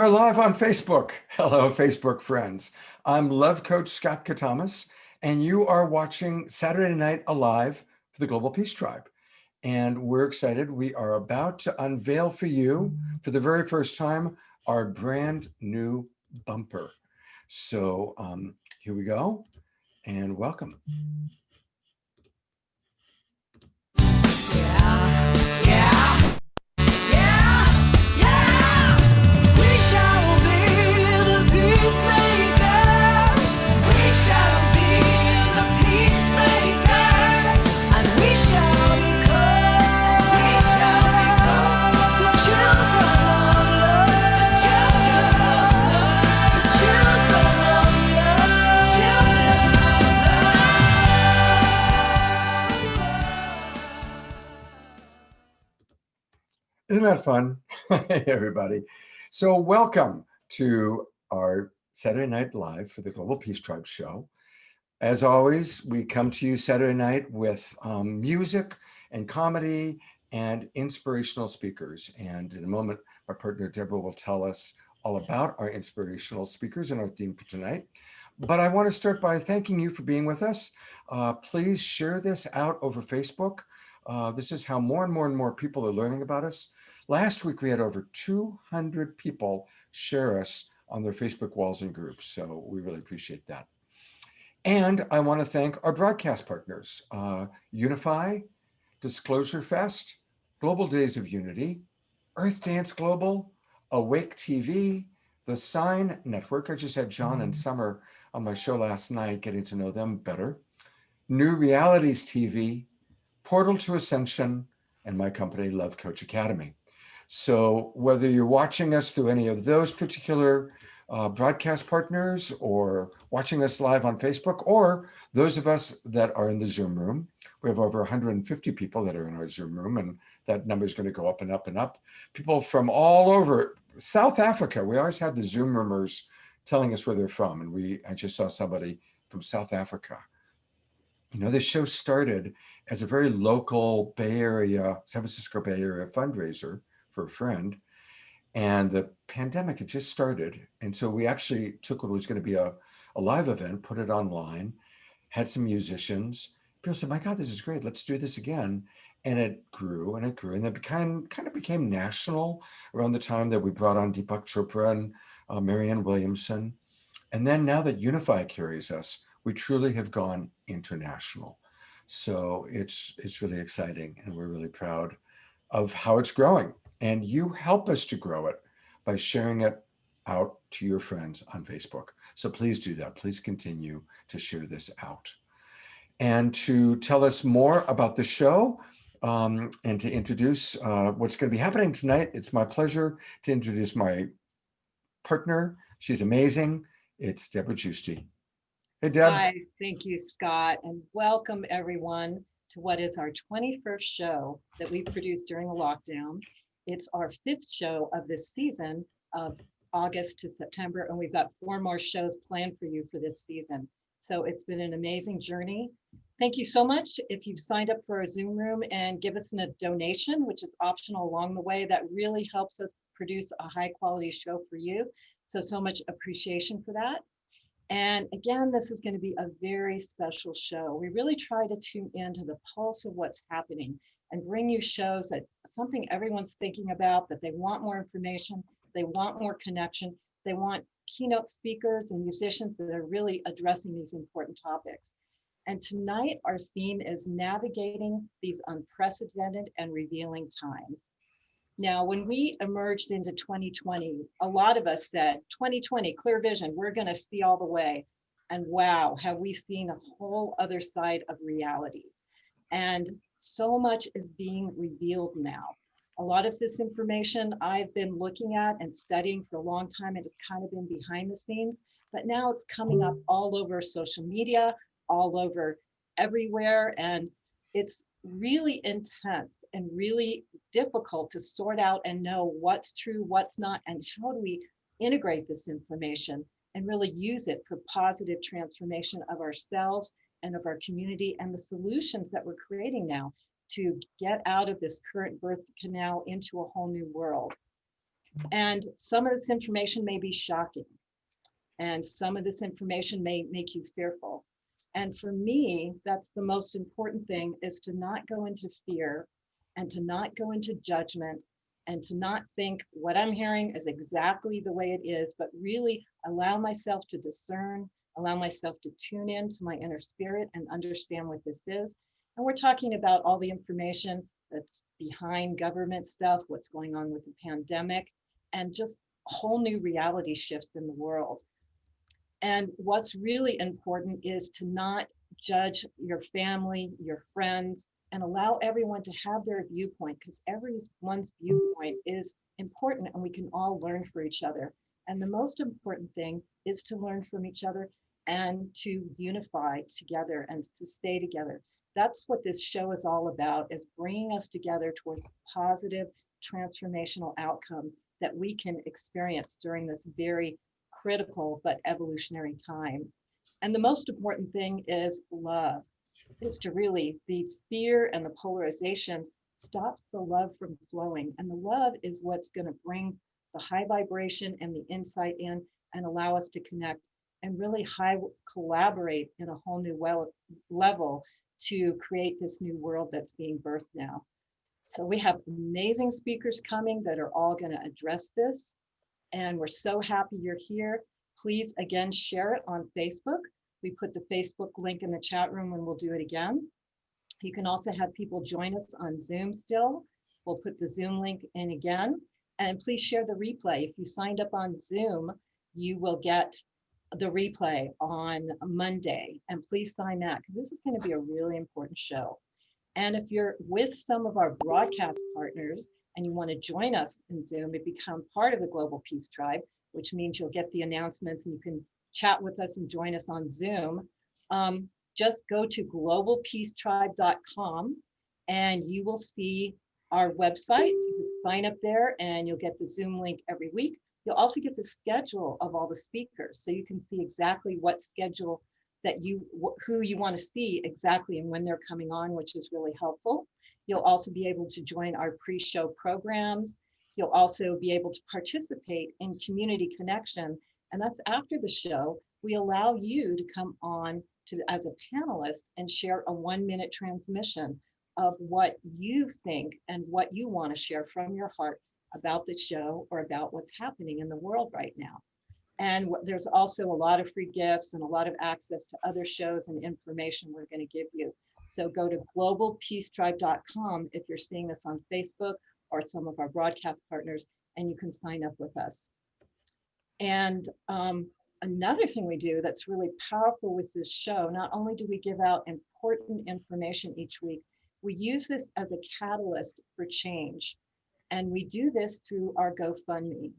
We're live on Facebook. Hello, Facebook friends. I'm Love Coach Scott Katamas, and you are watching Saturday Night Alive for the Global Peace Tribe. And we're excited. We are about to unveil for you, for the very first time, our brand new bumper. So here we go, and welcome. Isn't that fun? Hey, everybody. So welcome to our Saturday Night Live for the Global Peace Tribe show. As always, we come to you Saturday night with music and comedy and inspirational speakers. And in a moment, our partner Deborah will tell us all about our inspirational speakers and our theme for tonight. But I want to start by thanking you for being with us. Please share this out over Facebook. This is how more and more people are learning about us. Last week, we had over 200 people share us on their Facebook walls and groups. So we really appreciate that. And I want to thank our broadcast partners, Unify, Disclosure Fest, Global Days of Unity, Earth Dance Global, Awake TV, the Sign Network. I just had John and Summer on my show last night, getting to know them better. New Realities TV, Portal to Ascension, and my company, Love Coach Academy. So whether you're watching us through any of those particular broadcast partners or watching us live on Facebook, or those of us that are in the Zoom room, we have over 150 people that are in our Zoom room, and that number is going to go up and up and up. People from all over South Africa. We always have the Zoom roomers telling us where they're from. And I just saw somebody from South Africa. You know, this show started as a very local Bay Area, San Francisco Bay Area fundraiser for a friend. And the pandemic had just started. And so we actually took what was going to be a live event, put it online, had some musicians. People said, my God, this is great. Let's do this again. And it grew and it grew. And it kind of became national around the time that we brought on Deepak Chopra and Marianne Williamson. And then now that Unify carries us, we truly have gone international. So it's really exciting. And we're really proud of how it's growing. And you help us to grow it by sharing it out to your friends on Facebook. So please do that. Please continue to share this out. And to tell us more about the show and to introduce what's going to be happening tonight, it's my pleasure to introduce my partner. She's amazing. It's Deborah Giusti. Hey, Deb. Hi, thank you, Scott, and welcome everyone to what is our 21st show that we produced during the lockdown. It's our 5th show of this season of August to September, and we've got 4 more shows planned for you for this season. So it's been an amazing journey. Thank you so much. If you've signed up for our Zoom room and give us a donation, which is optional along the way, that really helps us produce a high quality show for you. So much appreciation for that. And again, this is going to be a very special show. We really try to tune into the pulse of what's happening and bring you shows that something everyone's thinking about, that they want more information, they want more connection, they want keynote speakers and musicians that are really addressing these important topics. And tonight, our theme is navigating these unprecedented and revealing times. Now, when we emerged into 2020, a lot of us said, 2020, clear vision, we're going to see all the way. And wow, have we seen a whole other side of reality. And so much is being revealed now. A lot of this information I've been looking at and studying for a long time, and it's kind of been behind the scenes, but now it's coming up all over social media, all over everywhere. And it's really intense and really difficult to sort out and know what's true, what's not, and how do we integrate this information and really use it for positive transformation of ourselves and of our community and the solutions that we're creating now to get out of this current birth canal into a whole new world. And some of this information may be shocking, and some of this information may make you fearful. And for me, that's the most important thing, is to not go into fear and to not go into judgment and to not think what I'm hearing is exactly the way it is, but really allow myself to discern, allow myself to tune in to my inner spirit and understand what this is. And we're talking about all the information that's behind government stuff, what's going on with the pandemic, and just whole new reality shifts in the world. And what's really important is to not judge your family, your friends, and allow everyone to have their viewpoint, because everyone's viewpoint is important and we can all learn from each other. And the most important thing is to learn from each other and to unify together and to stay together. That's what this show is all about, is bringing us together towards a positive transformational outcome that we can experience during this very critical but evolutionary time. And the most important thing is love, is to really, the fear and the polarization stops the love from flowing. And the love is what's going to bring the high vibration and the insight in and allow us to connect and really high collaborate in a whole new level to create this new world that's being birthed now. So we have amazing speakers coming that are all going to address this. And we're so happy you're here. Please, again, share it on Facebook. We put the Facebook link in the chat room and we'll do it again. You can also have people join us on Zoom still. We'll put the Zoom link in again. And please share the replay. If you signed up on Zoom, you will get the replay on Monday. And please sign that, because this is going to be a really important show. And if you're with some of our broadcast partners and you want to join us in Zoom and become part of the Global Peace Tribe, which means you'll get the announcements and you can chat with us and join us on Zoom, just go to globalpeacetribe.com and you will see our website. You can sign up there and you'll get the Zoom link every week. You'll also get the schedule of all the speakers, so you can see exactly what schedule that who you want to see exactly and when they're coming on, which is really helpful. You'll also be able to join our pre-show programs. You'll also be able to participate in community connection. And that's after the show. We allow you to come on as a panelist and share a 1-minute transmission of what you think and what you want to share from your heart about the show or about what's happening in the world right now. And there's also a lot of free gifts and a lot of access to other shows and information we're going to give you. So go to globalpeacetribe.com if you're seeing this on Facebook or some of our broadcast partners, and you can sign up with us. And another thing we do that's really powerful with this show, not only do we give out important information each week, we use this as a catalyst for change. And we do this through our GoFundMe.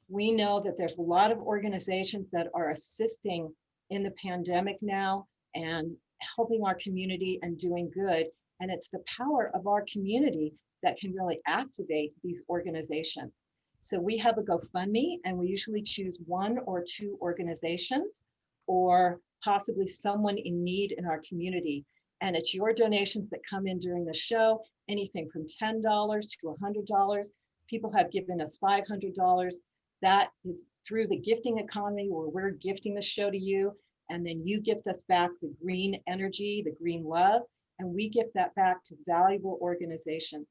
We know that there's a lot of organizations that are assisting in the pandemic now and helping our community and doing good. And it's the power of our community that can really activate these organizations. So we have a GoFundMe, and we usually choose 1 or 2 organizations or possibly someone in need in our community. And it's your donations that come in during the show, anything from $10 to $100. People have given us $500. That is through the gifting economy, where we're gifting the show to you. And then you gift us back the green energy, the green love, and we gift that back to valuable organizations.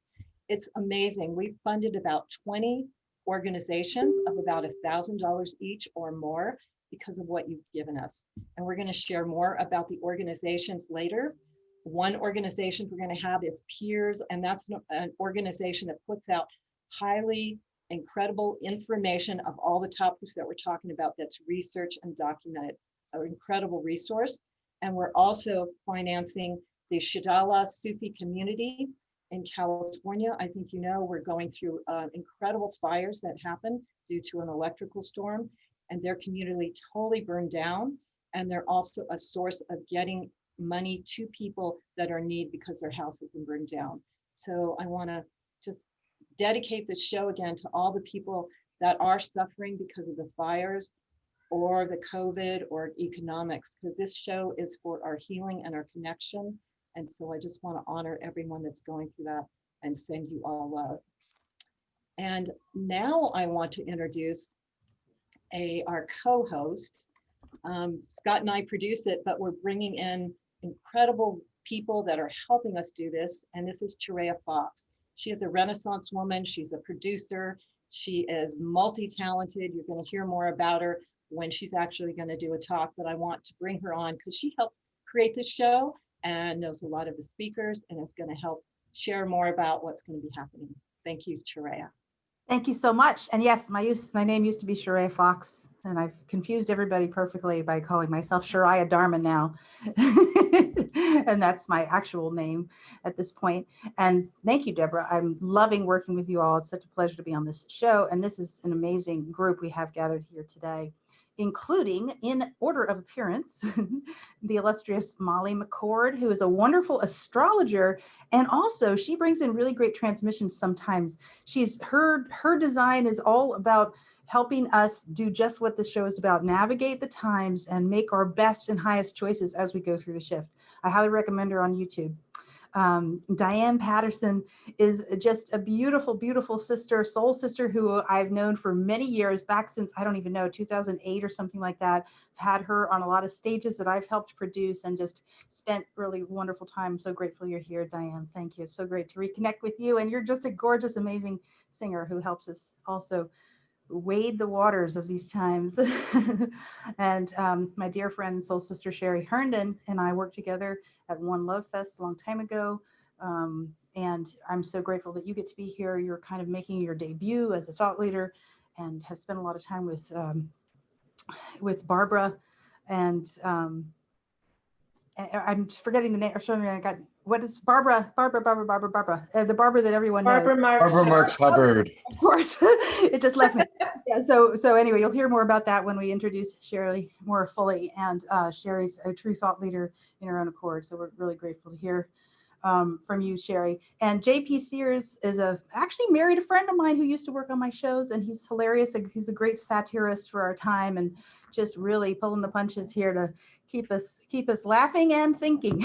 It's amazing. We've funded about 20 organizations of about $1,000 each or more because of what you've given us. And we're going to share more about the organizations later. One organization we're going to have is Peers, and that's an organization that puts out highly incredible information of all the topics that we're talking about, that's research and documented, an incredible resource. And we're also financing the Shidala Sufi community in California. I think you know we're going through incredible fires that happened due to an electrical storm, and their community totally burned down. And they're also a source of getting money to people that are in need because their houses have burned down. So I want to just dedicate this show again to all the people that are suffering because of the fires or the COVID or economics, because this show is for our healing and our connection. And so I just want to honor everyone that's going through that and send you all love. And now I want to introduce our co-host. Scott and I produce it, but we're bringing in incredible people that are helping us do this. And this is Treya Fox. She is a Renaissance woman. She's a producer. She is multi-talented. You're going to hear more about her when she's actually going to do a talk, but I want to bring her on because she helped create this show and knows a lot of the speakers and is going to help share more about what's going to be happening. Thank you, Treya. Thank you so much. And yes, my name used to be Treya Fox, and I've confused everybody perfectly by calling myself Treya Dharma now. And that's my actual name at this point. And thank you, Deborah. I'm loving working with you all. It's such a pleasure to be on this show. And this is an amazing group we have gathered here today, including, in order of appearance, the illustrious Molly McCord, who is a wonderful astrologer, and also she brings in really great transmissions sometimes. Her design is all about helping us do just what this show is about, navigate the times and make our best and highest choices as we go through the shift. I highly recommend her on YouTube. Diane Patterson is just a beautiful, beautiful sister, soul sister, who I've known for many years, back since, I don't even know, 2008 or something like that. I've had her on a lot of stages that I've helped produce and just spent really wonderful time. I'm so grateful you're here, Diane. Thank you. It's so great to reconnect with you. And you're just a gorgeous, amazing singer who helps us also wade the waters of these times. And my dear friend, soul sister Sherry Herndon and I worked together at One Love Fest a long time ago. And I'm so grateful that you get to be here. You're kind of making your debut as a thought leader and have spent a lot of time with Barbara. And I'm forgetting the name. I got, what is Barbara? The Barbara that everyone knows. Barbara Marx Hubbard. Of course, it just left me. Yeah. So anyway, you'll hear more about that when we introduce Sherry more fully. And Sherry's a true thought leader in her own accord. So we're really grateful to hear from you, Sherry. And JP Sears is actually married a friend of mine who used to work on my shows, and he's hilarious. He's a great satirist for our time and just really pulling the punches here to keep us laughing and thinking.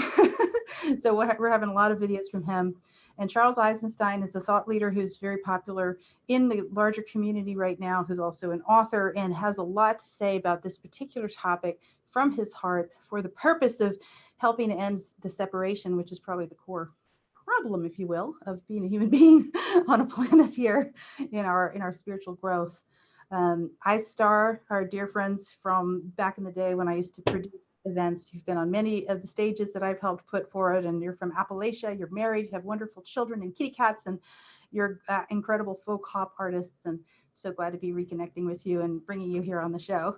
So we're having a lot of videos from him. And Charles Eisenstein is a thought leader who's very popular in the larger community right now, who's also an author and has a lot to say about this particular topic from his heart for the purpose of helping to end the separation, which is probably the core problem, if you will, of being a human being on a planet here in our spiritual growth. iStar, our dear friends from back in the day when I used to produce events. You've been on many of the stages that I've helped put forward, and you're from Appalachia, you're married, you have wonderful children and kitty cats, and you're incredible folk hop artists, and so glad to be reconnecting with you and bringing you here on the show.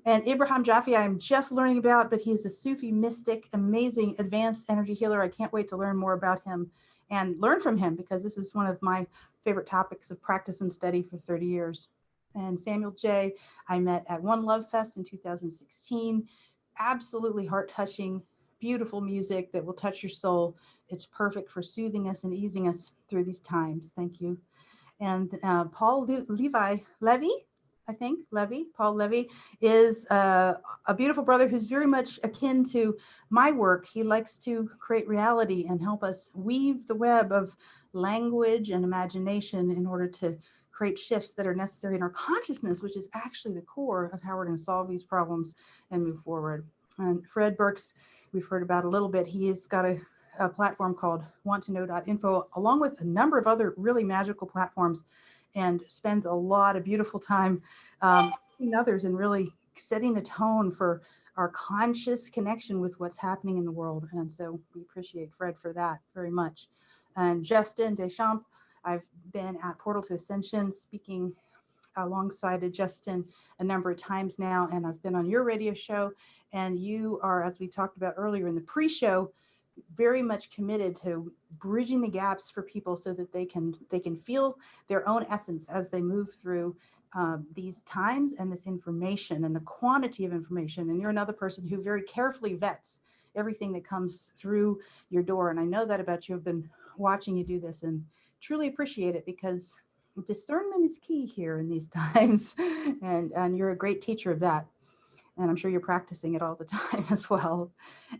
And Abraham Jaffe, I'm just learning about, but he's a Sufi mystic, amazing advanced energy healer. I can't wait to learn more about him and learn from him, because this is one of my favorite topics of practice and study for 30 years. And Samuel J. I met at One Love Fest in 2016. Absolutely heart-touching, beautiful music that will touch your soul. It's perfect for soothing us and easing us through these times. Thank you. And Paul Levi, Paul Levy is a beautiful brother who's very much akin to my work. He likes to create reality and help us weave the web of language and imagination in order to create shifts that are necessary in our consciousness, which is actually the core of how we're going to solve these problems and move forward. And Fred Burks, we've heard about a little bit. He's got a platform called wanttoknow.info, along with a number of other really magical platforms, and spends a lot of beautiful time teaching others and really setting the tone for our conscious connection with what's happening in the world. And so we appreciate Fred for that very much. And Justin Deschamps, I've been at Portal to Ascension speaking alongside Justin a number of times now, and I've been on your radio show, and you are, as we talked about earlier in the pre-show, very much committed to bridging the gaps for people so that they can feel their own essence as they move through these times and this information and the quantity of information. And you're another person who very carefully vets everything that comes through your door. And I know that about you. I've been watching you do this and truly appreciate it, because discernment is key here in these times. And you're a great teacher of that. And I'm sure you're practicing it all the time as well.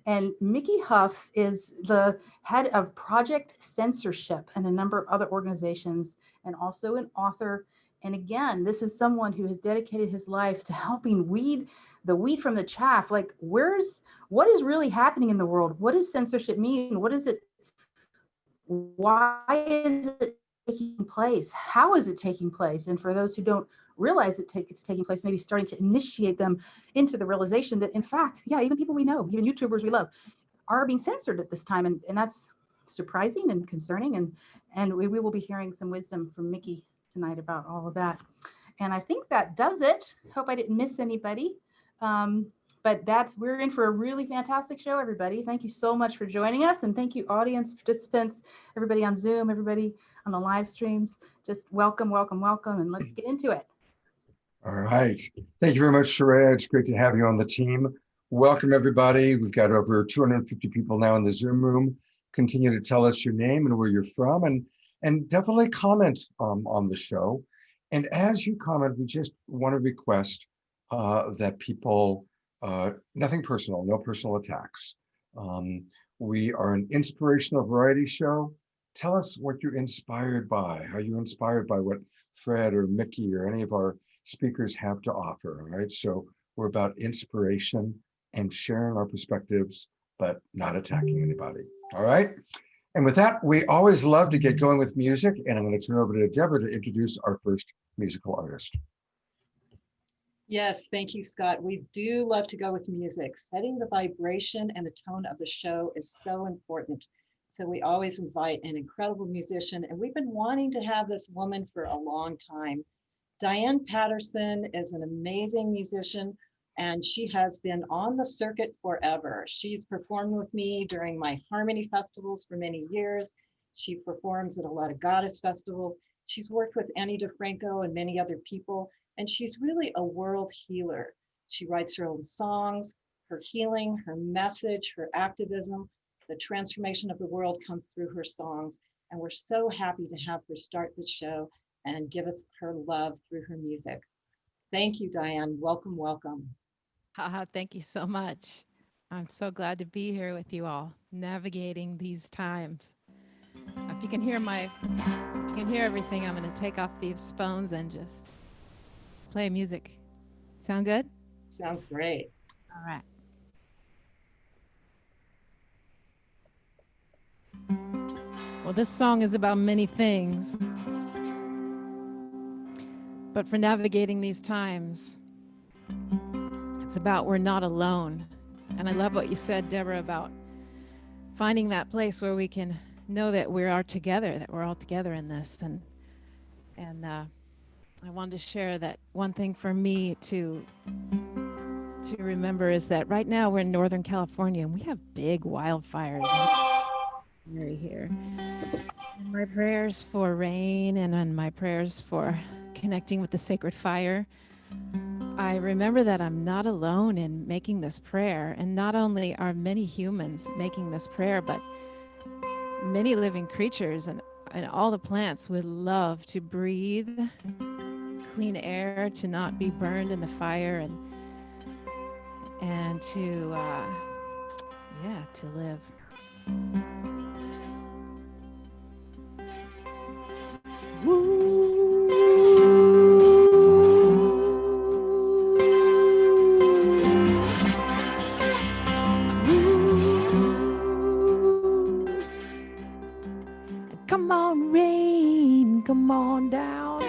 And Mickey Huff is the head of project censorship and a number of other organizations, and also an author. And again, this is someone who has dedicated his life to helping weed the wheat from the chaff. Like, what is really happening in the world? What does censorship mean? What is it? Why is it taking place? How is it taking place? And for those who don't realize it's taking place, maybe starting to initiate them into the realization that, in fact, yeah, even people we know, even YouTubers we love, are being censored at this time. And that's surprising and concerning. And we will be hearing some wisdom from Mickey tonight about all of that. And I think that does it. Hope I didn't miss anybody. But we're in for a really fantastic show, everybody. Thank you so much for joining us. And thank you, audience, participants, everybody on Zoom, everybody on the live streams. Just welcome, welcome, welcome. And let's get into it. All right. Thank you very much, Treya. It's great to have you on the team. Welcome, everybody. We've got over 250 people now in the Zoom room. Continue to tell us your name and where you're from, and definitely comment on the show. And as you comment, we just want to request that people, nothing personal, no personal attacks. We are an inspirational variety show. Tell us what you're inspired by, how you're inspired by what Fred or Mickey or any of our speakers have to offer. All right. So we're about inspiration and sharing our perspectives, but not attacking anybody. All right. And with that, we always love to get going with music. And I'm going to turn over to Deborah to introduce our first musical artist. Yes, thank you, Scott. We do love to go with music. Setting the vibration and the tone of the show is so important. So we always invite an incredible musician, and we've been wanting to have this woman for a long time. Diane Patterson is an amazing musician, and she has been on the circuit forever. She's performed with me during my harmony festivals for many years. She performs at a lot of goddess festivals. She's worked with Annie DeFranco and many other people, and she's really a world healer. She writes her own songs. Her healing, her message, her activism, the transformation of the world comes through her songs. And we're so happy to have her start the show and give us her love through her music. Thank you, Diane. Welcome, welcome. Thank you so much. I'm so glad to be here with you all, navigating these times. If you can hear everything, I'm going to take off these phones and just play music. Sound good? Sounds great. All right. Well, this song is about many things, but for navigating these times, it's about we're not alone. And I love what you said, Deborah, about finding that place where we can know that we are together, that we're all together in this. And I wanted to share that one thing for me to remember is that right now we're in Northern California and we have big wildfires here. And my prayers for rain and my prayers for connecting with the sacred fire. I remember that I'm not alone in making this prayer. And not only are many humans making this prayer, but many living creatures and all the plants would love to breathe clean air, to not be burned in the fire, and to live. Come on, rain, come on down.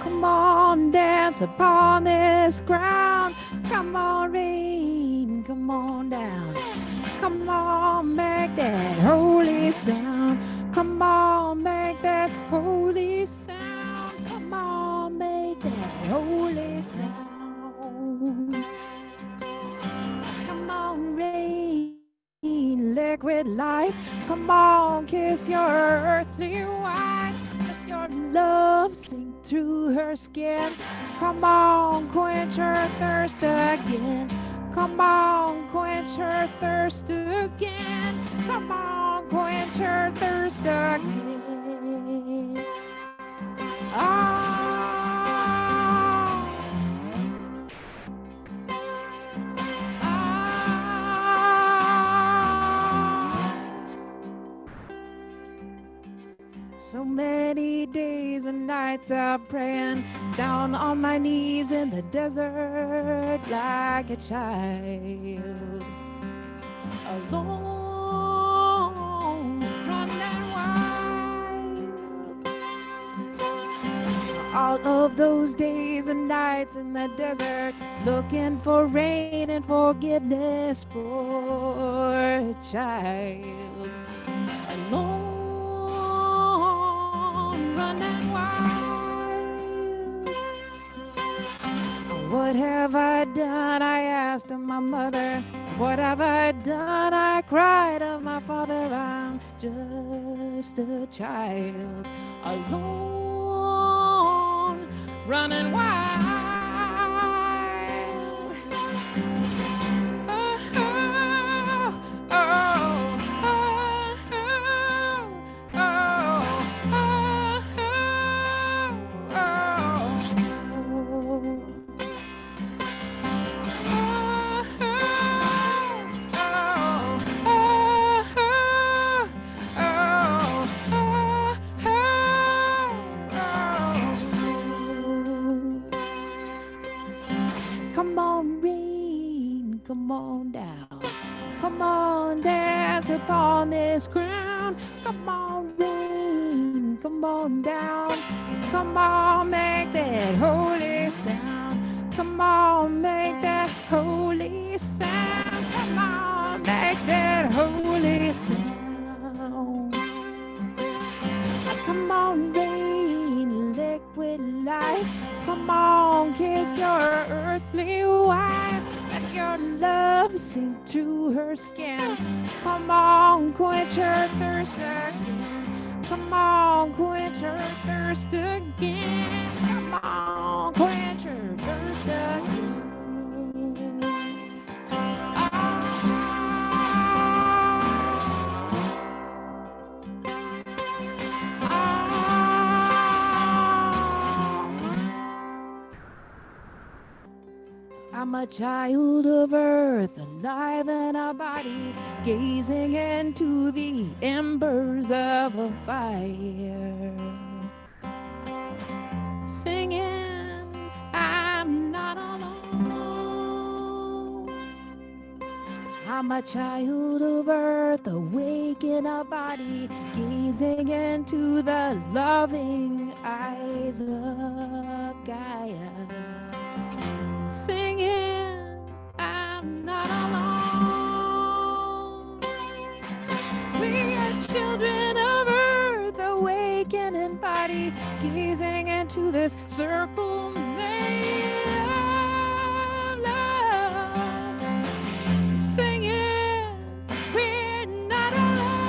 Come on, dance upon this ground. Come on, rain, come on down. Come on, make that holy sound. Come on, make that holy sound. Come on, make that holy sound. Come on, rain, liquid light. Come on, kiss your earthly wife. Let your love sink through her skin. Come on, quench her thirst again. Come on, quench her thirst again. Come on, quench her thirst again. Oh. nights out praying, down on my knees in the desert like a child. Alone, running wild. All of those days and nights in the desert, looking for rain and forgiveness for a child. Alone, running wild. What have I done? I asked of my mother. What have I done? I cried of my father. I'm just a child, alone, running wild. Oh, oh, oh, oh, oh, oh, oh. Come on, rain, come on down. Come on, dance upon this ground. Come on, rain, come on down. Come on, make that holy sound. Come on, make that holy sound. Come on, make that holy sound. Come on, rain, liquid light. Come on, kiss your earthly wife. Let your love sink to her skin. Come on, quench her thirst again. Come on, quench her thirst again. Come on, quench her thirst again. I'm a child of earth, alive in a body, gazing into the embers of a fire. Singing, I'm not alone. I'm a child of earth, awake in a body, gazing into the loving eyes of Gaia. Singing, I'm not alone. We are children of earth, awakened in body, gazing into this circle made of love. Singing, we're not alone.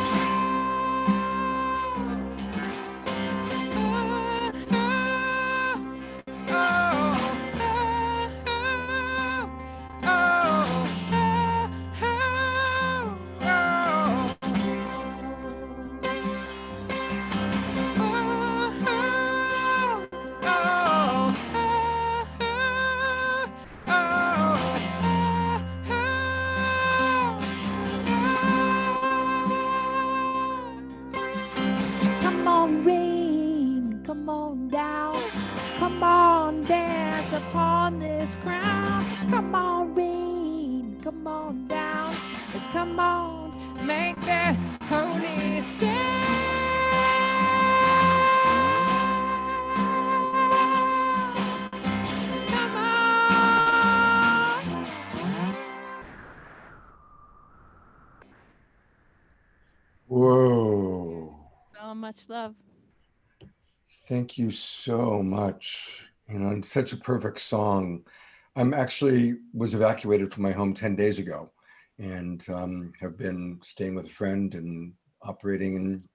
Oh, oh, oh, come on, rain, come on down. Come on, dance upon this ground. Come on, rain, come on down. Come on, make that holy sound. Come on. Whoa. So much love. Thank you so much. And such a perfect song. I'm actually was evacuated from my home 10 days ago and have been staying with a friend and operating in with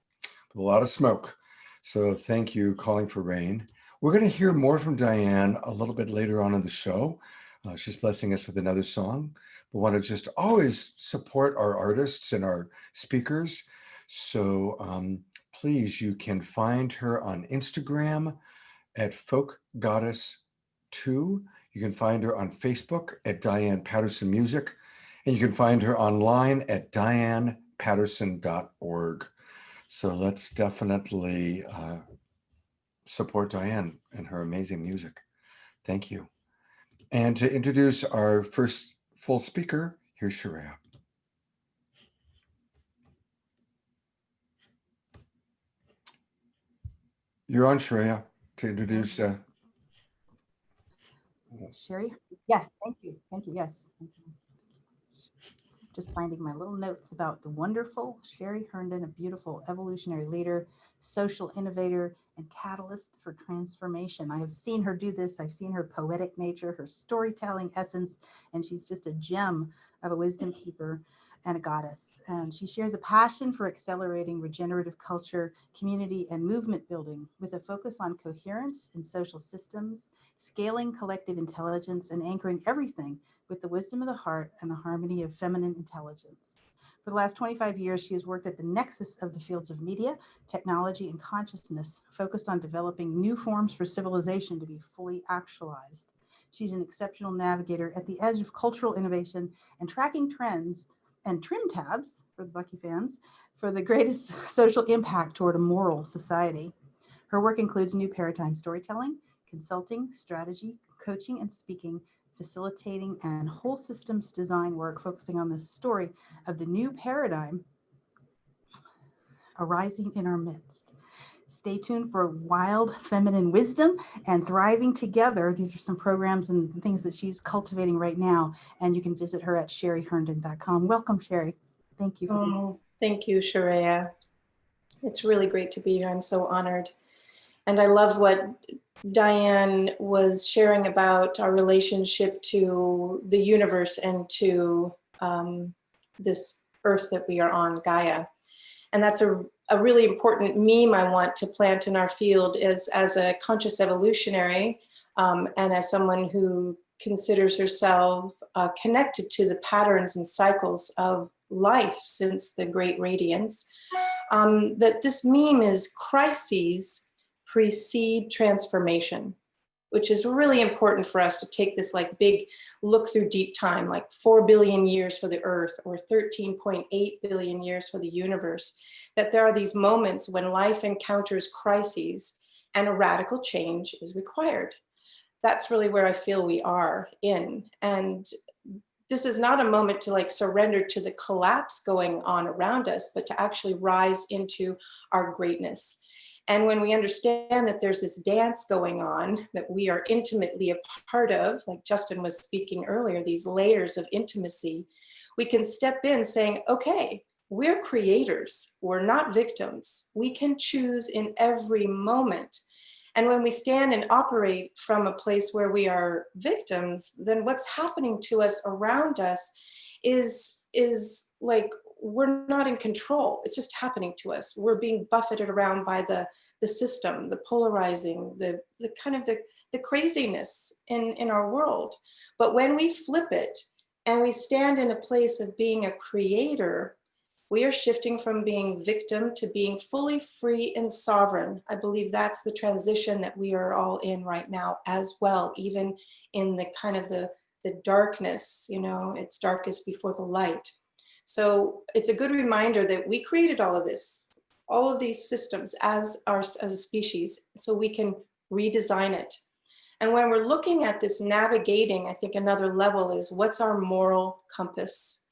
a lot of smoke. So thank you, Calling for Rain. We're going to hear more from Diane a little bit later on in the show. She's blessing us with another song. We want to just always support our artists and our speakers. So please, you can find her on Instagram at Folk Goddess 2. You can find her on Facebook at Diane Patterson Music, and you can find her online at dianepatterson.org. So let's definitely support Diane and her amazing music. Thank you. And to introduce our first full speaker, here's Treya. You're on, Treya, to introduce. Sherry? Yes, thank you. Thank you. Yes. Thank you. Just finding my little notes about the wonderful Sherry Herndon, a beautiful evolutionary leader, social innovator, and catalyst for transformation. I have seen her do this. I've seen her poetic nature, her storytelling essence, and she's just a gem of a wisdom keeper and a goddess. And she shares a passion for accelerating regenerative culture, community, and movement building with a focus on coherence in social systems, scaling collective intelligence, and anchoring everything with the wisdom of the heart and the harmony of feminine intelligence. For the last 25 years, she has worked at the nexus of the fields of media, technology, and consciousness, focused on developing new forms for civilization to be fully actualized. She's an exceptional navigator at the edge of cultural innovation and tracking trends and trim tabs, for the Bucky fans, for the greatest social impact toward a moral society. Her work includes new paradigm storytelling, consulting, strategy, coaching, and speaking, facilitating and whole systems design work focusing on the story of the new paradigm arising in our midst. Stay tuned for wild feminine wisdom and thriving together. These are some programs and things that she's cultivating right now, and you can visit her at sherryherndon.com. Welcome, Sherry. Thank you. Thank you, Treya. It's really great to be here. I'm so honored. And I love what Diane was sharing about our relationship to the universe and to this earth that we are on, Gaia. And that's a really important meme I want to plant in our field is as a conscious evolutionary and as someone who considers herself connected to the patterns and cycles of life since the Great Radiance, that this meme is crises precede transformation, which is really important for us to take this like big look through deep time, like 4 billion years for the earth or 13.8 billion years for the universe, that there are these moments when life encounters crises and a radical change is required. That's really where I feel we are in. And this is not a moment to like surrender to the collapse going on around us, but to actually rise into our greatness. And when we understand that there's this dance going on that we are intimately a part of, like Justin was speaking earlier, these layers of intimacy, we can step in saying, okay, we're creators, we're not victims. We can choose in every moment. And when we stand and operate from a place where we are victims, then what's happening to us around us is like, we're not in control. It's just happening to us. We're being buffeted around by the system, the polarizing, the kind of the craziness in our world. But when we flip it and we stand in a place of being a creator, we are shifting from being victim to being fully free and sovereign. I believe that's the transition that we are all in right now as well, even in the kind of the darkness, you know, it's darkest before the light. So it's a good reminder that we created all of this, all of these systems as a species, so we can redesign it. And when we're looking at this navigating, I think another level is what's our moral compass?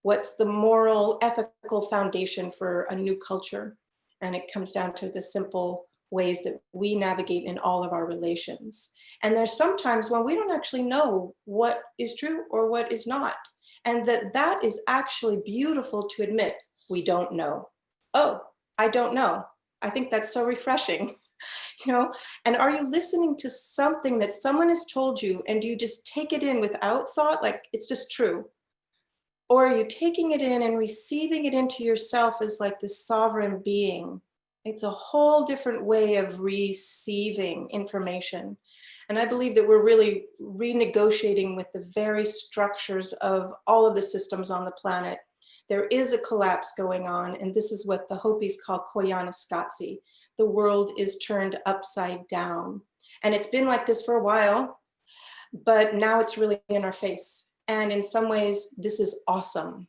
What's the moral, ethical foundation for a new culture? And it comes down to the simple ways that we navigate in all of our relations. And there's sometimes when we don't actually know what is true or what is not. And that is actually beautiful to admit we don't know. Oh, I don't know. I think that's so refreshing, you know? And are you listening to something that someone has told you and do you just take it in without thought, like it's just true? Or are you taking it in and receiving it into yourself as like this sovereign being? It's a whole different way of receiving information. And I believe that we're really renegotiating with the very structures of all of the systems on the planet. There is a collapse going on, and this is what the Hopis call Koyaanisqatsi. The world is turned upside down. And it's been like this for a while, but now it's really in our face. And in some ways, this is awesome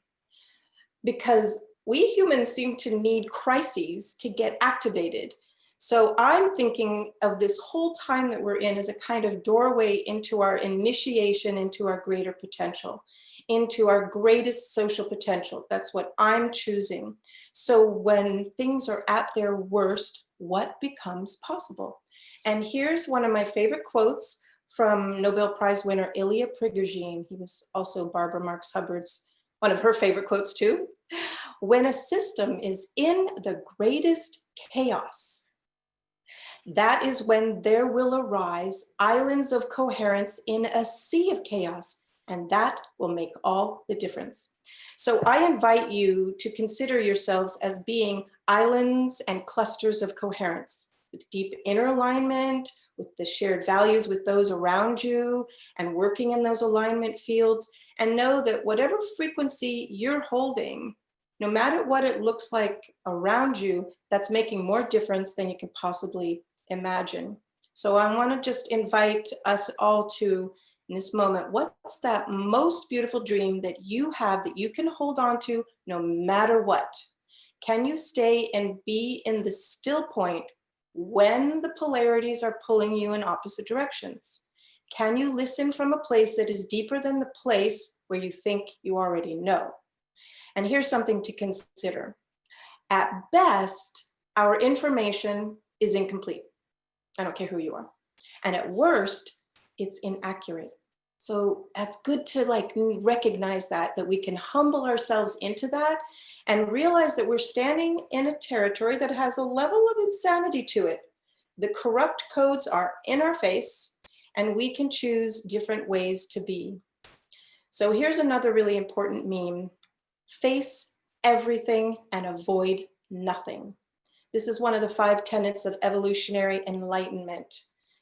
because we humans seem to need crises to get activated. So I'm thinking of this whole time that we're in as a kind of doorway into our initiation, into our greater potential, into our greatest social potential. That's what I'm choosing. So when things are at their worst, what becomes possible? And here's one of my favorite quotes from Nobel Prize winner Ilya Prigogine. He was also Barbara Marx Hubbard's, one of her favorite quotes too. When a system is in the greatest chaos, that is when there will arise islands of coherence in a sea of chaos, and that will make all the difference. So I invite you to consider yourselves as being islands and clusters of coherence, with deep inner alignment, with the shared values with those around you, and working in those alignment fields, and know that whatever frequency you're holding, no matter what it looks like around you, that's making more difference than you can possibly imagine. So I want to just invite us all to, in this moment, what's that most beautiful dream that you have that you can hold on to no matter what? Can you stay and be in the still point when the polarities are pulling you in opposite directions? Can you listen from a place that is deeper than the place where you think you already know? And here's something to consider. At best, our information is incomplete. I don't care who you are. And at worst, it's inaccurate. So that's good to recognize that we can humble ourselves into that and realize that we're standing in a territory that has a level of insanity to it. The corrupt codes are in our face, and we can choose different ways to be. So here's another really important meme. Face everything and avoid nothing. This is one of the 5 tenets of evolutionary enlightenment.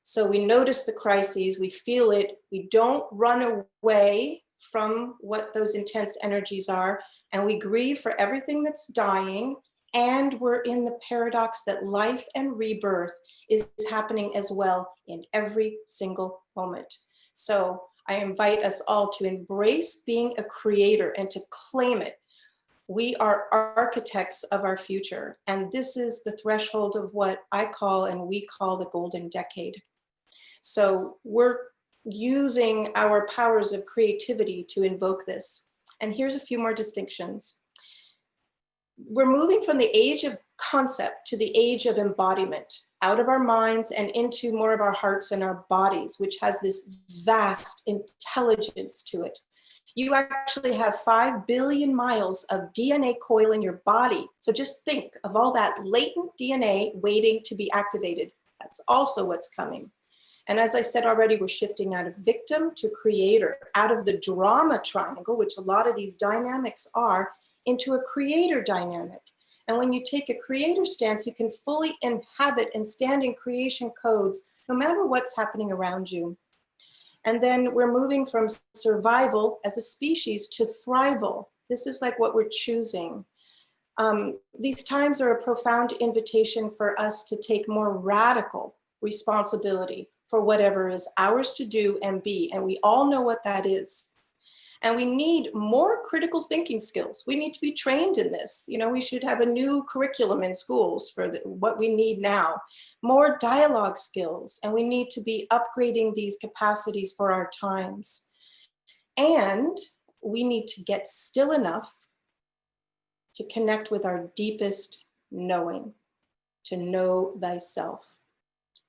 So we notice the crises, we feel it, we don't run away from what those intense energies are, and we grieve for everything that's dying, and we're in the paradox that life and rebirth is happening as well in every single moment. So I invite us all to embrace being a creator and to claim it. We are architects of our future, and this is the threshold of what I call and we call the golden decade. So we're using our powers of creativity to invoke this. And here's a few more distinctions. We're moving from the age of concept to the age of embodiment, out of our minds and into more of our hearts and our bodies, which has this vast intelligence to it. You actually have 5 billion miles of DNA coil in your body. So just think of all that latent DNA waiting to be activated. That's also what's coming. And as I said already, we're shifting out of victim to creator, out of the drama triangle, which a lot of these dynamics are, into a creator dynamic. And when you take a creator stance, you can fully inhabit and stand in creation codes, no matter what's happening around you. And then we're moving from survival as a species to thrival. This is like what we're choosing. These times are a profound invitation for us to take more radical responsibility for whatever is ours to do and be. And we all know what that is. And we need more critical thinking skills. We need to be trained in this. You know, we should have a new curriculum in schools for what we need now. More dialogue skills, and we need to be upgrading these capacities for our times. And we need to get still enough to connect with our deepest knowing, to know thyself.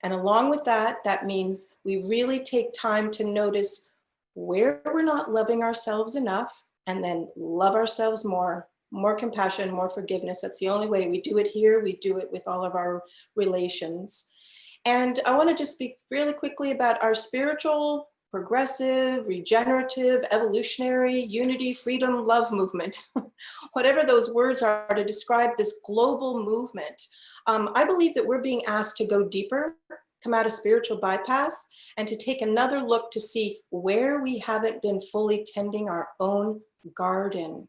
And along with that, that means we really take time to notice where we're not loving ourselves enough, and then love ourselves more compassion, more forgiveness. That's the only way. We do it here, we do it with all of our relations. And I want to just speak really quickly about our spiritual, progressive, regenerative, evolutionary, unity, freedom, love movement. Whatever those words are to describe this global movement. I believe that we're being asked to go deeper, come out of spiritual bypass, and to take another look to see where we haven't been fully tending our own garden.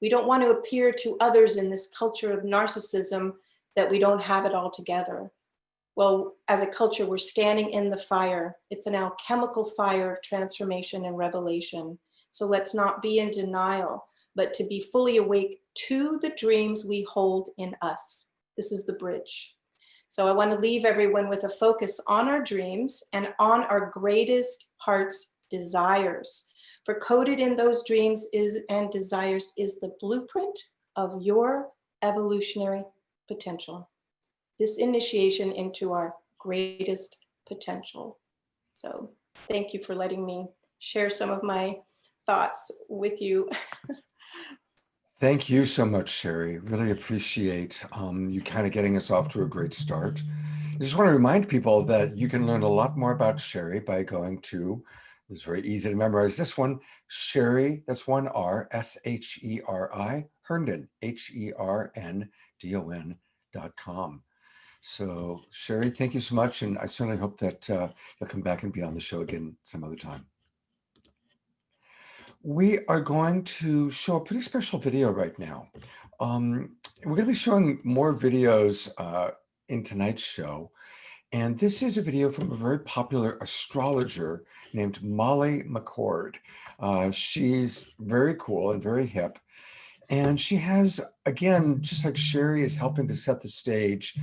We don't want to appear to others in this culture of narcissism that we don't have it all together. Well, as a culture, we're standing in the fire. It's an alchemical fire of transformation and revelation. So let's not be in denial, but to be fully awake to the dreams we hold in us. This is the bridge. So I want to leave everyone with a focus on our dreams and on our greatest heart's desires. For coded in those dreams and desires is the blueprint of your evolutionary potential. This initiation into our greatest potential. So thank you for letting me share some of my thoughts with you. Thank you so much, Sherry. Really appreciate you kind of getting us off to a great start. I just want to remind people that you can learn a lot more about Sherry by going to, it's very easy to memorize this one, Sherry, that's one R, SHERI, Herndon, HERNDON.com. So Sherry, thank you so much. And I certainly hope that you'll come back and be on the show again some other time. We are going to show a pretty special video right now. We're going to be showing more videos in tonight's show. And this is a video from a very popular astrologer named Molly McCord. She's very cool and very hip. And she has, again, just like Sherry is helping to set the stage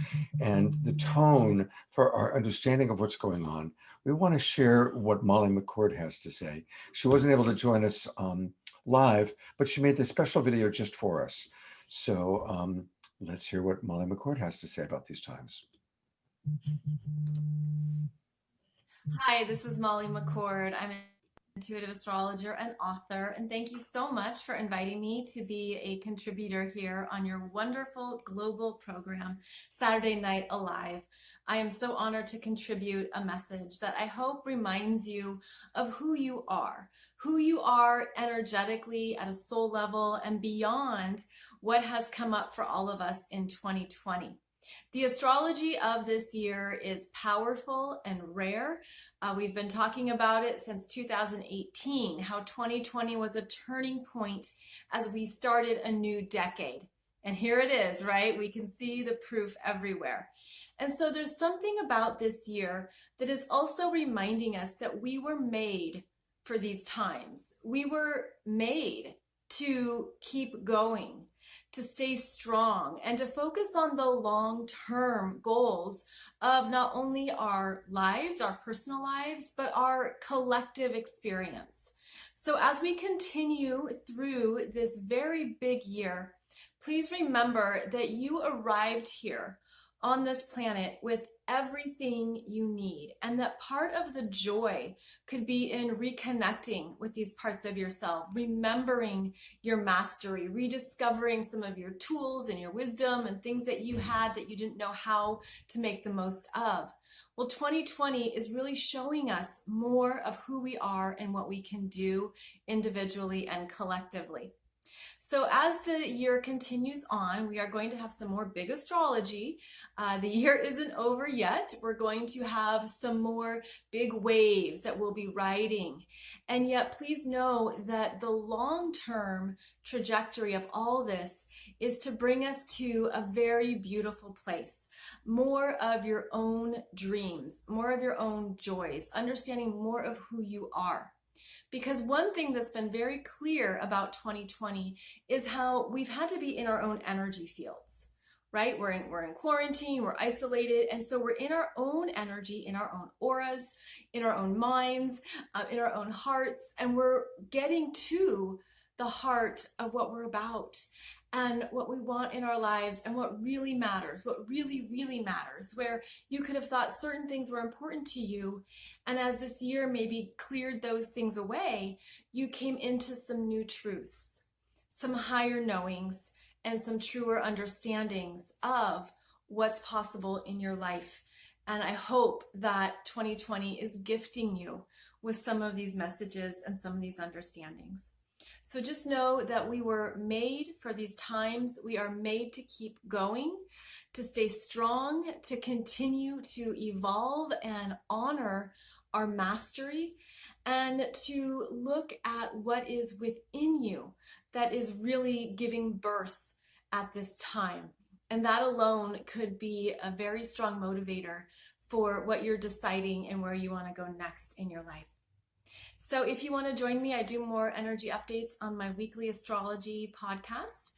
and the tone for our understanding of what's going on, we want to share what Molly McCord has to say. She wasn't able to join us live, but she made this special video just for us. So let's hear what Molly McCord has to say about these times. Hi, this is Molly McCord. I'm an intuitive astrologer and author, and thank you so much for inviting me to be a contributor here on your wonderful global program, Saturday Night Alive. I am so honored to contribute a message that I hope reminds you of who you are energetically at a soul level and beyond what has come up for all of us in 2020. The astrology of this year is powerful and rare. We've been talking about it since 2018, how 2020 was a turning point as we started a new decade. And here it is, right? We can see the proof everywhere. And so there's something about this year that is also reminding us that we were made for these times. We were made to keep going, to stay strong, and to focus on the long-term goals of not only our lives, our personal lives, but our collective experience. So as we continue through this very big year, please remember that you arrived here on this planet with everything you need, and that part of the joy could be in reconnecting with these parts of yourself, remembering your mastery, rediscovering some of your tools and your wisdom and things that you had that you didn't know how to make the most of. Well, 2020 is really showing us more of who we are and what we can do individually and collectively. So as the year continues on, we are going to have some more big astrology. The year isn't over yet. We're going to have some more big waves that we'll be riding. And yet, please know that the long-term trajectory of all this is to bring us to a very beautiful place. More of your own dreams, more of your own joys, understanding more of who you are. Because one thing that's been very clear about 2020 is how we've had to be in our own energy fields, right? We're in quarantine, we're isolated, and so we're in our own energy, in our own auras, in our own minds, in our own hearts, and we're getting to the heart of what we're about and what we want in our lives and what really matters, what really, really matters, where you could have thought certain things were important to you. And as this year maybe cleared those things away, you came into some new truths, some higher knowings, and some truer understandings of what's possible in your life. And I hope that 2020 is gifting you with some of these messages and some of these understandings. So just know that we were made for these times. We are made to keep going, to stay strong, to continue to evolve and honor our mastery, and to look at what is within you that is really giving birth at this time. And that alone could be a very strong motivator for what you're deciding and where you want to go next in your life. So if you want to join me, I do more energy updates on my weekly astrology podcast.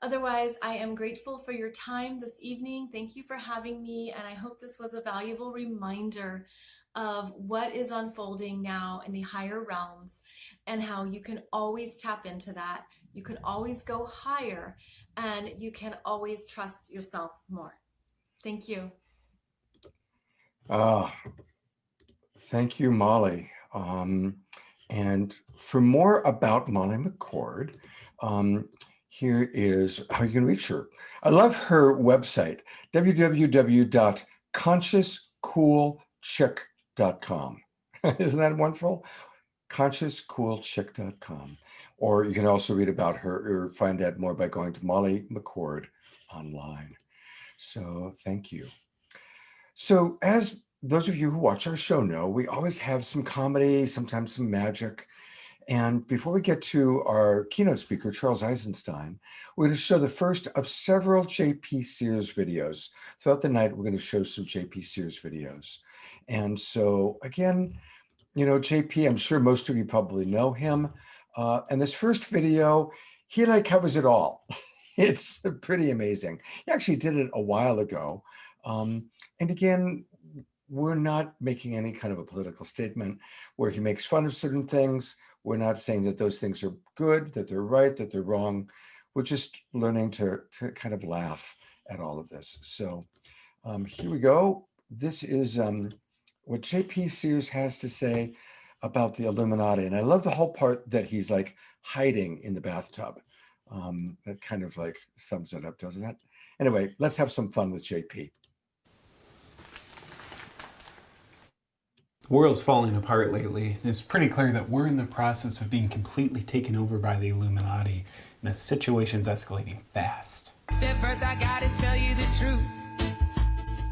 Otherwise, I am grateful for your time this evening. Thank you for having me, and I hope this was a valuable reminder of what is unfolding now in the higher realms and how you can always tap into that. You can always go higher, and you can always trust yourself more. Thank you. Thank you, Molly. And for more about Molly McCord, here is how you can reach her. I love her website, www.consciouscoolchick.com. Isn't that wonderful? consciouscoolchick.com. Or you can also read about her or find out more by going to Molly McCord online. So thank you. So as those of you who watch our show know, we always have some comedy, sometimes some magic. And before we get to our keynote speaker, Charles Eisenstein, we're going to show the first of several J.P. Sears videos. Throughout the night, we're going to show some J.P. Sears videos. And so again, you know, J.P., I'm sure most of you probably know him. And this first video, he like covers it all. It's pretty amazing. He actually did it a while ago. And again, we're not making any kind of a political statement where he makes fun of certain things. We're not saying that those things are good, that they're right, that they're wrong. We're just learning to kind of laugh at all of this. So here we go. This is what J.P. Sears has to say about the Illuminati. And I love the whole part that he's like hiding in the bathtub. That kind of like sums it up, doesn't it? Anyway, let's have some fun with J.P. The world's falling apart lately. It's pretty clear that we're in the process of being completely taken over by the Illuminati, and the situation's escalating fast. First I gotta tell you the truth.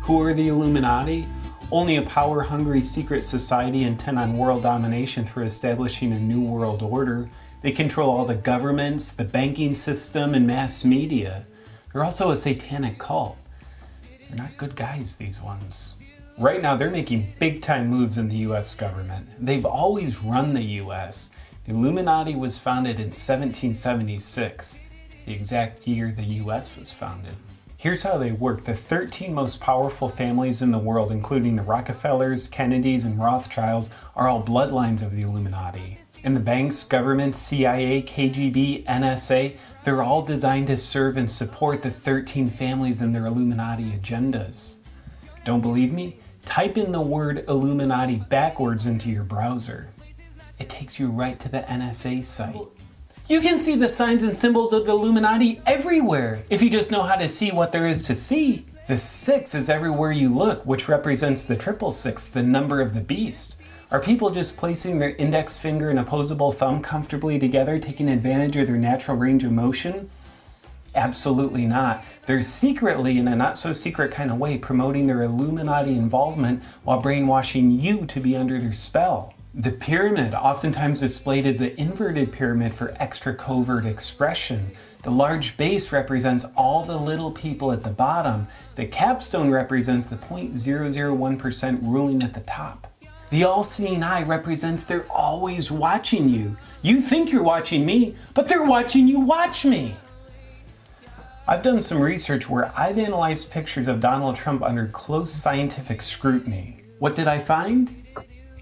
Who are the Illuminati? Only a power-hungry secret society intent on world domination through establishing a new world order. They control all the governments, the banking system, and mass media. They're also a satanic cult. They're not good guys, these ones. Right now, they're making big-time moves in the U.S. government. They've always run the U.S. The Illuminati was founded in 1776, the exact year the U.S. was founded. Here's how they work. The 13 most powerful families in the world, including the Rockefellers, Kennedys, and Rothschilds, are all bloodlines of the Illuminati. And the banks, governments, CIA, KGB, NSA, they're all designed to serve and support the 13 families and their Illuminati agendas. Don't believe me? Type in the word Illuminati backwards into your browser. It takes you right to the NSA site. You can see the signs and symbols of the Illuminati everywhere, if you just know how to see what there is to see. The 6 is everywhere you look, which represents the 666, the number of the beast. Are people just placing their index finger and opposable thumb comfortably together, taking advantage of their natural range of motion? Absolutely not. They're secretly, in a not-so-secret kind of way, promoting their Illuminati involvement while brainwashing you to be under their spell. The pyramid, oftentimes displayed as an inverted pyramid for extra covert expression. The large base represents all the little people at the bottom. The capstone represents the 0.001% ruling at the top. The all-seeing eye represents they're always watching you. You think you're watching me, but they're watching you watch me. I've done some research where I've analyzed pictures of Donald Trump under close scientific scrutiny. What did I find?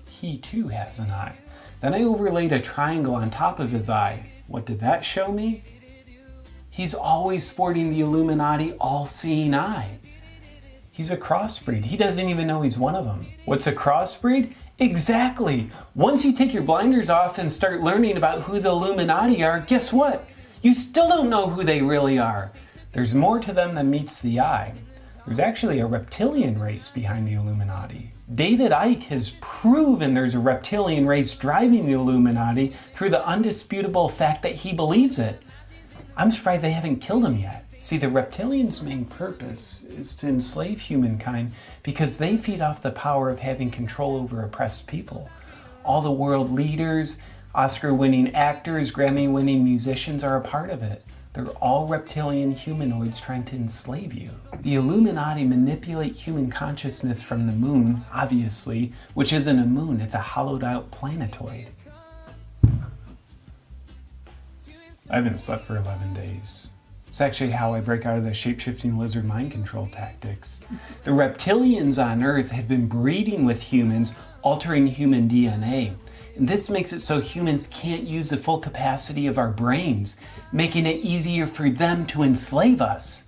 He too has an eye. Then I overlaid a triangle on top of his eye. What did that show me? He's always sporting the Illuminati all-seeing eye. He's a crossbreed. He doesn't even know he's one of them. What's a crossbreed? Exactly. Once you take your blinders off and start learning about who the Illuminati are, guess what? You still don't know who they really are. There's more to them than meets the eye. There's actually a reptilian race behind the Illuminati. David Icke has proven there's a reptilian race driving the Illuminati through the undisputable fact that he believes it. I'm surprised they haven't killed him yet. See, the reptilians' main purpose is to enslave humankind because they feed off the power of having control over oppressed people. All the world leaders, Oscar-winning actors, Grammy-winning musicians are a part of it. They're all reptilian humanoids trying to enslave you. The Illuminati manipulate human consciousness from the moon, obviously, which isn't a moon, it's a hollowed-out planetoid. I haven't slept for 11 days. It's actually how I break out of the shape-shifting lizard mind control tactics. The reptilians on Earth have been breeding with humans, altering human DNA. And this makes it so humans can't use the full capacity of our brains, making it easier for them to enslave us.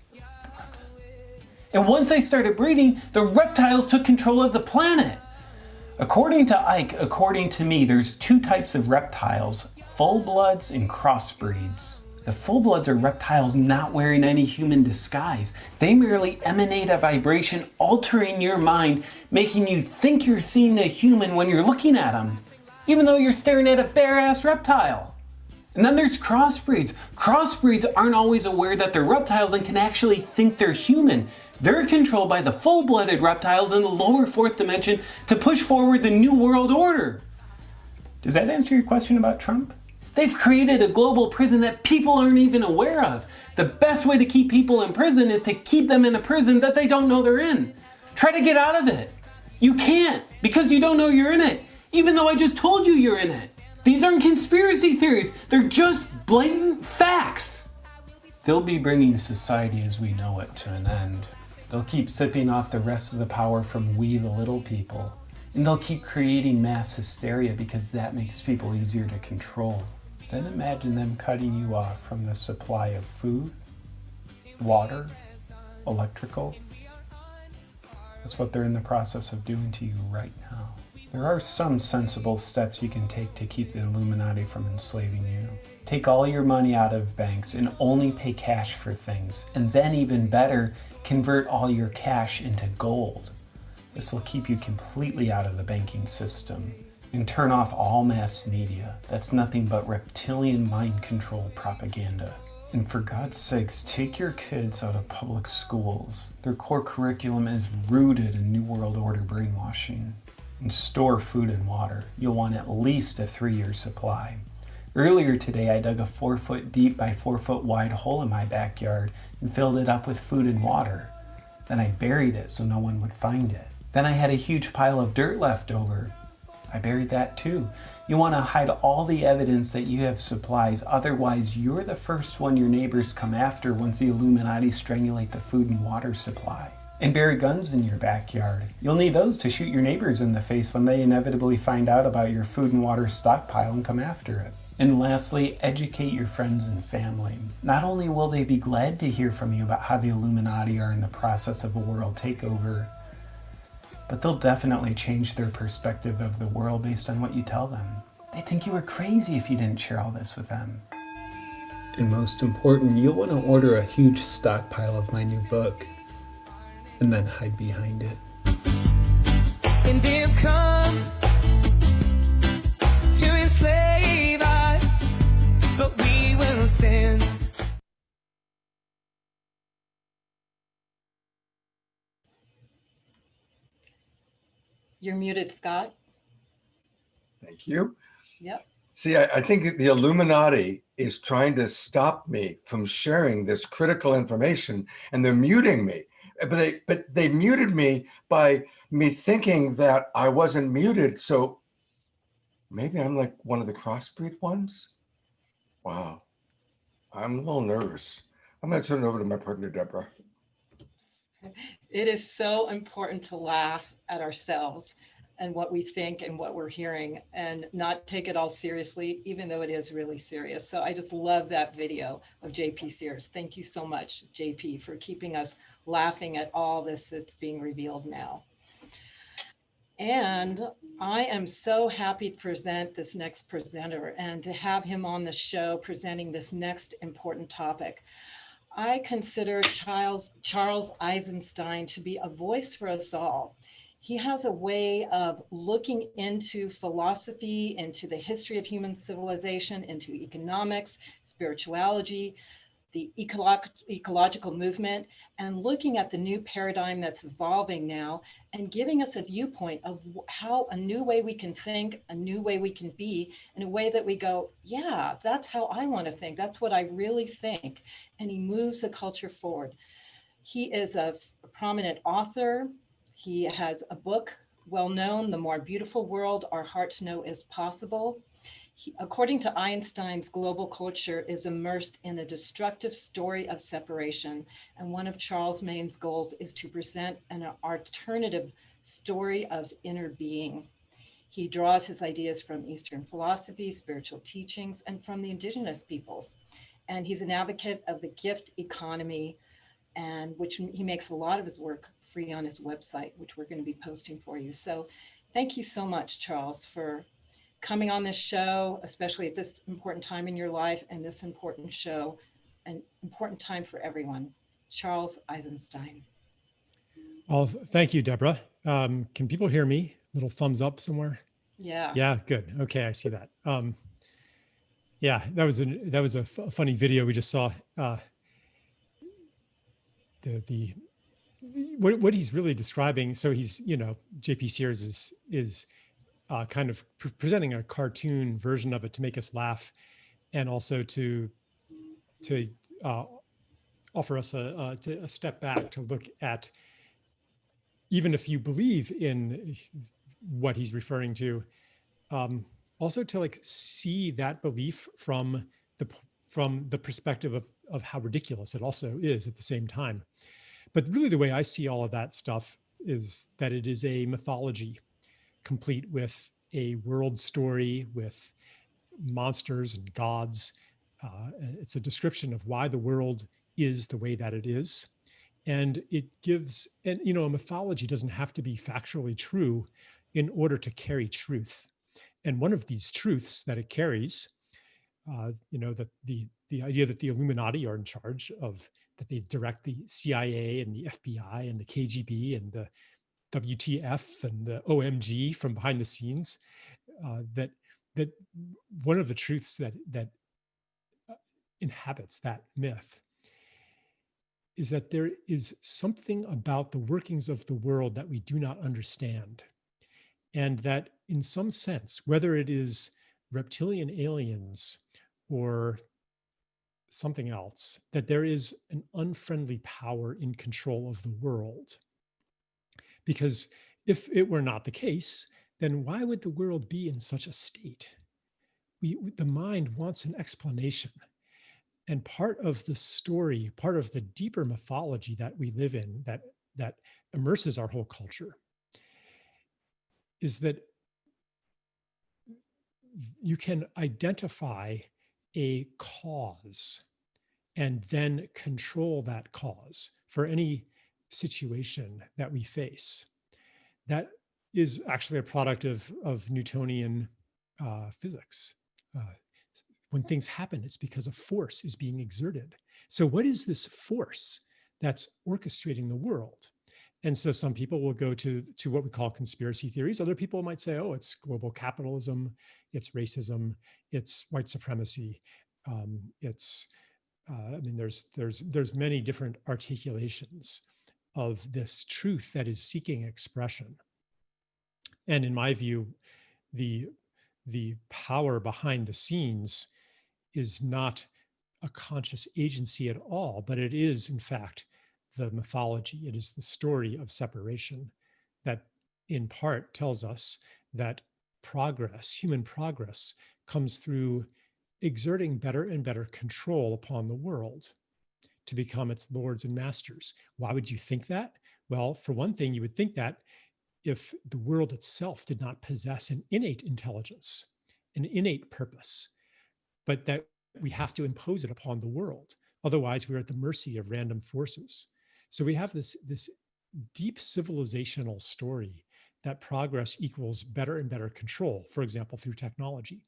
And once they started breeding, the reptiles took control of the planet. According to Ike, according to me, there's two types of reptiles, full-bloods and crossbreeds. The full-bloods are reptiles not wearing any human disguise. They merely emanate a vibration altering your mind, making you think you're seeing a human when you're looking at them, even though you're staring at a bare-ass reptile. And then there's crossbreeds. Crossbreeds aren't always aware that they're reptiles and can actually think they're human. They're controlled by the full-blooded reptiles in the lower fourth dimension to push forward the New World Order. Does that answer your question about Trump? They've created a global prison that people aren't even aware of. The best way to keep people in prison is to keep them in a prison that they don't know they're in. Try to get out of it. You can't, because you don't know you're in it, even though I just told you you're in it. These aren't conspiracy theories. They're just blatant facts. They'll be bringing society as we know it to an end. They'll keep sipping off the rest of the power from we the little people. And they'll keep creating mass hysteria because that makes people easier to control. Then imagine them cutting you off from the supply of food, water, electrical. That's what they're in the process of doing to you right now. There are some sensible steps you can take to keep the Illuminati from enslaving you. Take all your money out of banks and only pay cash for things. And then even better, convert all your cash into gold. This will keep you completely out of the banking system. And turn off all mass media. That's nothing but reptilian mind control propaganda. And for God's sakes, take your kids out of public schools. Their core curriculum is rooted in New World Order brainwashing. And store food and water. You'll want at least a 3-year supply. Earlier today, I dug a 4-foot deep by 4-foot wide hole in my backyard and filled it up with food and water. Then I buried it so no one would find it. Then I had a huge pile of dirt left over. I buried that too. You want to hide all the evidence that you have supplies, otherwise you're the first one your neighbors come after once the Illuminati strangulate the food and water supply. And bury guns in your backyard. You'll need those to shoot your neighbors in the face when they inevitably find out about your food and water stockpile and come after it. And lastly, educate your friends and family. Not only will they be glad to hear from you about how the Illuminati are in the process of a world takeover, but they'll definitely change their perspective of the world based on what you tell them. They think you were crazy if you didn't share all this with them. And most important, you'll want to order a huge stockpile of my new book, and then hide behind it. And they have come to enslave us, but we will stand. You're muted, Scott. Thank you. Yep. See, I think the Illuminati is trying to stop me from sharing this critical information, and they're muting me. But they muted me by me thinking that I wasn't muted. So maybe I'm like one of the crossbreed ones. Wow. I'm a little nervous. I'm going to turn it over to my partner, Deborah. It is so important to laugh at ourselves and what we think and what we're hearing and not take it all seriously, even though it is really serious. So I just love that video of JP Sears. Thank you so much, JP, for keeping us laughing at all this that's being revealed now. And I am so happy to present this next presenter and to have him on the show presenting this next important topic. I consider Charles Eisenstein to be a voice for us all. He has a way of looking into philosophy, into the history of human civilization, into economics, spirituality, the ecological movement, and looking at the new paradigm that's evolving now and giving us a viewpoint of how a new way we can think, a new way we can be, in a way that we go, yeah, that's how I want to think. That's what I really think. And he moves the culture forward. He is a prominent author. He has a book well known, The More Beautiful World Our Hearts Know Is Possible. According to Einstein's, global culture is immersed in a destructive story of separation. And one of Charles Maine's goals is to present an alternative story of inner being. He draws his ideas from Eastern philosophy, spiritual teachings, and from the indigenous peoples. And he's an advocate of the gift economy, and which he makes a lot of his work free on his website, which we're going to be posting for you. So thank you so much, Charles, for coming on this show, especially at this important time in your life and this important show, an important time for everyone. Charles Eisenstein. Well, thank you, Deborah. Can people hear me? Little thumbs up somewhere. Yeah. Yeah, good. Okay, I see that. Yeah, that was a funny video we just saw. What he's really describing. So he's, JP Sears is kind of presenting a cartoon version of it to make us laugh, and also to offer us a step back to look at, even if you believe in what he's referring to, also to like see that belief from the perspective of how ridiculous it also is at the same time. But really the way I see all of that stuff is that it is a mythology complete with a world story, with monsters and gods. It's a description of why the world is the way that it is. And it gives, and a mythology doesn't have to be factually true in order to carry truth. And one of these truths that it carries, that the idea that the Illuminati are in charge of, that they direct the CIA and the FBI and the KGB and the WTF and the OMG from behind the scenes, that one of the truths that inhabits that myth is that there is something about the workings of the world that we do not understand. And that in some sense, whether it is reptilian aliens or something else, that there is an unfriendly power in control of the world. Because if it were not the case, then why would the world be in such a state? The mind wants an explanation. And part of the story, part of the deeper mythology that we live in, that immerses our whole culture, is that you can identify a cause and then control that cause for any situation that we face. That is actually a product of Newtonian physics. When things happen, it's because a force is being exerted. So what is this force that's orchestrating the world? And so some people will go to what we call conspiracy theories. Other people might say, oh, it's global capitalism, it's racism, it's white supremacy. There's many different articulations of this truth that is seeking expression. And in my view, the power behind the scenes is not a conscious agency at all, but it is, in fact, the mythology. It is the story of separation that in part tells us that progress, human progress, comes through exerting better and better control upon the world to become its lords and masters. Why would you think that? Well, for one thing, you would think that if the world itself did not possess an innate intelligence, an innate purpose, but that we have to impose it upon the world. Otherwise, we're at the mercy of random forces. So we have this deep civilizational story that progress equals better and better control, for example, through technology.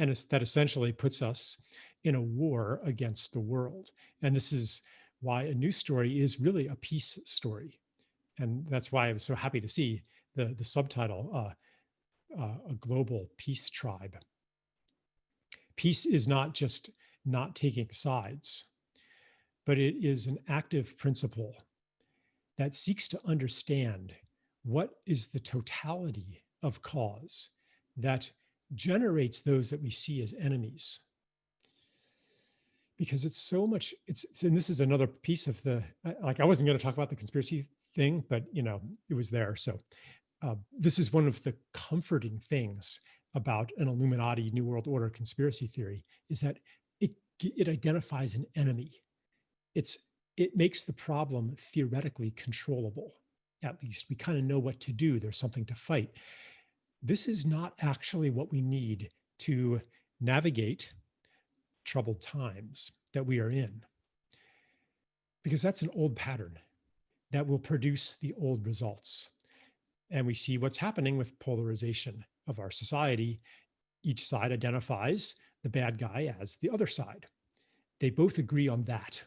And that essentially puts us in a war against the world. And this is why a news story is really a peace story. And that's why I was so happy to see the subtitle, A Global Peace Tribe. Peace is not just not taking sides, but it is an active principle that seeks to understand what is the totality of cause that generates those that we see as enemies. Because it's so much, and this is another piece of I wasn't going to talk about the conspiracy thing, but it was there. So this is one of the comforting things about an Illuminati New World Order conspiracy theory is that it identifies an enemy. It makes the problem theoretically controllable. At least we kind of know what to do. There's something to fight. This is not actually what we need to navigate troubled times that we are in, because that's an old pattern that will produce the old results. And we see what's happening with polarization of our society. Each side identifies the bad guy as the other side. They both agree on that.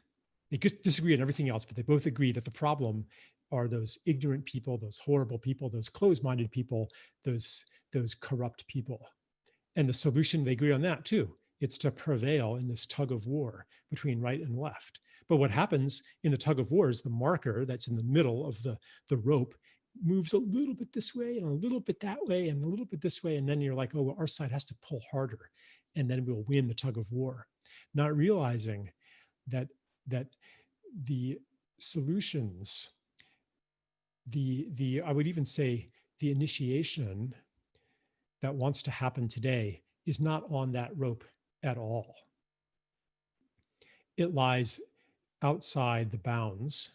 They just disagree on everything else, but they both agree that the problem are those ignorant people, those horrible people, those closed-minded people, those corrupt people. And the solution, they agree on that too. It's to prevail in this tug of war between right and left. But what happens in the tug of war is the marker that's in the middle of the rope moves a little bit this way and a little bit that way and a little bit this way. And then you're like, oh, well, our side has to pull harder and then we'll win the tug of war. Not realizing that the solutions, I would even say the initiation that wants to happen today is not on that rope at all. It lies outside the bounds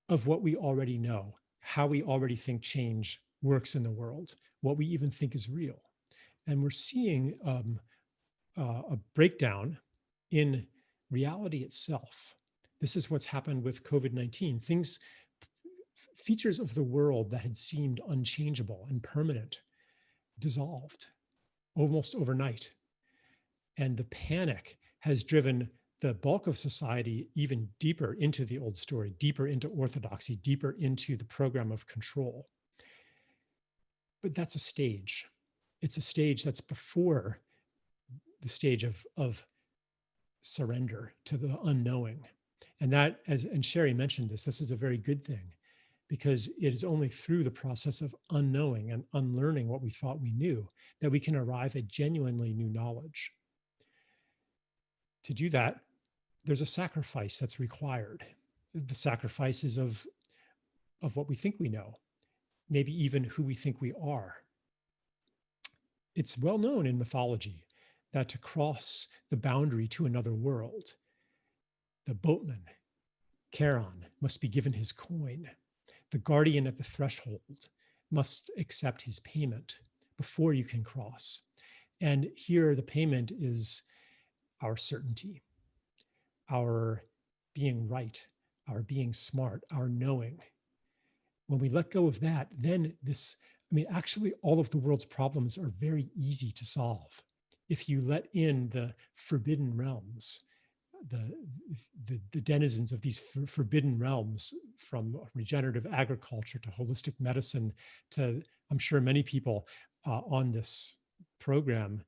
of what we already know, how we already think change works in the world, what we even think is real. And we're seeing a breakdown in reality itself. This is what's happened with COVID-19. Features of the world that had seemed unchangeable and permanent dissolved almost overnight. And the panic has driven the bulk of society even deeper into the old story, deeper into orthodoxy, deeper into the program of control. But that's a stage. It's a stage that's before the stage of surrender to the unknowing. And that, and Sherry mentioned this is a very good thing, because it is only through the process of unknowing and unlearning what we thought we knew that we can arrive at genuinely new knowledge. To do that, there's a sacrifice that's required. The sacrifices of what we think we know, maybe even who we think we are. It's well known in mythology that to cross the boundary to another world, the boatman, Charon, must be given his coin. The guardian at the threshold must accept his payment before you can cross. And here the payment is our certainty, our being right, our being smart, our knowing. When we let go of that, then actually all of the world's problems are very easy to solve. If you let in the forbidden realms, the denizens of these forbidden realms, from regenerative agriculture to holistic medicine to, I'm sure many people on this program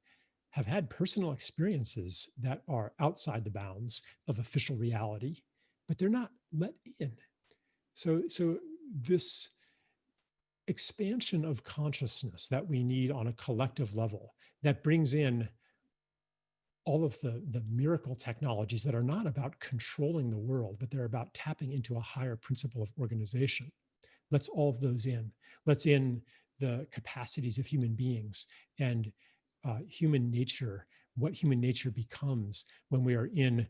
have had personal experiences that are outside the bounds of official reality, but they're not let in. So this expansion of consciousness that we need on a collective level, that brings in all of the miracle technologies that are not about controlling the world, but they're about tapping into a higher principle of organization. Let's all of those in. Let's in the capacities of human beings and human nature, what human nature becomes when we are in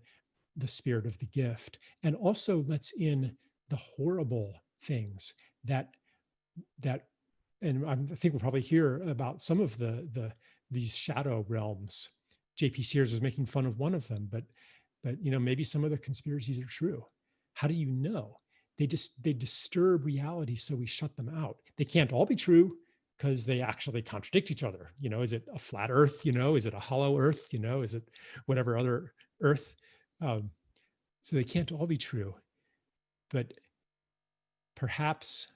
the spirit of the gift. And also let's in the horrible things that and I think we'll probably hear about some of these shadow realms. J.P. Sears was making fun of one of them, but maybe some of the conspiracies are true. How do you know? They disturb reality, so we shut them out. They can't all be true because they actually contradict each other. Is it a flat Earth? Is it a hollow Earth? Is it whatever other Earth? So they can't all be true. But perhaps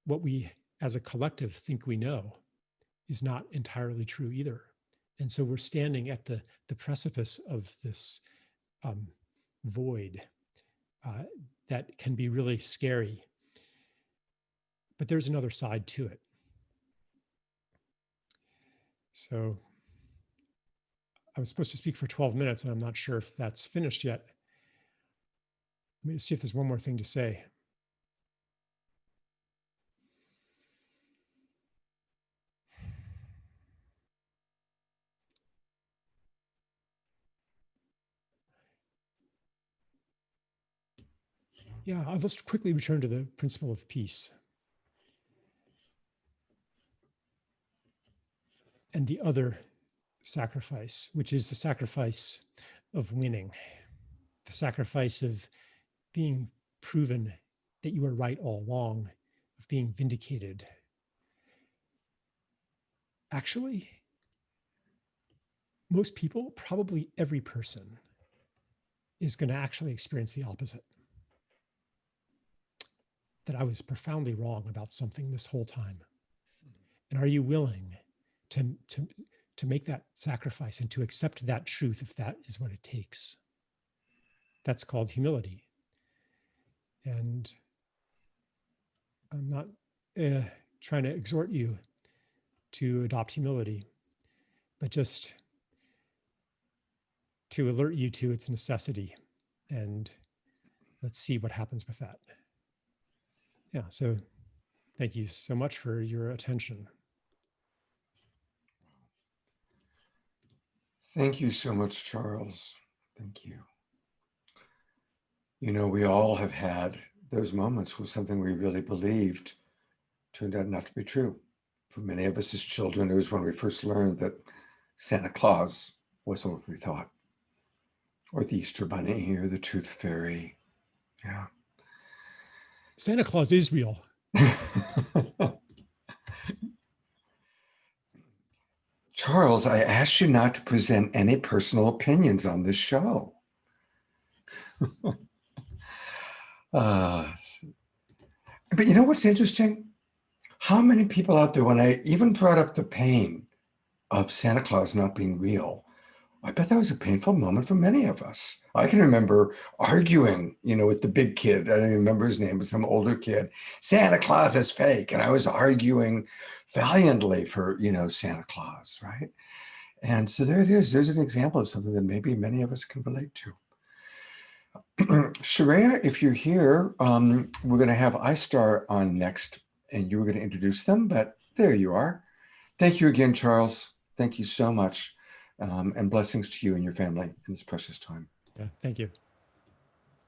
what we as a collective think we know is not entirely true either. And so we're standing at the precipice of this void that can be really scary. But there's another side to it. So I was supposed to speak for 12 minutes, and I'm not sure if that's finished yet. Let me see if there's one more thing to say. Yeah, let's quickly return to the principle of peace. And the other sacrifice, which is the sacrifice of winning, the sacrifice of being proven that you were right all along, of being vindicated. Actually, most people, probably every person, is going to actually experience the opposite. That I was profoundly wrong about something this whole time. And are you willing to make that sacrifice and to accept that truth if that is what it takes? That's called humility. And I'm not trying to exhort you to adopt humility, but just to alert you to its necessity. And let's see what happens with that. Yeah, so thank you so much for your attention. Thank you so much, Charles. Thank you. You know, we all have had those moments where something we really believed turned out not to be true. For many of us as children, it was when we first learned that Santa Claus wasn't what we thought, or the Easter Bunny, or the Tooth Fairy. Yeah. Santa Claus is real. Charles, I asked you not to present any personal opinions on this show. But you know what's interesting? How many people out there, when I even brought up the pain of Santa Claus not being real, I bet that was a painful moment for many of us. I can remember arguing, with the big kid. I don't even remember his name, but some older kid. Santa Claus is fake. And I was arguing valiantly for, Santa Claus, right? And so there it is. There's an example of something that maybe many of us can relate to. Treya, if you're here, we're going to have iStar on next, and you were going to introduce them, but there you are. Thank you again, Charles. Thank you so much. And blessings to you and your family in this precious time. Yeah, thank you.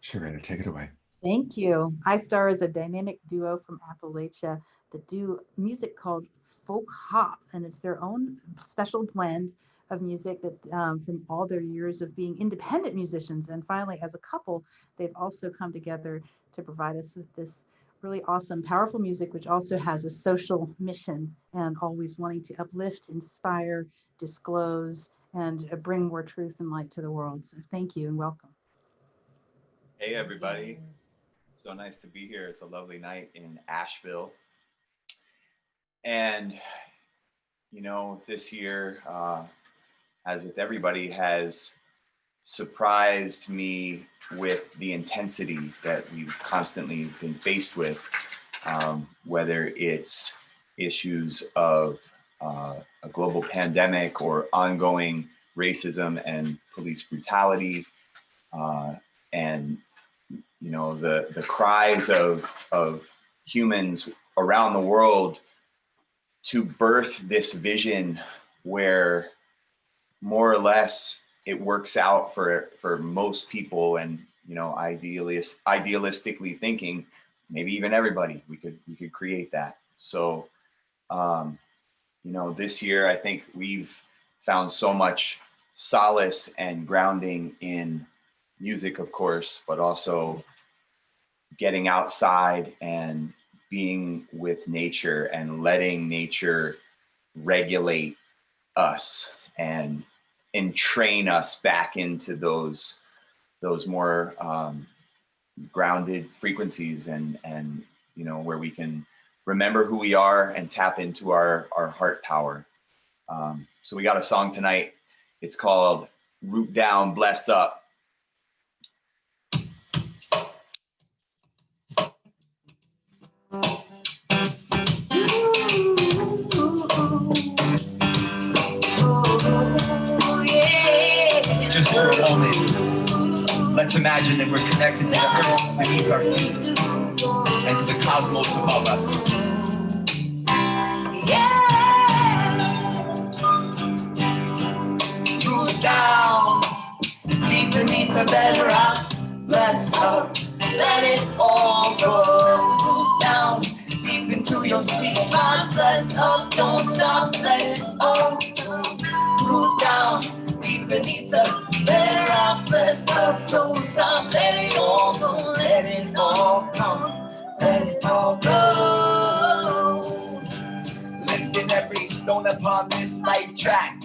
Treya, take it away. Thank you. iStar is a dynamic duo from Appalachia that do music called folk hop, and it's their own special blend of music that from all their years of being independent musicians. And finally, as a couple, they've also come together to provide us with this really awesome, powerful music, which also has a social mission and always wanting to uplift, inspire, disclose, and bring more truth and light to the world. So thank you and welcome. Hey, everybody. So nice to be here. It's a lovely night in Asheville. And, this year, as with everybody, has surprised me with the intensity that we've constantly been faced with, whether it's issues of a global pandemic or ongoing racism and police brutality, and the cries of humans around the world to birth this vision where more or less it works out for most people, and idealistically thinking, maybe even everybody, we could create that. So this year I think we've found so much solace and grounding in music, of course, but also getting outside and being with nature and letting nature regulate us and train us back into those more grounded frequencies and where we can remember who we are and tap into our heart power. So we got a song tonight. It's called Root Down, Bless Up. Just for a moment, let's imagine that we're connected to the earth beneath our feet and to the cosmos above us. Root down, deep beneath the bedrock, bless up. let it all go. Move down, deep into your sweet spot. Bless up, don't stop, let it all go. Move down, deep beneath the better off. Bless up, don't stop, let it all go. Let it all come, let it all go. Lifting every stone upon this life track.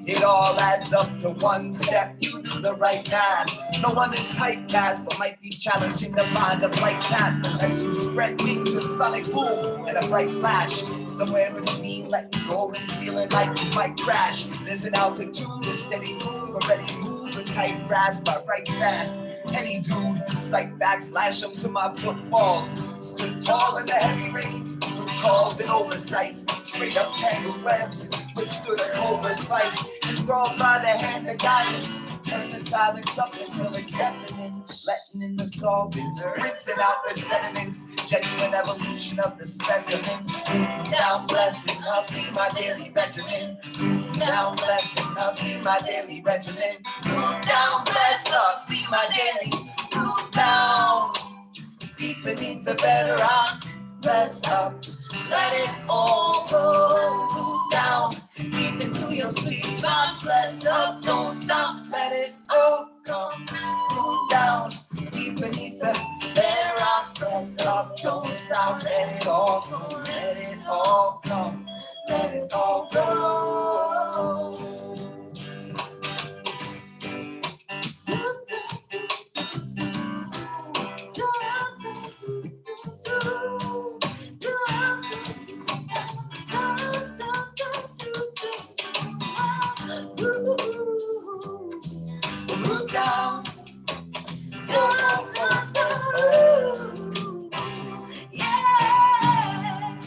It all adds up to one step, you do the right path. No one is typecast, but might be challenging to find a bright path that lets you spread wings with sonic boom and a bright flash. Somewhere between letting go and feeling like you might crash. There's an altitude, a steady move, a ready move, a tight grasp, I write fast. Any dude, sight backslash them to my footfalls. Stood tall in the heavy rains, calls and oversights. Straight up tangled webs, withstood a cobra's fight. Enthralled by the hand of guidance, turn the silence up until it's deafening. Letting in the solvents, rinsing out the sediments. Genuine evolution of the specimen. Down blessing, I'll be my daily regimen. Down blessing, I'll be my daily regimen. Down bless up, be my daily. Down, deep beneath the bedrock. Bless up, let it all go. Move down, deep into your sweet spot. Bless up, don't stop, let it all go. Move down, deep beneath the bedrock. Bless up, don't stop, let it all go. Let it all come, let it all go. Move down. Yeah.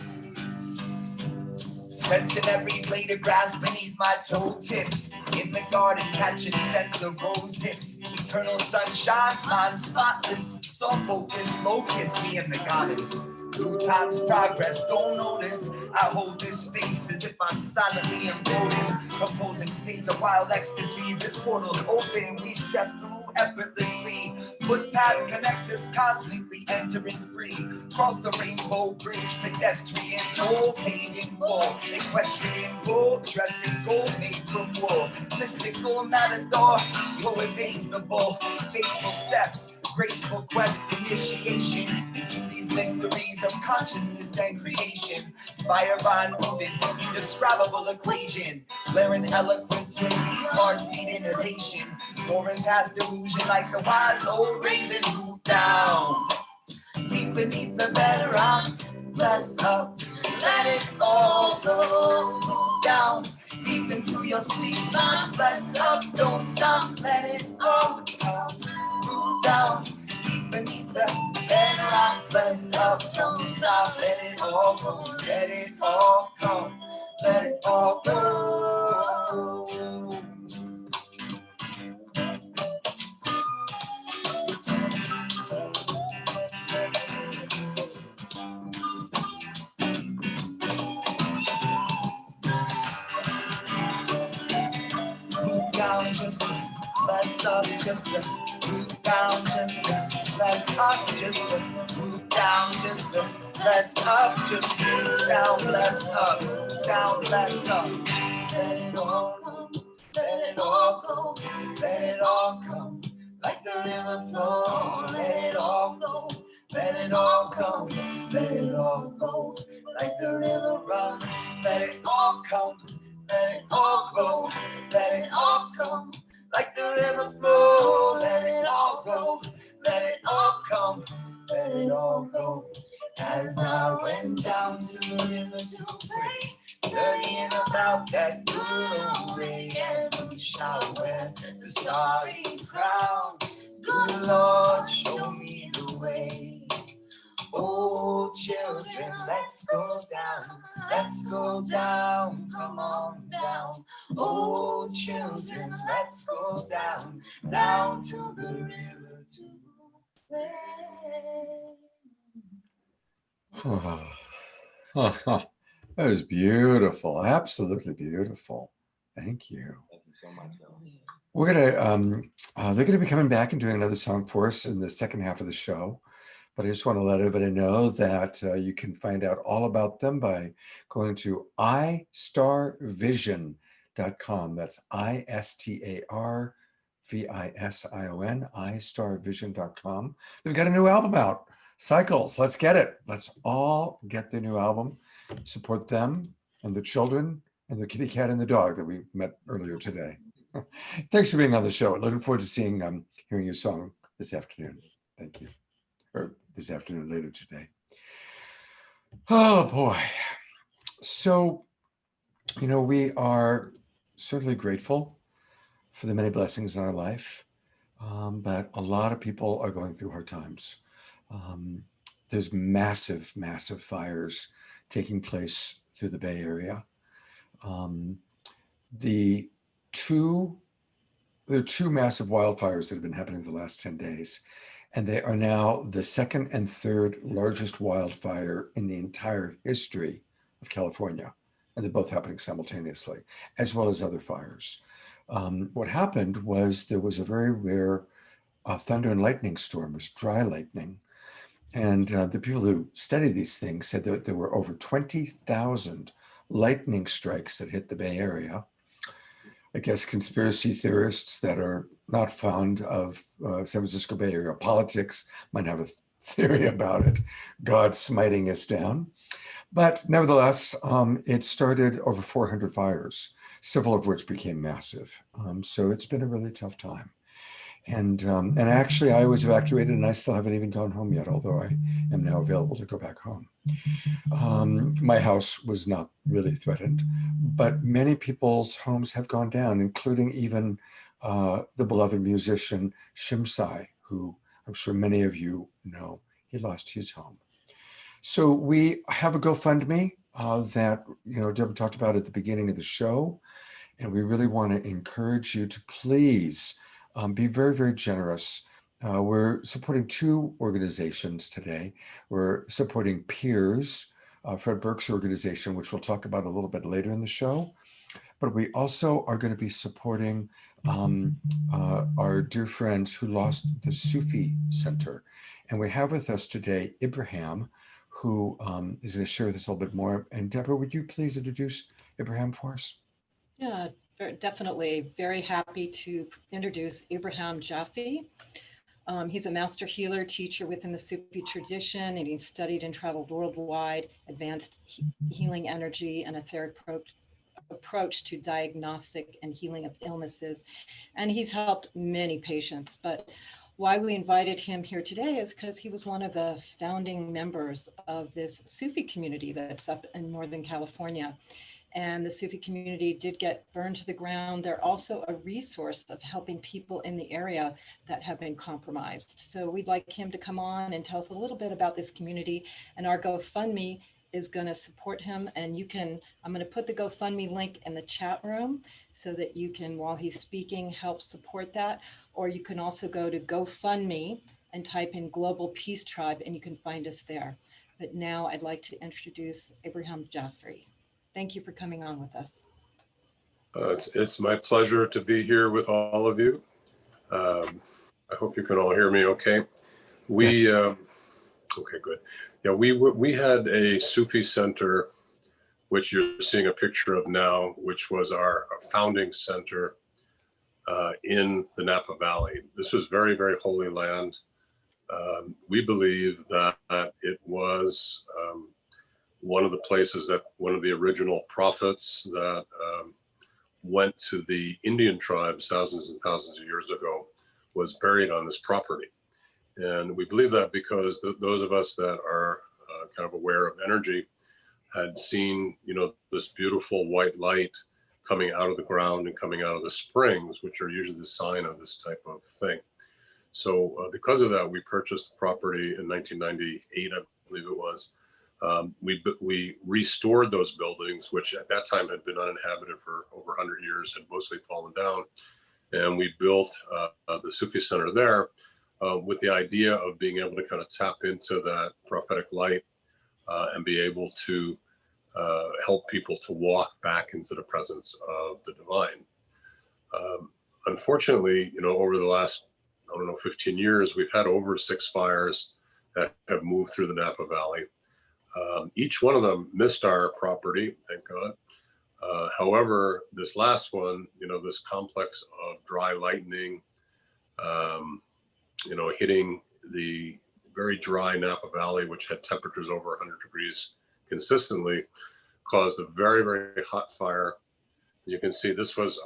Sensing every blade of grass beneath my toe tips. In the garden catching scents of rose hips. Eternal sunshine, mind spotless. Soft focus, low kiss me and the goddess. Through time's progress, don't notice. I hold this space as if I'm silently eroding. Composing states of wild ecstasy. This portal's open, we step through effortlessly. Footpath connect us cosmically, entering free. Cross the rainbow bridge, pedestrian toll, paid in full. Equestrian gold, dressed in gold, made from wool. Mystical matador, poet veins the bull. Faithful steps, graceful quest, initiation into these mysteries of consciousness and creation. Fire bond moving, indescribable equation. Blaring eloquence with these hearts beat innovation. Soaring past illusion like the wise old raven. Move down, deep beneath the bedrock. Bless up, let it all go. Move down, deep into your sweet spot. Bless up, don't stop, let it all go. Move down, deep beneath the bedrock. Bless up, don't stop, let it all go. Let it all go, let it all go. Move down just a bless up, just a move down, just a bless up, just a move down, just a bless up, just move down, bless up, down, bless up. Let it all come, let it all go, let it all come, like the river flow. Let it all go, let it all come, let it all go, like the river run. Let it all come, let it all go, let it all come, like the river flow. Let it all go, let it all come, let it all go. As I went down to the river to pray, studying about that good old way, every shower, the starry crown. Good Lord, show me the way. Oh, children, let's go down, come on down. Oh, children, let's go down to the river to pray. That was beautiful, absolutely beautiful. Thank you. Thank you so much. We're gonna they're gonna be coming back and doing another song for us in the second half of the show. but I just want to let everybody know that you can find out all about them by going to istarvision.com. That's ISTARVISION, istarvision.com. They've got a new album out, Cycles. Let's get it. Let's all get their new album. Support them and the children and the kitty cat and the dog that we met earlier today. Thanks for being on the show. Looking forward to hearing your song this afternoon. Thank you. Or this afternoon, later today. Oh boy. So, we are certainly grateful for the many blessings in our life, but a lot of people are going through hard times. There's massive, massive fires taking place through the Bay Area. There are two massive wildfires that have been happening the last 10 days, and they are now the second and third largest wildfire in the entire history of California. And they're both happening simultaneously, as well as other fires. What happened was there was a very rare thunder and lightning storm. It was dry lightning. And the people who study these things said that there were over 20,000 lightning strikes that hit the Bay Area. I guess conspiracy theorists that are not fond of San Francisco Bay Area politics might have a theory about it, God smiting us down. But nevertheless, it started over 400 fires, several of which became massive. So it's been a really tough time. And actually, I was evacuated and I still haven't even gone home yet, although I am now available to go back home. My house was not really threatened, but many people's homes have gone down, including even the beloved musician Shimsai, who I'm sure many of you know. He lost his home. So we have a GoFundMe that Deb talked about at the beginning of the show, and we really want to encourage you to please be very, very generous. We're supporting two organizations today. We're supporting Peers, Fred Burke's organization, which we'll talk about a little bit later in the show. But we also are going to be supporting our dear friends who lost the Sufi Center. And we have with us today Ibrahim, who is going to share with us a little bit more. And Deborah, would you please introduce Ibrahim for us? Yeah, definitely. Very happy to introduce Ibrahim Jaffe. He's a master healer, teacher within the Sufi tradition, and he's studied and traveled worldwide, advanced healing energy and etheric approach to diagnostic and healing of illnesses. And he's helped many patients. But why we invited him here today is because he was one of the founding members of this Sufi community that's up in Northern California. And the Sufi community did get burned to the ground. They're also a resource of helping people in the area that have been compromised. So we'd like him to come on and tell us a little bit about this community. And our GoFundMe is going to support him. And I'm going to put the GoFundMe link in the chat room so that you can, while he's speaking, help support that. Or you can also go to GoFundMe and type in Global Peace Tribe and you can find us there. But now I'd like to introduce Ibrahim Jaffe. Thank you for coming on with us. It's my pleasure to be here with all of you. I hope you can all hear me okay. Okay, good. Yeah, we had a Sufi Center, which you're seeing a picture of now, which was our founding center in the Napa Valley. This was very, very holy land. We believe that it was one of the places that one of the original prophets that went to the Indian tribes thousands and thousands of years ago was buried on this property. And we believe that because those of us that are kind of aware of energy had seen, this beautiful white light coming out of the ground and coming out of the springs, which are usually the sign of this type of thing. So because of that, we purchased the property in 1998, I believe it was. We restored those buildings, which at that time had been uninhabited for over 100 years, had mostly fallen down. And we built the Sufi Center there with the idea of being able to kind of tap into that prophetic light and be able to help people to walk back into the presence of the divine. Unfortunately, over the last, 15 years, we've had over 6 fires that have moved through the Napa Valley. Each one of them missed our property, thank God. However, this last one, this complex of dry lightning, hitting the very dry Napa Valley, which had temperatures over 100 degrees consistently, caused a very, very hot fire. You can see this was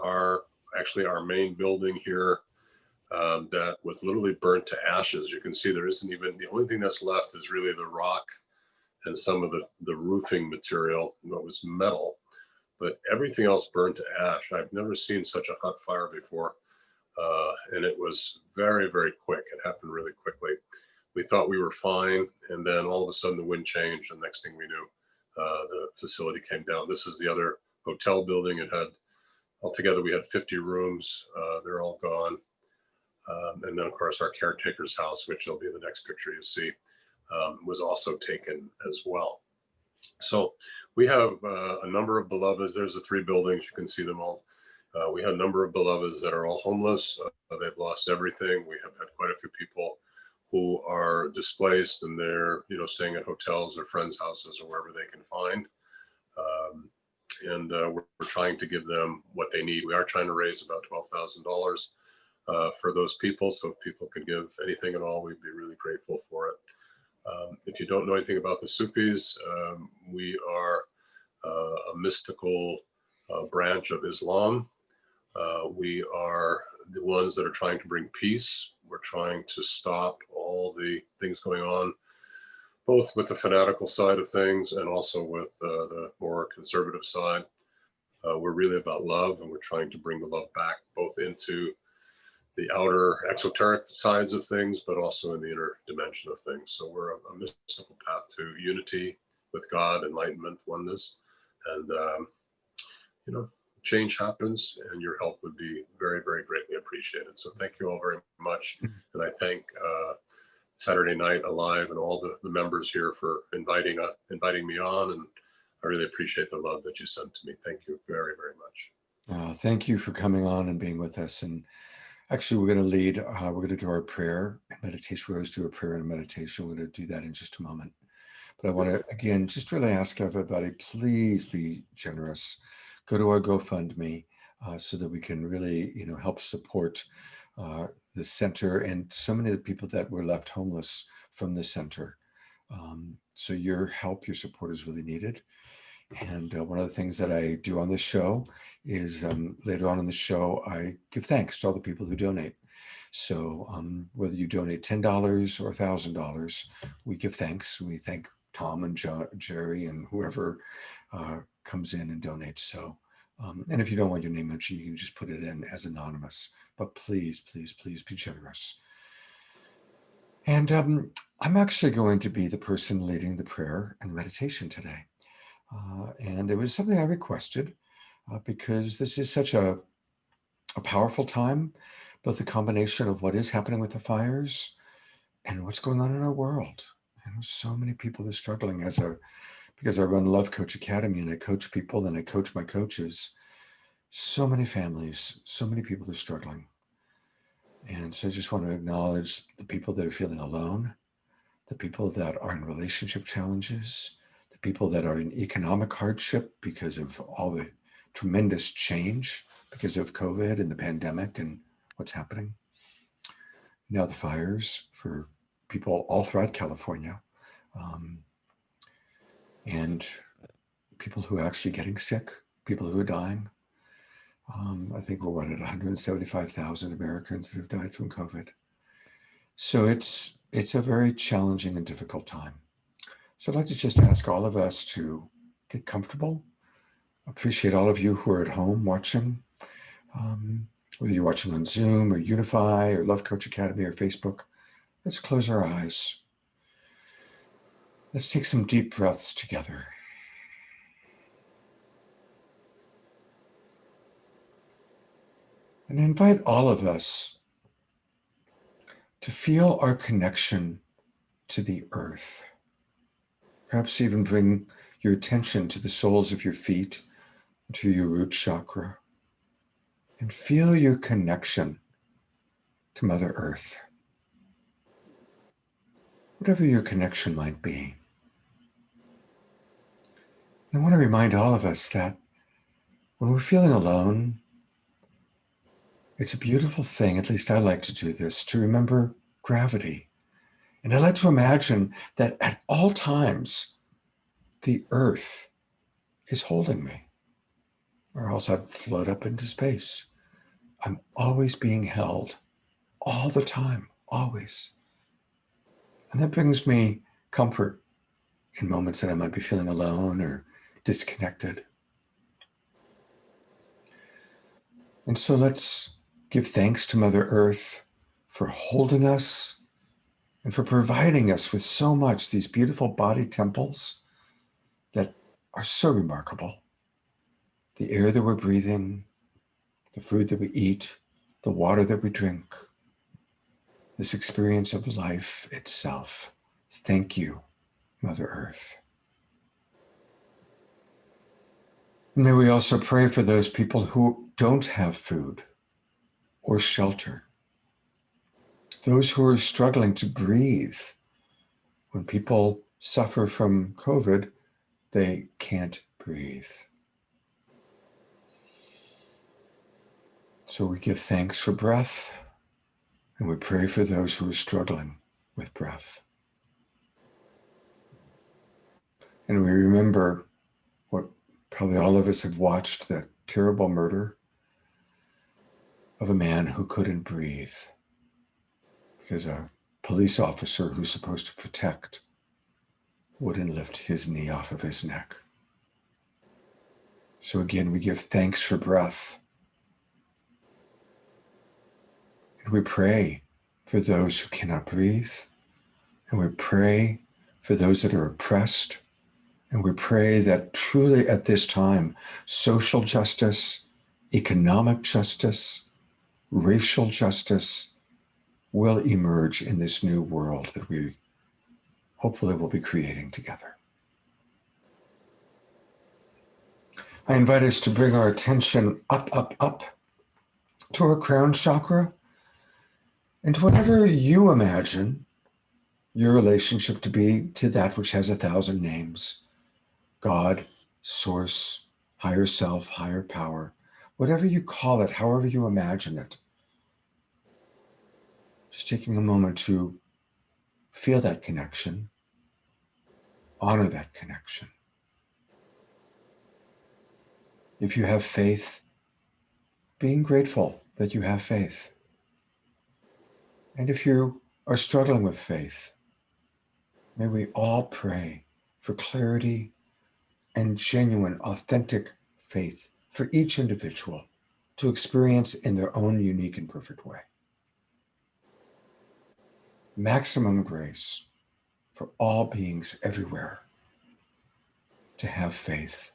actually our main building here that was literally burnt to ashes. You can see there isn't even, the only thing that's left is really the rock and some of the roofing material that was metal, but everything else burned to ash. I've never seen such a hot fire before. And it was very, very quick. It happened really quickly. We thought we were fine. And then all of a sudden the wind changed. And next thing we knew, the facility came down. This is the other hotel building. It had, altogether, we had 50 rooms. They're all gone. And then of course our caretaker's house, which will be the next picture you see, was also taken as well. So we have a number of beloveds. There's the 3 buildings. You can see them all. We have a number of beloveds that are all homeless. They've lost everything. We have had quite a few people who are displaced, and they're staying at hotels or friends' houses or wherever they can find. And we're trying to give them what they need. We are trying to raise about $12,000 for those people. So if people could give anything at all, we'd be really grateful for it. If you don't know anything about the Sufis, we are a mystical branch of Islam. We are the ones that are trying to bring peace. We're trying to stop all the things going on, both with the fanatical side of things and also with the more conservative side. We're really about love, and we're trying to bring the love back both into the outer exoteric sides of things, but also in the inner dimension of things. So we're a mystical path to unity with God, enlightenment, oneness, and change happens, and your help would be very, very greatly appreciated. So thank you all very much. And I thank Saturday Night Alive and all the members here for inviting me on. And I really appreciate the love that you sent to me. Thank you very, very much. Thank you for coming on and being with us. And actually, we're going to lead, we're going to do our prayer and meditation. We always do a prayer and meditation. We're going to do that in just a moment. But I want to, again, just really ask everybody, please be generous. Go to our GoFundMe so that we can really, help support the center and so many of the people that were left homeless from the center. So your help, your support is really needed. And one of the things that I do on this show is later on in the show, I give thanks to all the people who donate. So whether you donate $10 or $1,000, we give thanks. We thank Tom and Jerry and whoever comes in and donates. So, and if you don't want your name mentioned, you can just put it in as anonymous. But please, please, please be generous. And I'm actually going to be the person leading the prayer and the meditation today. And it was something I requested because this is such a powerful time, both the combination of what is happening with the fires and what's going on in our world. So many people are struggling because I run Love Coach Academy and I coach people and I coach my coaches. So many families, so many people are struggling. And so I just want to acknowledge the people that are feeling alone, the people that are in relationship challenges, the people that are in economic hardship because of all the tremendous change because of COVID and the pandemic and what's happening. Now the fires for people all throughout California, and people who are actually getting sick, people who are dying. I think we're at 175,000 Americans that have died from COVID. So it's a very challenging and difficult time. So I'd like to just ask all of us to get comfortable. Appreciate all of you who are at home watching, whether you're watching on Zoom or Unify or Love Coach Academy or Facebook. Let's close our eyes. Let's take some deep breaths together. And invite all of us to feel our connection to the earth. Perhaps even bring your attention to the soles of your feet, to your root chakra, and feel your connection to Mother Earth. whatever your connection might be. I want to remind all of us that when we're feeling alone, it's a beautiful thing, at least I like to do this, to remember gravity. And I like to imagine that at all times, the earth is holding me, or else I'd float up into space. I'm always being held, all the time, always. And that brings me comfort in moments that I might be feeling alone or disconnected. And so let's give thanks to Mother Earth for holding us and for providing us with so much, these beautiful body temples that are so remarkable. The air that we're breathing, the food that we eat, the water that we drink, this experience of life itself. Thank you, Mother Earth. And may we also pray for those people who don't have food or shelter, those who are struggling to breathe. When people suffer from COVID, they can't breathe. So we give thanks for breath, and we pray for those who are struggling with breath. And we remember what probably all of us have watched, that terrible murder of a man who couldn't breathe because a police officer who's supposed to protect wouldn't lift his knee off of his neck. So again, we give thanks for breath. And we pray for those who cannot breathe. And we pray for those that are oppressed. And we pray that truly at this time, social justice, economic justice, racial justice will emerge in this new world that we hopefully will be creating together. I invite us to bring our attention up, up, up to our crown chakra and to whatever you imagine your relationship to be to that which has 1,000 names. God, source, higher self, higher power, whatever you call it, however you imagine it. Just taking a moment to feel that connection, honor that connection. If you have faith, being grateful that you have faith. And if you are struggling with faith, may we all pray for clarity and genuine, authentic faith for each individual to experience in their own unique and perfect way. Maximum grace for all beings everywhere to have faith,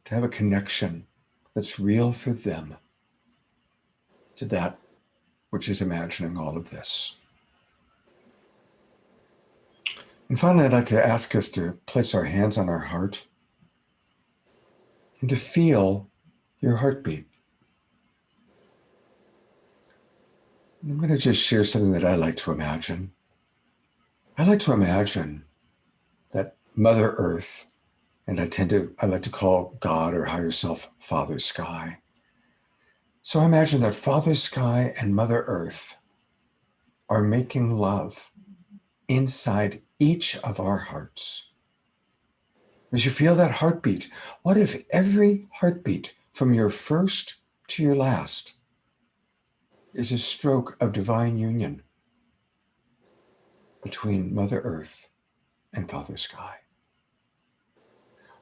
to have a connection that's real for them to that which is imagining all of this. And finally, I'd like to ask us to place our hands on our heart and to feel your heartbeat. And I'm going to just share something that I like to imagine. I like to imagine that Mother Earth, and I like to call God or higher self Father Sky. So I imagine that Father Sky and Mother Earth are making love inside each of our hearts. As you feel that heartbeat, what if every heartbeat from your first to your last is a stroke of divine union between Mother Earth and Father Sky?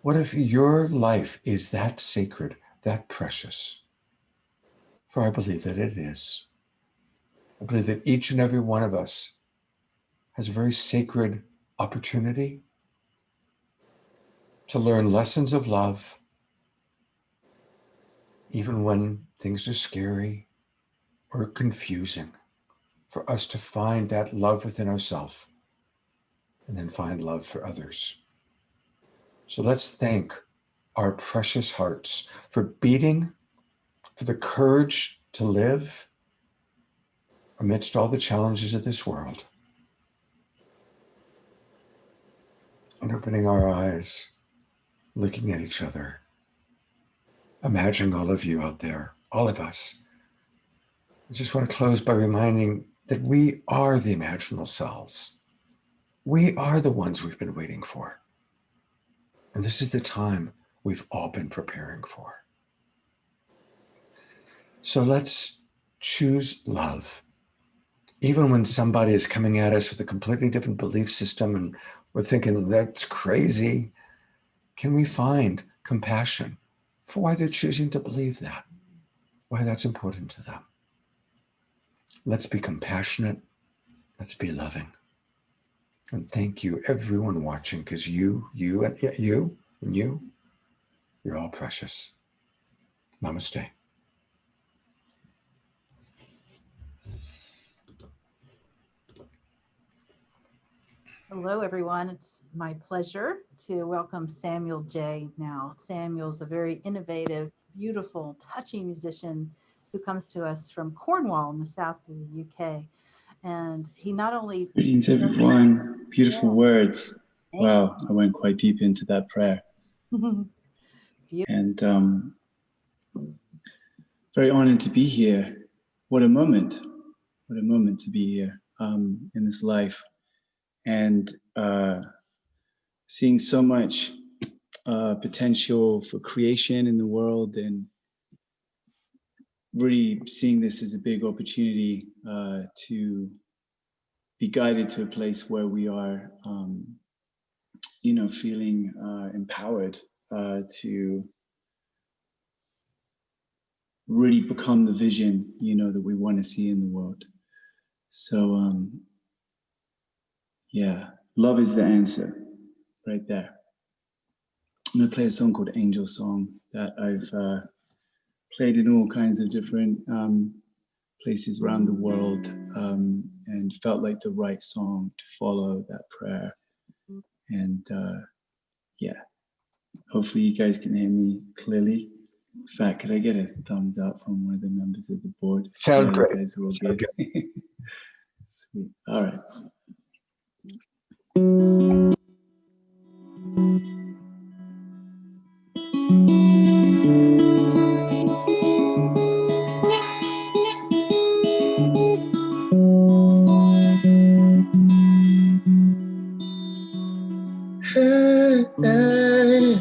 What if your life is that sacred, that precious? For I believe that it is. I believe that each and every one of us has a very sacred opportunity to learn lessons of love, even when things are scary or confusing, for us to find that love within ourselves and then find love for others. So let's thank our precious hearts for beating, for the courage to live amidst all the challenges of this world. opening our eyes, looking at each other, imagining all of you out there, all of us. I just want to close by reminding that we are the imaginal selves. We are the ones we've been waiting for. And this is the time we've all been preparing for. So let's choose love. Even when somebody is coming at us with a completely different belief system and we're thinking that's crazy, can we find compassion for why they're choosing to believe that, why that's important to them? Let's be compassionate. Let's be loving. And thank you, everyone watching, because you're all precious. Namaste. Hello, everyone. It's my pleasure to welcome Samuel J. now. Samuel's a very innovative, beautiful, touching musician who comes to us from Cornwall in the south of the UK. And he not only... Greetings, everyone. Beautiful Yeah. words. Wow, I went quite deep into that prayer. And very honored to be here. What a moment. What a moment to be here in this life. And seeing so much potential for creation in the world, and really seeing this as a big opportunity to be guided to a place where we are, feeling empowered to really become the vision, that we want to see in the world. So, yeah, love is the answer right there. I'm gonna play a song called Angel Song that I've played in all kinds of different places around the world, and felt like the right song to follow that prayer. And yeah, hopefully you guys can hear me clearly. In fact, could I get a thumbs up from one of the members of the board? Sounds great. You guys are all good. Sweet. All right. Hey, hey.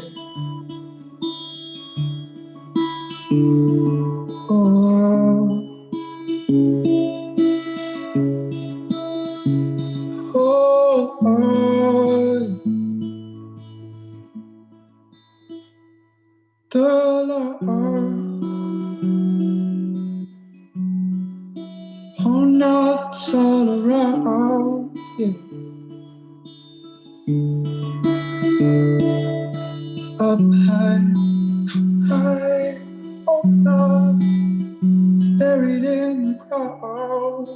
Oh no, it's all around. Yeah. Up high, high, oh no, it's buried in the crowd.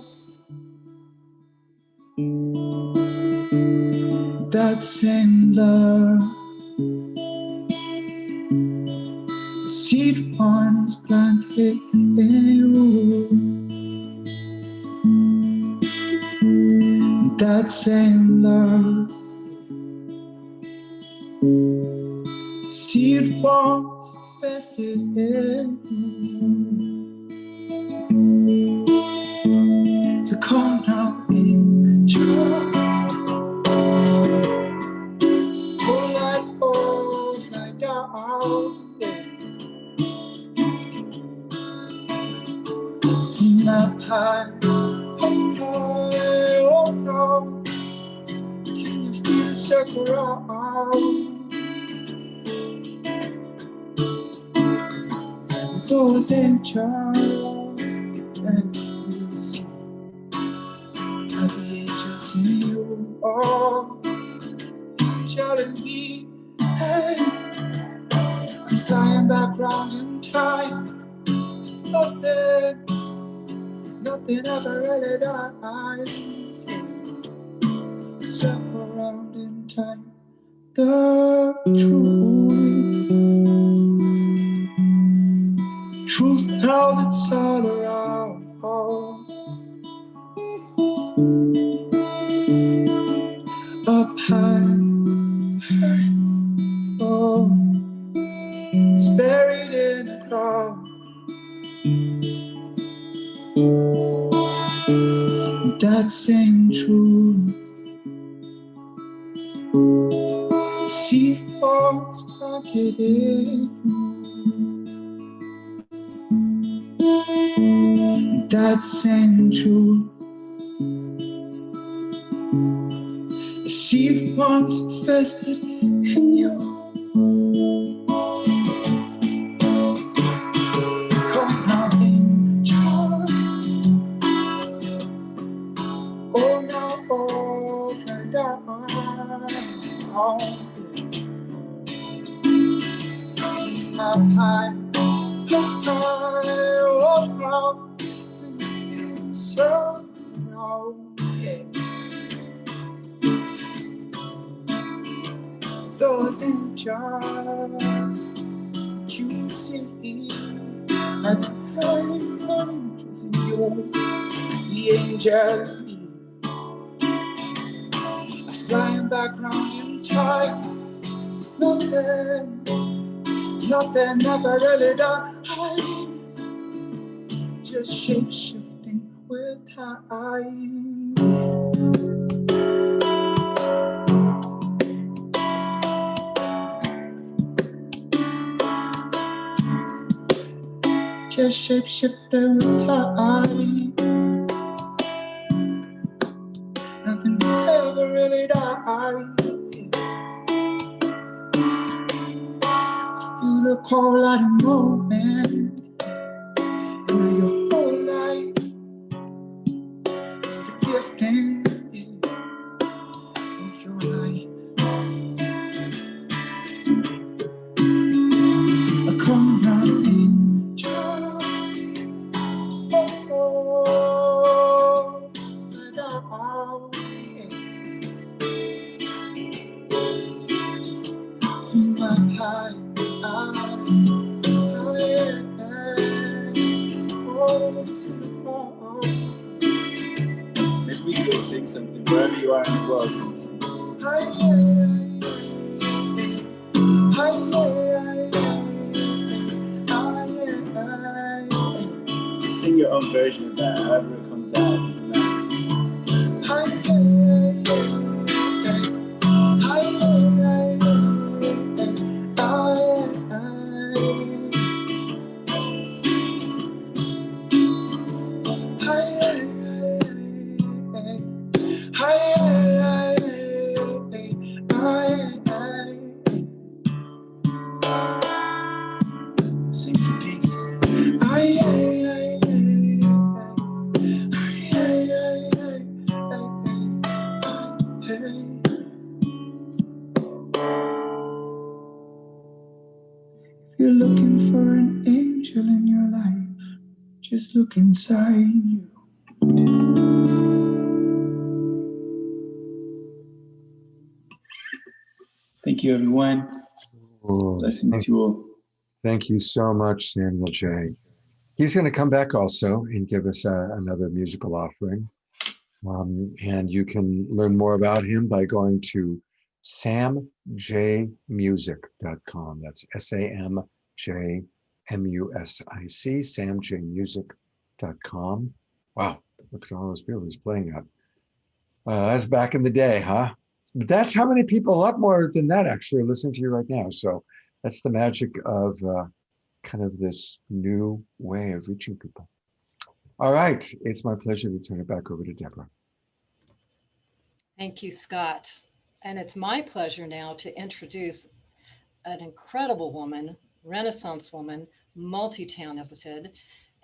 That same love, the seed once planted in you. That same love, the seed once invested in you. So come now, be true. Pull that old night down, yeah. Up high, oh no, can you feel the circle around? Those angels, can you see? Are the angels in you? Oh, telling me, hey, I'm flying back round in time. Nothing ever really dies. Circle around in time. The truth now that's all around. Up high, That's ain't true. See folks planted in you. That's ain't true. See once vested in you. Come now, angel. Oh, now over down. How high, oh, now you so now, yeah. Those angels you see at the angels in you, the angel flying back round in time. It's nothing, nothing never really done. Just shape shifting with time. Just shape shifting with time. Nothing ever really dies. Feel the call at a moment. In your whole life, it's the gifting of your life. A come round angel. Oh, down. My high, maybe we can go sing something wherever you are in the world. Just sing your own version of that, however it comes out. It doesn't matter. Sing for peace. If you're looking for an angel in your life, just look inside you. Thank you, everyone. Oh, Blessings to you all. thank you so much, Samuel J. He's going to come back also and give us another musical offering. And you can learn more about him by going to samjmusic.com. That's SAMJMUSIC, samjmusic.com. Wow, look at all those people he's playing at. That's back in the day, huh? But that's how many people, a lot more than that actually, are listening to you right now. So that's the magic of kind of this new way of reaching people. All right, it's my pleasure to turn it back over to Deborah. Thank you, Scott. And it's my pleasure now to introduce an incredible woman, Renaissance woman, multi-talented,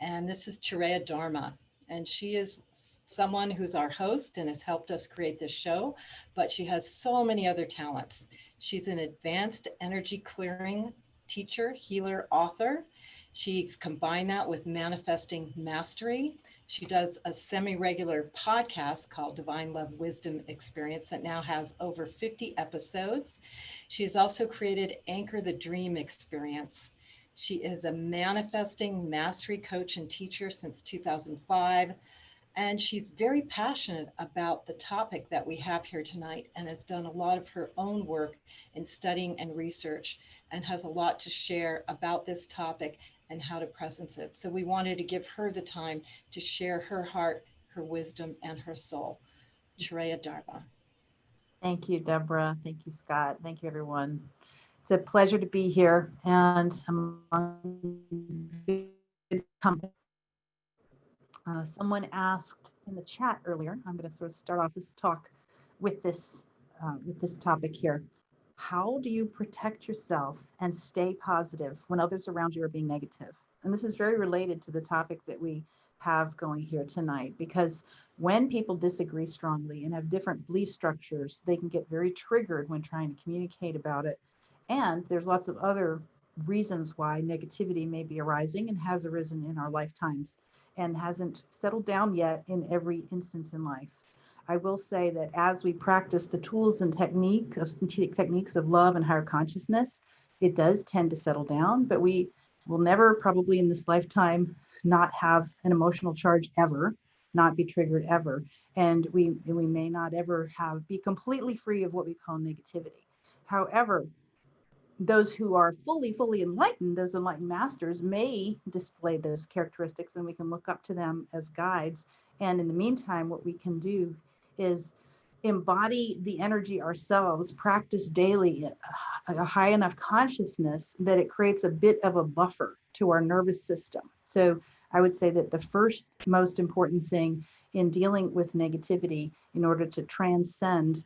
and this is Treya Dharma. And she is someone who's our host and has helped us create this show, but she has so many other talents. She's an advanced energy clearing teacher, healer, author. She's combined that with manifesting mastery. She does a semi-regular podcast called Divine Love Wisdom Experience that now has over 50 episodes. She's also created Anchor the Dream Experience. She is a manifesting mastery coach and teacher since 2005. And she's very passionate about the topic that we have here tonight and has done a lot of her own work in studying and research and has a lot to share about this topic and how to presence it. So we wanted to give her the time to share her heart, her wisdom, and her soul. Treya Dharma. Thank you, Deborah. Thank you, Scott. Thank you, everyone. It's a pleasure to be here and among good company. Someone asked in the chat earlier, I'm going to sort of start off this talk with this topic here. How do you protect yourself and stay positive when others around you are being negative? And this is very related to the topic that we have going here tonight, because when people disagree strongly and have different belief structures, they can get very triggered when trying to communicate about it. And there's lots of other reasons why negativity may be arising and has arisen in our lifetimes and hasn't settled down yet in every instance in life. I will say that as we practice the tools and techniques of love and higher consciousness, it does tend to settle down, but we will never probably in this lifetime not have an emotional charge ever, not be triggered ever. And we may not ever be completely free of what we call negativity. However, those who are fully enlightened, those enlightened masters may display those characteristics, and we can look up to them as guides. And in the meantime, what we can do is embody the energy ourselves, practice daily a high enough consciousness that it creates a bit of a buffer to our nervous system. So I would say that the first most important thing in dealing with negativity in order to transcend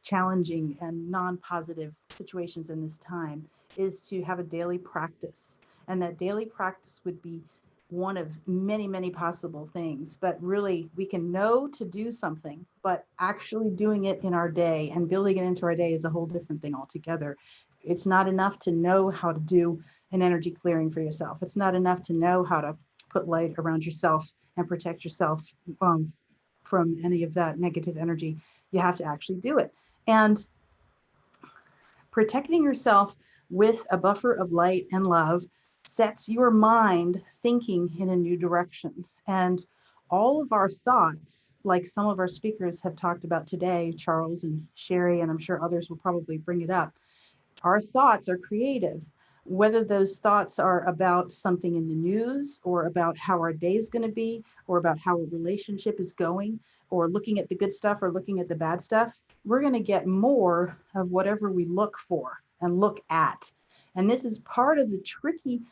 challenging and non-positive situations in this time is to have a daily practice. And that daily practice would be one of many possible things, but really we can know to do something, but actually doing it in our day and building it into our day is a whole different thing altogether. It's not enough to know how to do an energy clearing for yourself. It's not enough to know how to put light around yourself and protect yourself from any of that negative energy. You have to actually do it. And protecting yourself with a buffer of light and love sets your mind thinking in a new direction. And all of our thoughts, like some of our speakers have talked about today, Charles and Sherry, and I'm sure others will probably bring it up, our thoughts are creative. Whether those thoughts are about something in the news or about how our day is going to be or about how a relationship is going or looking at the good stuff or looking at the bad stuff, we're going to get more of whatever we look for and look at. And this is part of the tricky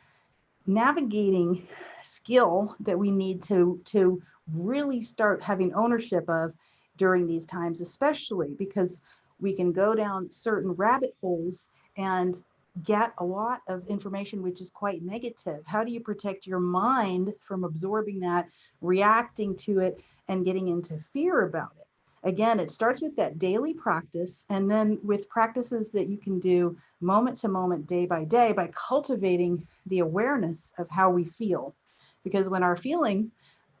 navigating skill that we need to really start having ownership of during these times, especially because we can go down certain rabbit holes and get a lot of information which is quite negative. How do you protect your mind from absorbing that, reacting to it, and getting into fear about it? Again, it starts with that daily practice, and then with practices that you can do moment to moment, day by day, by cultivating the awareness of how we feel. Because when our feeling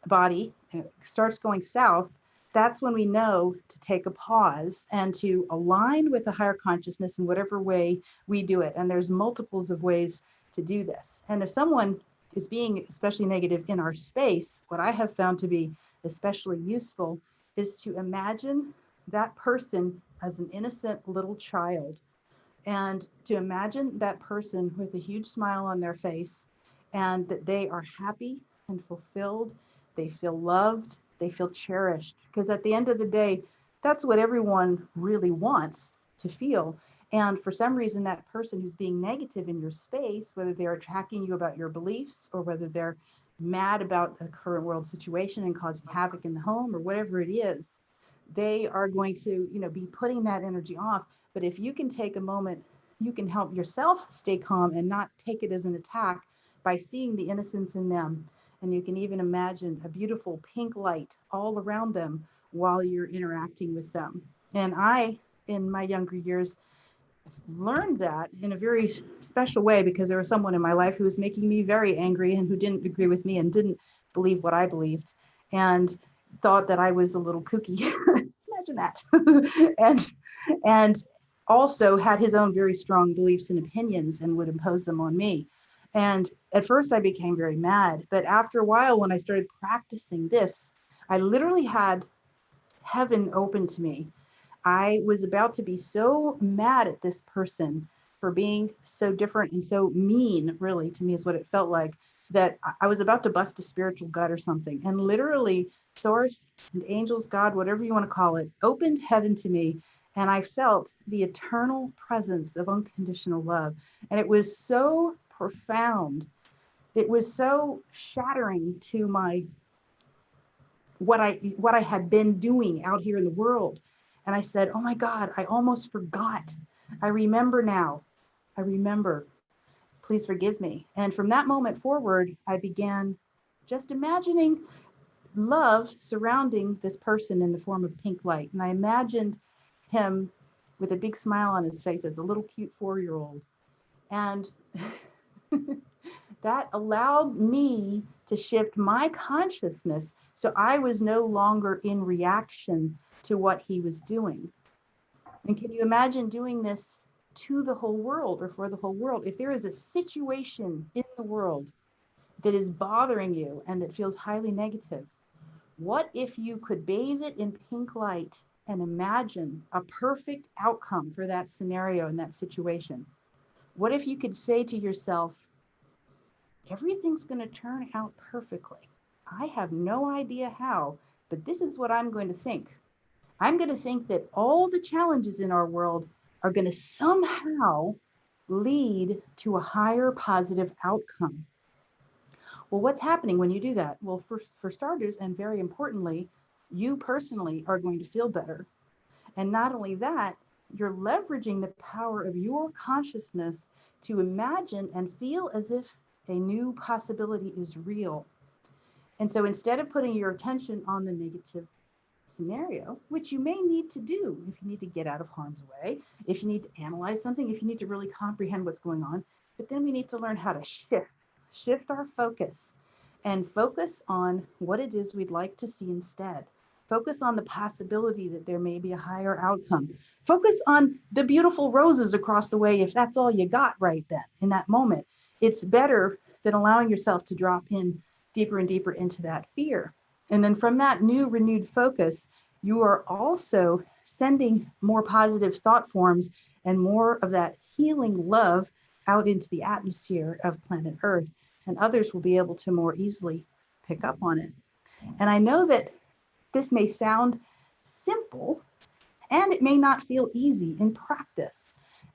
body starts going south, that's when we know to take a pause and to align with the higher consciousness in whatever way we do it. And there's multiples of ways to do this. And if someone is being especially negative in our space, what I have found to be especially useful is to imagine that person as an innocent little child, and to imagine that person with a huge smile on their face, and that they are happy and fulfilled, they feel loved, they feel cherished. Because at the end of the day, that's what everyone really wants to feel. And for some reason, that person who's being negative in your space, whether they're attacking you about your beliefs or whether they're mad about a current world situation and causing havoc in the home or whatever it is, they are going to, be putting that energy off. But if you can take a moment, you can help yourself stay calm and not take it as an attack by seeing the innocence in them. And you can even imagine a beautiful pink light all around them while you're interacting with them. And I, in my younger years, learned that in a very special way because there was someone in my life who was making me very angry and who didn't agree with me and didn't believe what I believed and thought that I was a little kooky. Imagine that. and also had his own very strong beliefs and opinions and would impose them on me. And at first I became very mad, but after a while, when I started practicing this, I literally had heaven open to me. I was about to be so mad at this person for being so different and so mean, really, to me is what it felt like. that I was about to bust a spiritual gut or something. And literally, source and angels, God, whatever you want to call it, opened heaven to me. And I felt the eternal presence of unconditional love. And it was so profound. It was so shattering to my what I had been doing out here in the world. And I said, oh my God, I almost forgot. I remember now. I remember. Please forgive me. And from that moment forward, I began just imagining love surrounding this person in the form of pink light. And I imagined him with a big smile on his face as a little cute 4-year-old. And that allowed me to shift my consciousness. So I was no longer in reaction to what he was doing. And can you imagine doing this to the whole world or for the whole world? If there is a situation in the world that is bothering you and that feels highly negative, what if you could bathe it in pink light and imagine a perfect outcome for that scenario and that situation? What if you could say to yourself, everything's going to turn out perfectly. I have no idea how, but this is what I'm going to think. I'm going to think that all the challenges in our world are going to somehow lead to a higher positive outcome. Well, what's happening when you do that? Well, for starters, and very importantly, you personally are going to feel better. And not only that, you're leveraging the power of your consciousness to imagine and feel as if a new possibility is real. And so instead of putting your attention on the negative scenario, which you may need to do if you need to get out of harm's way, if you need to analyze something, if you need to really comprehend what's going on, but then we need to learn how to shift our focus and focus on what it is we'd like to see instead. Focus on the possibility that there may be a higher outcome. Focus on the beautiful roses across the way if that's all you got right then in that moment. It's better than allowing yourself to drop in deeper and deeper into that fear. And then from that new renewed focus, you are also sending more positive thought forms and more of that healing love out into the atmosphere of planet Earth, and others will be able to more easily pick up on it. And I know that this may sound simple and it may not feel easy in practice,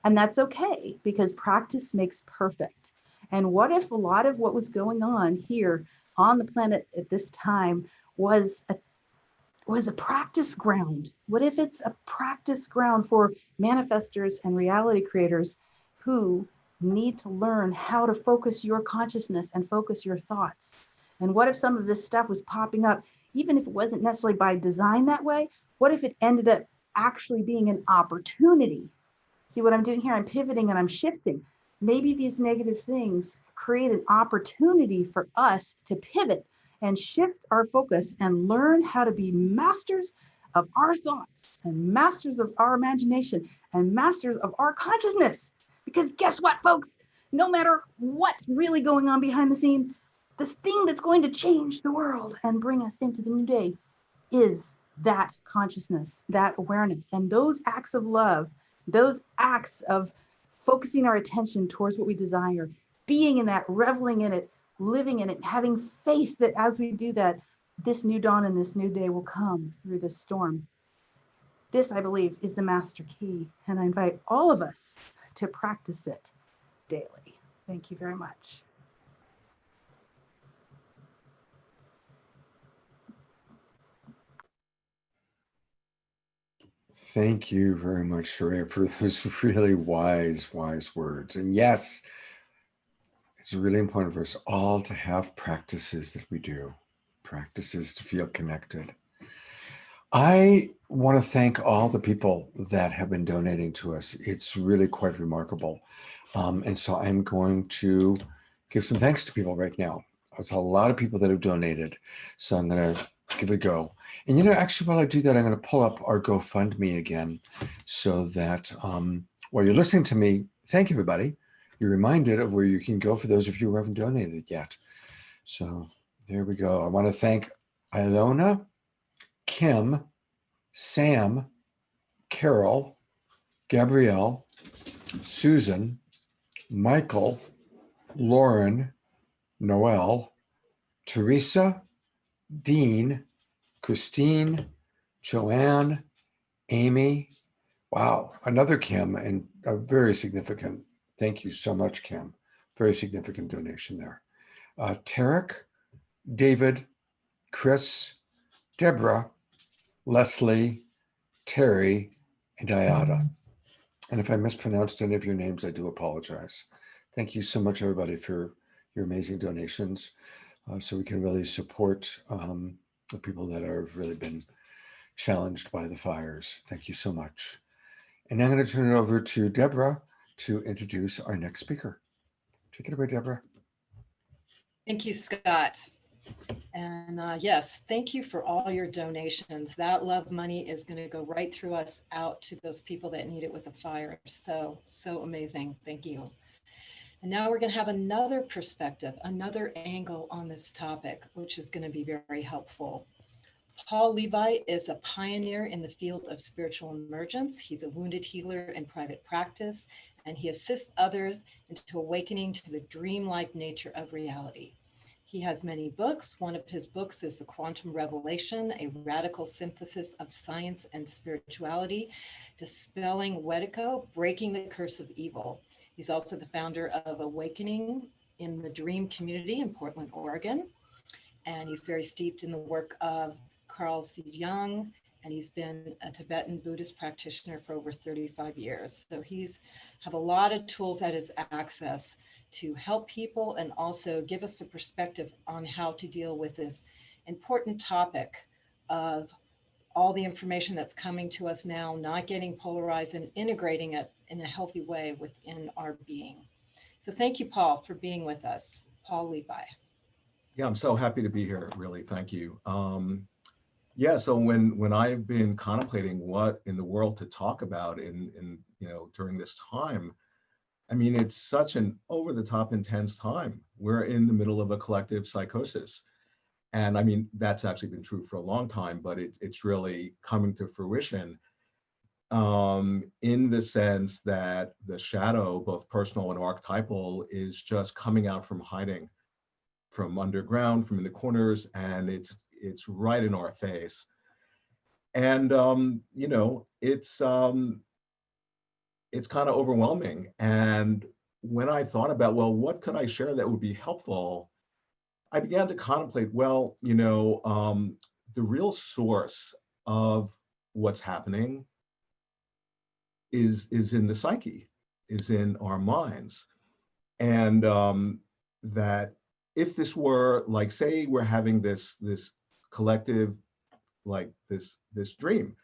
and that's okay because practice makes perfect. And what if a lot of what was going on here on the planet at this time was a practice ground? What if it's a practice ground for manifestors and reality creators who need to learn how to focus your consciousness and focus your thoughts? And what if some of this stuff was popping up, even if it wasn't necessarily by design that way? What if it ended up actually being an opportunity? See what I'm doing here? I'm pivoting and I'm shifting. Maybe these negative things create an opportunity for us to pivot and shift our focus and learn how to be masters of our thoughts and masters of our imagination and masters of our consciousness. Because guess what, folks? No matter what's really going on behind the scene, the thing that's going to change the world and bring us into the new day is that consciousness, that awareness, and those acts of love, those acts of focusing our attention towards what we desire, being in that, reveling in it, living in it, having faith that as we do that, this new dawn and this new day will come through this storm. This, I believe, is the master key, and I invite all of us to practice it daily. Thank you very much. Thank you very much, Treya, for those really wise words. And yes, it's really important for us all to have practices that we do, practices to feel connected. I want to thank all the people that have been donating to us. It's really quite remarkable. And so I'm going to give some thanks to people right now. There's a lot of people that have donated. So I'm going to give it a go. And actually, while I do that, I'm going to pull up our GoFundMe again so that while you're listening to me, thank everybody. You're reminded of where you can go for those of you who haven't donated yet. So there we go. I want to thank Ilona, Kim, Sam, Carol, Gabrielle, Susan, Michael, Lauren, Noel, Teresa, Dean, Christine, Joanne, Amy. Wow, another Kim, and a very significant. Thank you so much, Kim. Very significant donation there. Tarek, David, Chris, Deborah, Leslie, Terry, and Ayada. And if I mispronounced any of your names, I do apologize. Thank you so much, everybody, for your amazing donations, so we can really support the people that have really been challenged by the fires. Thank you so much. And I'm going to turn it over to Deborah to introduce our next speaker. Take it away, Deborah. Thank you, Scott. And yes, thank you for all your donations. That love money is going to go right through us out to those people that need it with the fire. So amazing. Thank you. And now we're going to have another perspective, another angle on this topic, which is going to be very helpful. Paul Levi is a pioneer in the field of spiritual emergence. He's a wounded healer in private practice, and he assists others into awakening to the dreamlike nature of reality. He has many books. One of his books is The Quantum Revelation, a radical synthesis of science and spirituality, dispelling Wedico, breaking the curse of evil. He's also the founder of Awakening in the Dream Community in Portland, Oregon. And he's very steeped in the work of Carl C. Jung, and he's been a Tibetan Buddhist practitioner for over 35 years. So he's have a lot of tools at his access to help people and also give us a perspective on how to deal with this important topic of all the information that's coming to us now, not getting polarized and integrating it in a healthy way within our being. So thank you, Paul, for being with us. Paul Levi. Yeah, I'm so happy to be here, really. Thank you. Yeah, so when I've been contemplating what in the world to talk about in during this time, I mean, it's such an over-the-top intense time. We're in the middle of a collective psychosis. And I mean, that's actually been true for a long time, but it's really coming to fruition in the sense that the shadow, both personal and archetypal, is just coming out from hiding, from underground, from in the corners, and it's right in our face. And it's kind of overwhelming. And when I thought about, well, what could I share that would be helpful, I began to contemplate, well, the real source of what's happening is in the psyche, is in our minds. And that if this were like, say we're having this collective, like this dream,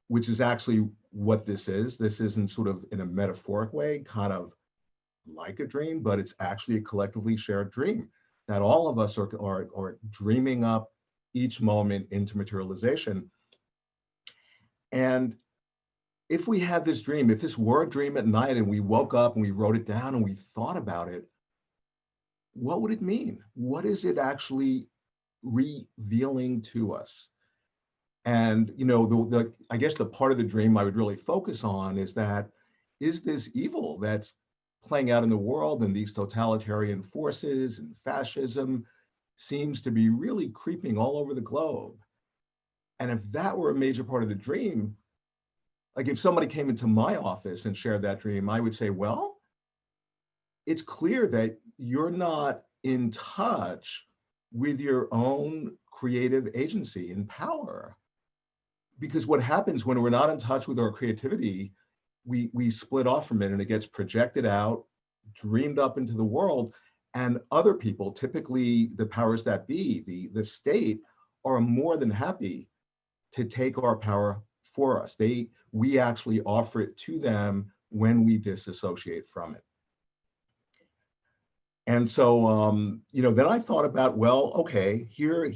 which is actually what this is. This isn't sort of in a metaphoric way, kind of like a dream, but it's actually a collectively shared dream that all of us are dreaming up each moment into materialization. And if we had this dream, if this were a dream at night and we woke up and we wrote it down and we thought about it, what would it mean? What is it actually revealing to us? And I guess the part of the dream I would really focus on is this evil that's playing out in the world, and these totalitarian forces and fascism seems to be really creeping all over the globe. And if that were a major part of the dream, like if somebody came into my office and shared that dream, I would say, well, it's clear that you're not in touch with your own creative agency and power. Because what happens when we're not in touch with our creativity, we split off from it and it gets projected out, dreamed up into the world, and other people, typically the powers that be, the state, are more than happy to take our power for us. We actually offer it to them when we disassociate from it. And so, then I thought about, well, okay, here,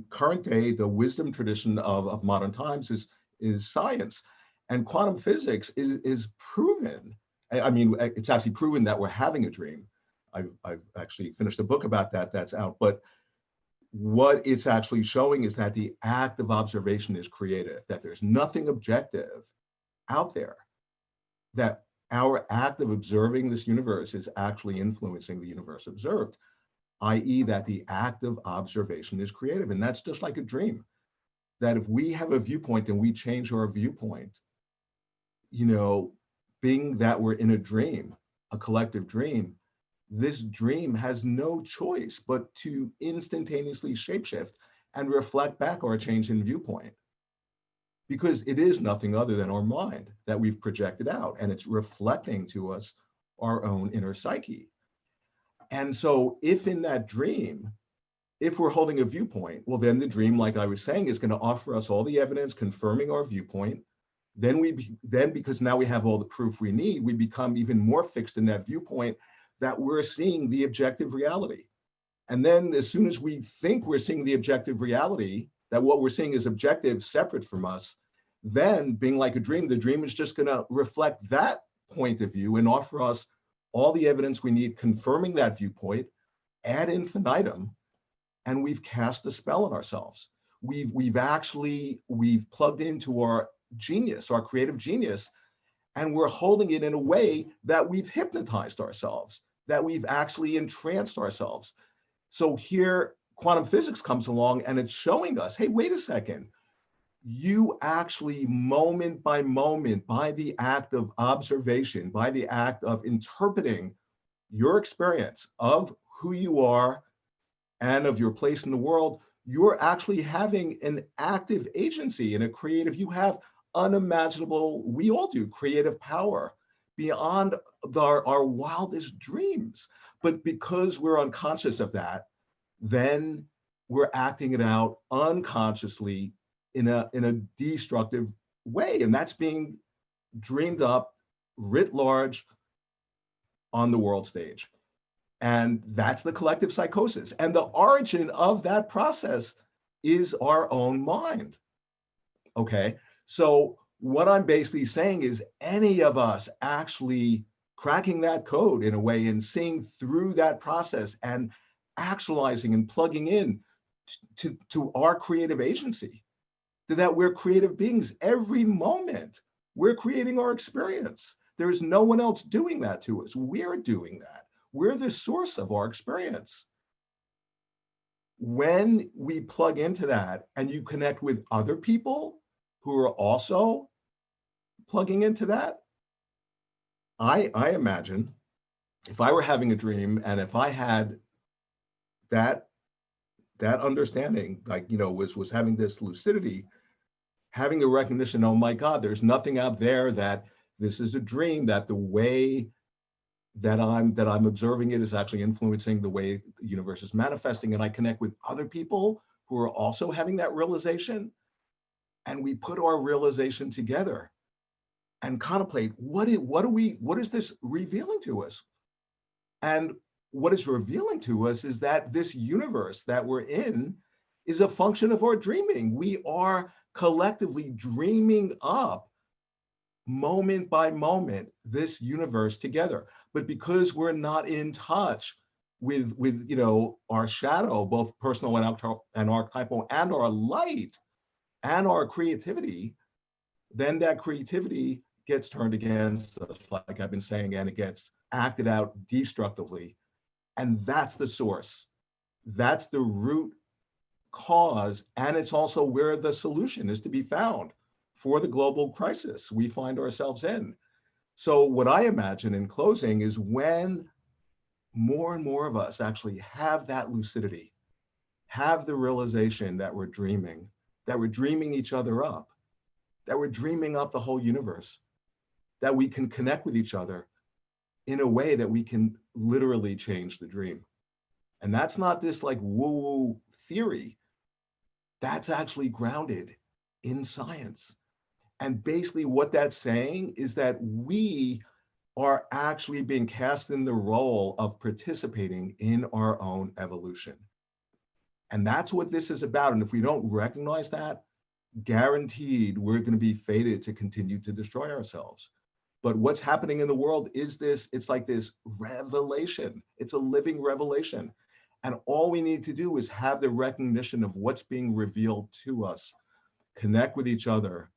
current day, the wisdom tradition of modern times is science, and quantum physics is proven. I mean, it's actually proven that we're having a dream. I've actually finished a book about that that's out. But what it's actually showing is that the act of observation is creative, that there's nothing objective out there, that our act of observing this universe is actually influencing the universe observed. i.e. that the act of observation is creative. And that's just like a dream, that if we have a viewpoint and we change our viewpoint, you know, being that we're in a dream, a collective dream, this dream has no choice but to instantaneously shapeshift and reflect back our change in viewpoint. Because it is nothing other than our mind that we've projected out, and it's reflecting to us our own inner psyche. And so if in that dream, if we're holding a viewpoint, well, then the dream, like I was saying, is going to offer us all the evidence confirming our viewpoint. Then because now we have all the proof we need, we become even more fixed in that viewpoint that we're seeing the objective reality. And then as soon as we think we're seeing the objective reality, that what we're seeing is objective, separate from us, then being like a dream, the dream is just going to reflect that point of view and offer us all the evidence we need confirming that viewpoint ad infinitum, and we've cast a spell on ourselves. We've plugged into our genius, our creative genius, and we're holding it in a way that we've hypnotized ourselves, that we've actually entranced ourselves. So here quantum physics comes along and it's showing us, hey, wait a second, you actually moment by moment, by the act of observation, by the act of interpreting your experience of who you are and of your place in the world, you're actually having an active agency and a creative, you have unimaginable, we all do, creative power beyond our wildest dreams. But because we're unconscious of that, then we're acting it out unconsciously in a destructive way. And that's being dreamed up writ large on the world stage. And that's the collective psychosis. And the origin of that process is our own mind. Okay, so what I'm basically saying is any of us actually cracking that code in a way and seeing through that process and actualizing and plugging in to our creative agency, that we're creative beings every moment. We're creating our experience. There's no one else doing that to us. We're doing that. We're the source of our experience. When we plug into that and you connect with other people who are also plugging into that, I imagine if I were having a dream and if I had that understanding, like, you know, was having this lucidity, having the recognition, oh my God, there's nothing out there, that this is a dream, that the way that I'm observing it is actually influencing the way the universe is manifesting, and I connect with other people who are also having that realization, and we put our realization together and contemplate what is this revealing to us? And what it's revealing to us is that this universe that we're in is a function of our dreaming. We are collectively dreaming up moment by moment this universe together. But because we're not in touch with you know, our shadow, both personal and archetypal, and our light and our creativity, then that creativity gets turned against us, like I've been saying, and it gets acted out destructively. And that's the source. That's the root cause. And it's also where the solution is to be found for the global crisis we find ourselves in. So what I imagine in closing is when more and more of us actually have that lucidity, have the realization that we're dreaming each other up, that we're dreaming up the whole universe, that we can connect with each other in a way that we can literally change the dream. And that's not this like woo-woo theory. That's actually grounded in science. And basically what that's saying is that we are actually being cast in the role of participating in our own evolution. And that's what this is about. And if we don't recognize that, guaranteed we're going to be fated to continue to destroy ourselves. But what's happening in the world is this, it's like this revelation. It's a living revelation. And all we need to do is have the recognition of what's being revealed to us, connect with each other,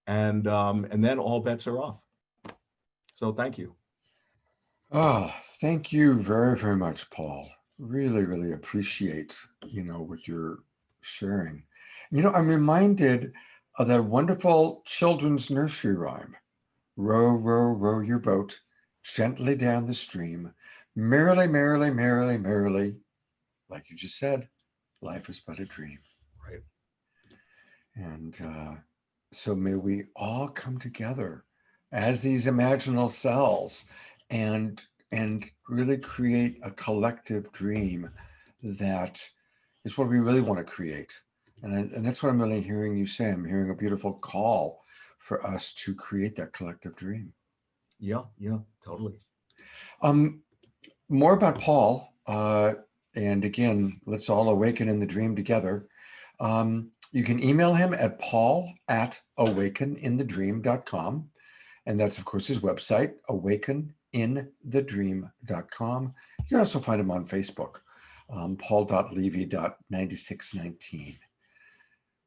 and then all bets are off. So thank you. Oh, thank you very, very much, Paul. Really, really appreciate, what you're sharing. I'm reminded of that wonderful children's nursery rhyme. Row, row, row your boat gently down the stream. Merrily, merrily, merrily, merrily. Like you just said, life is but a dream. Right. And so may we all come together as these imaginal cells and really create a collective dream that is what we really want to create. And that's what I'm really hearing you say. I'm hearing a beautiful call for us to create that collective dream. Yeah, totally. More about Paul. And again, let's all awaken in the dream together. You can email him at paul@awakeninthedream.com. And that's, of course, his website, awakeninthedream.com. You can also find him on Facebook, paul.levy.9619.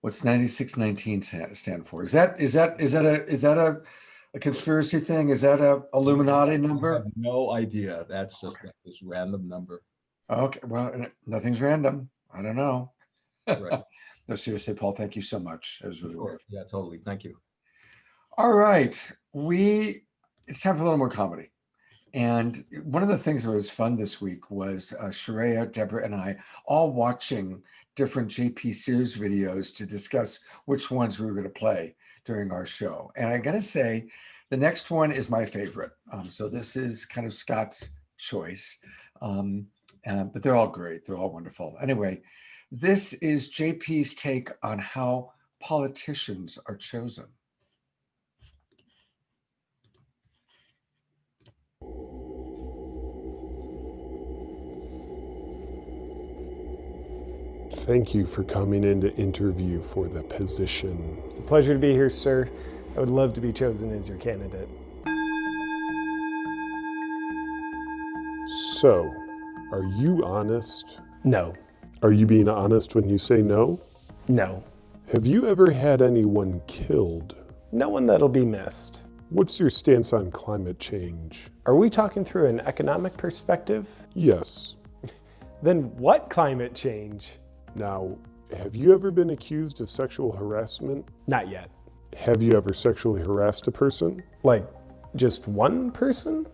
What's 9619 stand for? Is that a conspiracy thing? Is that a Illuminati number? I have no idea. That's just this random number. Okay, well, nothing's random. I don't know. Right. No, seriously, Paul, thank you so much. It was really wonderful. Yeah, totally. Thank you. All right. It's time for a little more comedy. And one of the things that was fun this week was Treya, Deborah, and I all watching different JP Sears videos to discuss which ones we were going to play during our show. And I got to say, the next one is my favorite. So this is kind of Scott's choice. But they're all great. They're all wonderful. Anyway, this is JP's take on how politicians are chosen. Thank you for coming in to interview for the position. It's a pleasure to be here, sir. I would love to be chosen as your candidate. So, are you honest? No. Are you being honest when you say no? No. Have you ever had anyone killed? No one that'll be missed. What's your stance on climate change? Are we talking through an economic perspective? Yes. Then what climate change? Now, have you ever been accused of sexual harassment? Not yet. Have you ever sexually harassed a person? Like, just one person?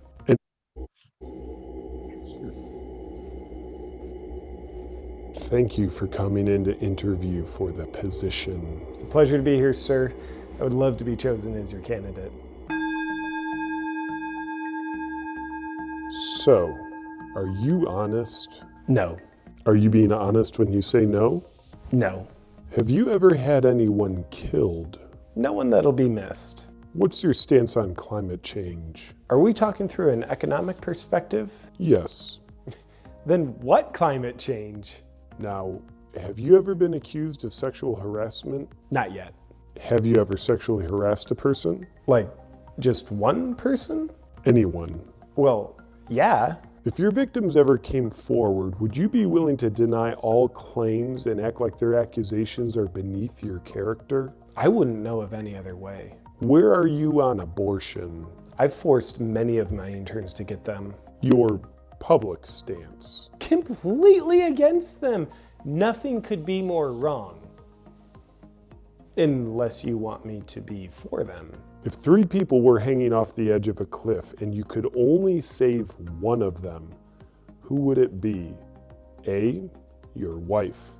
Thank you for coming in to interview for the position. It's a pleasure to be here, sir. I would love to be chosen as your candidate. So, are you honest? No. Are you being honest when you say no? No. Have you ever had anyone killed? No one that'll be missed. What's your stance on climate change? Are we talking through an economic perspective? Yes. Then what climate change? Now, have you ever been accused of sexual harassment? Not yet. Have you ever sexually harassed a person? Like, just one person? Anyone? Well, yeah. If your victims ever came forward, would you be willing to deny all claims and act like their accusations are beneath your character? I wouldn't know of any other way. Where are you on abortion? I've forced many of my interns to get them. Your public stance? Completely against them. Nothing could be more wrong. Unless you want me to be for them. If 3 people were hanging off the edge of a cliff and you could only save one of them, who would it be? A, your wife,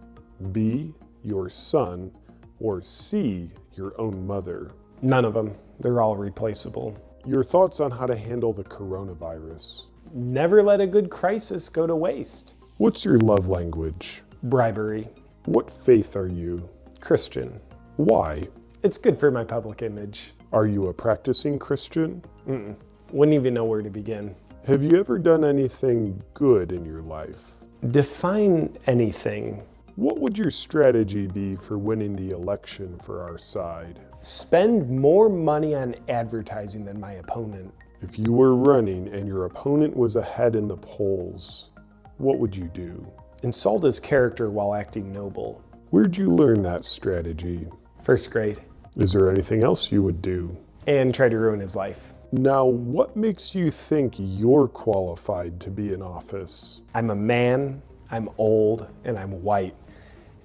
B, your son, or C, your own mother? None of them. They're all replaceable. Your thoughts on how to handle the coronavirus? Never let a good crisis go to waste. What's your love language? Bribery. What faith are you? Christian. Why? It's good for my public image. Are you a practicing Christian? Wouldn't even know where to begin. Have you ever done anything good in your life? Define anything. What would your strategy be for winning the election for our side? Spend more money on advertising than my opponent. If you were running and your opponent was ahead in the polls, what would you do? Insult his character while acting noble. Where'd you learn that strategy? 1st grade. Is there anything else you would do? And try to ruin his life. Now, what makes you think you're qualified to be in office? I'm a man, I'm old, and I'm white.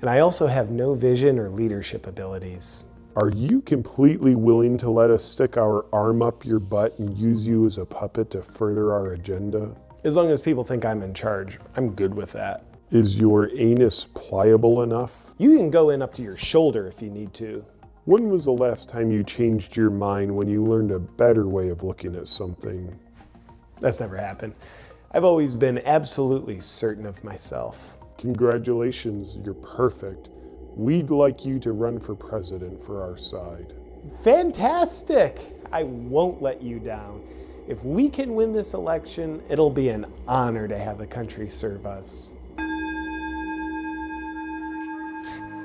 And I also have no vision or leadership abilities. Are you completely willing to let us stick our arm up your butt and use you as a puppet to further our agenda? As long as people think I'm in charge, I'm good with that. Is your anus pliable enough? You can go in up to your shoulder if you need to. When was the last time you changed your mind when you learned a better way of looking at something? That's never happened. I've always been absolutely certain of myself. Congratulations, you're perfect. We'd like you to run for president for our side. Fantastic! I won't let you down. If we can win this election, it'll be an honor to have the country serve us. Do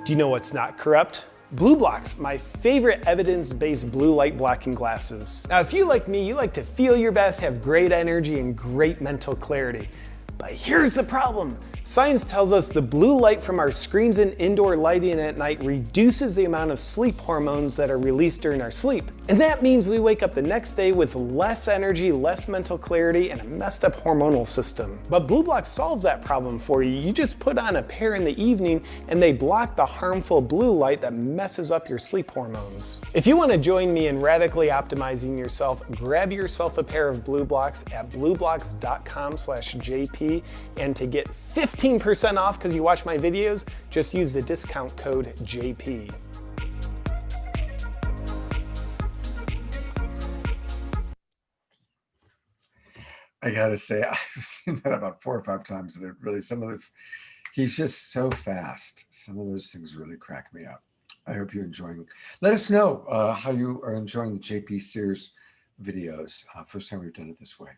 you know what's not corrupt? Blue blocks, my favorite evidence-based blue light blocking glasses. Now, if you like me, you like to feel your best, have great energy, and great mental clarity. But here's the problem. Science tells us the blue light from our screens and indoor lighting at night reduces the amount of sleep hormones that are released during our sleep. And that means we wake up the next day with less energy, less mental clarity, and a messed up hormonal system. But Blue Block solves that problem for you. You just put on a pair in the evening and they block the harmful blue light that messes up your sleep hormones. If you want to join me in radically optimizing yourself, grab yourself a pair of Blue Blocks at blueblocks.com/JP, and to get 15% off because you watch my videos, just use the discount code JP. I gotta say, I've seen that about 4 or 5 times, and it really, he's just so fast. Some of those things really crack me up. I hope you're enjoying. Let us know how you are enjoying the JP Sears videos. First time we've done it this way.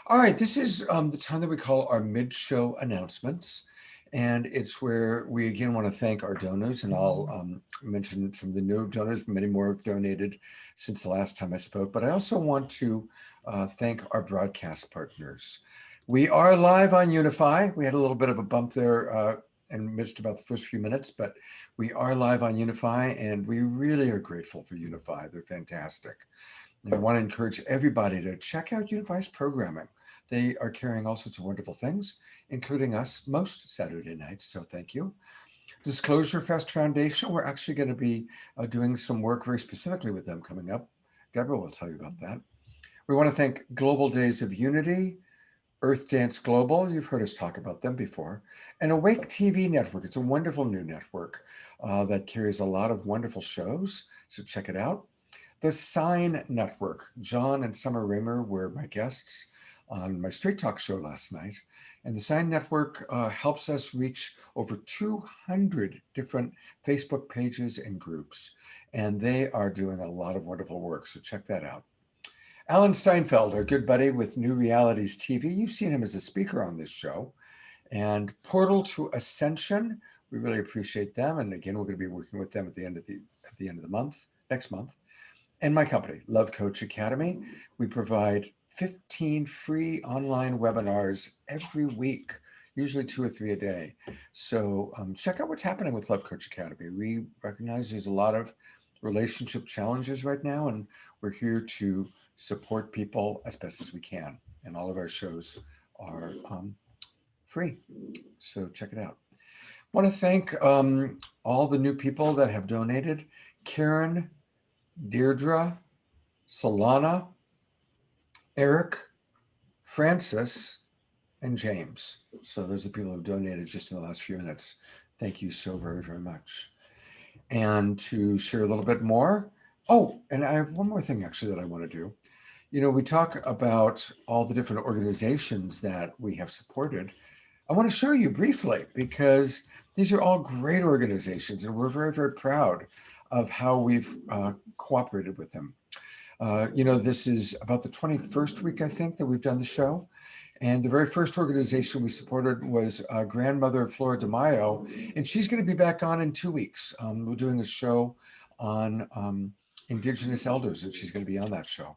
All right, this is the time that we call our mid-show announcements. And it's where we again want to thank our donors, and I'll mention some of the new donors. Many more have donated since the last time I spoke, but I also want to thank our broadcast partners. We are live on Unify. We had a little bit of a bump there and missed about the first few minutes, but we are live on Unify, and we really are grateful for Unify. They're fantastic. And I want to encourage everybody to check out Unify's programming. They are carrying all sorts of wonderful things, including us most Saturday nights, so thank you. Disclosure Fest Foundation, we're actually going to be doing some work very specifically with them coming up. Deborah will tell you about that. We want to thank Global Days of Unity, Earth Dance Global, you've heard us talk about them before, and Awake TV Network. It's a wonderful new network that carries a lot of wonderful shows, so check it out. The Sign Network, John and Summer Raymer were my guests on my Straight Talk show last night. And the Sign Network helps us reach over 200 different Facebook pages and groups. And they are doing a lot of wonderful work, so check that out. Alan Steinfeld, our good buddy with New Realities TV. You've seen him as a speaker on this show. And Portal to Ascension, we really appreciate them. And again, we're going to be working with them at the end of the month, next month. And my company, Love Coach Academy. We provide 15 free online webinars every week, usually 2 or 3 a day. So check out what's happening with Love Coach Academy. We recognize there's a lot of relationship challenges right now, and we're here to support people as best as we can. And all of our shows are free. So check it out. I want to thank all the new people that have donated. Karen, Deirdre, Solana, Eric, Francis, and James. So those are the people who have donated just in the last few minutes. Thank you so very, very much. And to share a little bit more. Oh, and I have one more thing actually that I want to do. You know, we talk about all the different organizations that we have supported. I want to show you briefly because these are all great organizations and we're very, very proud of how we've cooperated with them. You know, this is about the 21st week, I think, that we've done the show. And the very first organization we supported was Grandmother Flora de Mayo, and she's going to be back on in 2 weeks. We're doing a show on Indigenous elders, and she's going to be on that show.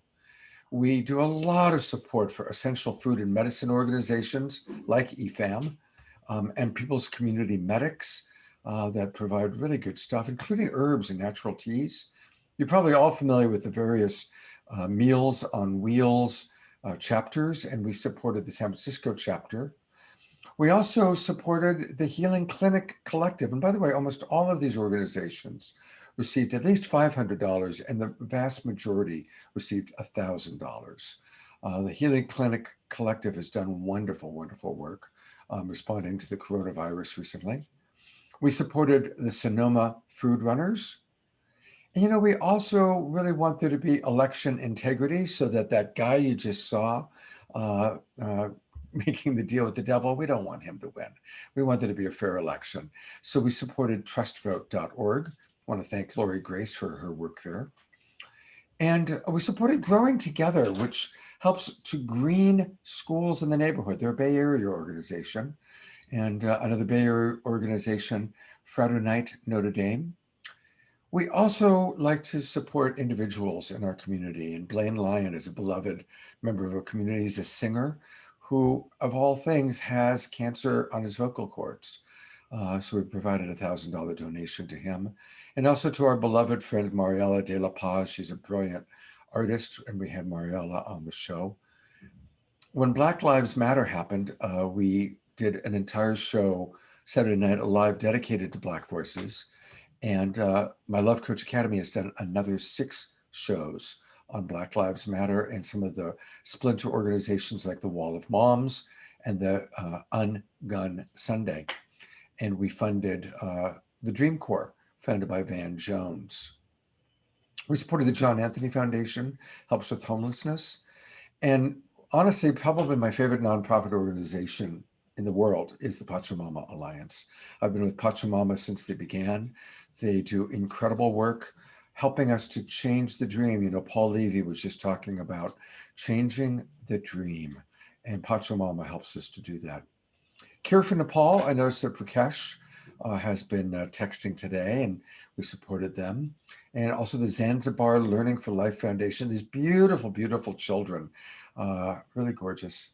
We do a lot of support for essential food and medicine organizations like EFAM and People's Community Medics that provide really good stuff, including herbs and natural teas. You're probably all familiar with the various Meals on Wheels chapters, and we supported the San Francisco chapter. We also supported the Healing Clinic Collective. And by the way, almost all of these organizations received at least $500, and the vast majority received $1,000. The Healing Clinic Collective has done wonderful, wonderful work responding to the coronavirus recently. We supported the Sonoma Food Runners. And, you know, we also really want there to be election integrity so that that guy you just saw making the deal with the devil, we don't want him to win. We want there to be a fair election. So we supported trustvote.org. I want to thank Lori Grace for her work there. And we supported Growing Together, which helps to green schools in the neighborhood. They're a Bay Area organization. And another Bay Area organization, Fraternite Notre Dame. We also like to support individuals in our community. And Blaine Lyon is a beloved member of our community. He's a singer who, of all things, has cancer on his vocal cords. So we provided a $1,000 donation to him. And also to our beloved friend, Mariella de la Paz. She's a brilliant artist, and we had Mariella on the show. When Black Lives Matter happened, we did an entire show, Saturday Night Live, dedicated to Black voices. And my Love Coach Academy has done another 6 shows on Black Lives Matter and some of the splinter organizations like the Wall of Moms and the Ungun Sunday. And we funded the Dream Corps, founded by Van Jones. We supported the John Anthony Foundation, helps with homelessness. And honestly, probably my favorite nonprofit organization in the world is the Pachamama Alliance. I've been with Pachamama since they began. They do incredible work, helping us to change the dream. You know, Paul Levy was just talking about changing the dream, and Pachamama helps us to do that. Cure for Nepal, I noticed that Prakash has been texting today, and we supported them. And also the Zanzibar Learning for Life Foundation, these beautiful, beautiful children, really gorgeous.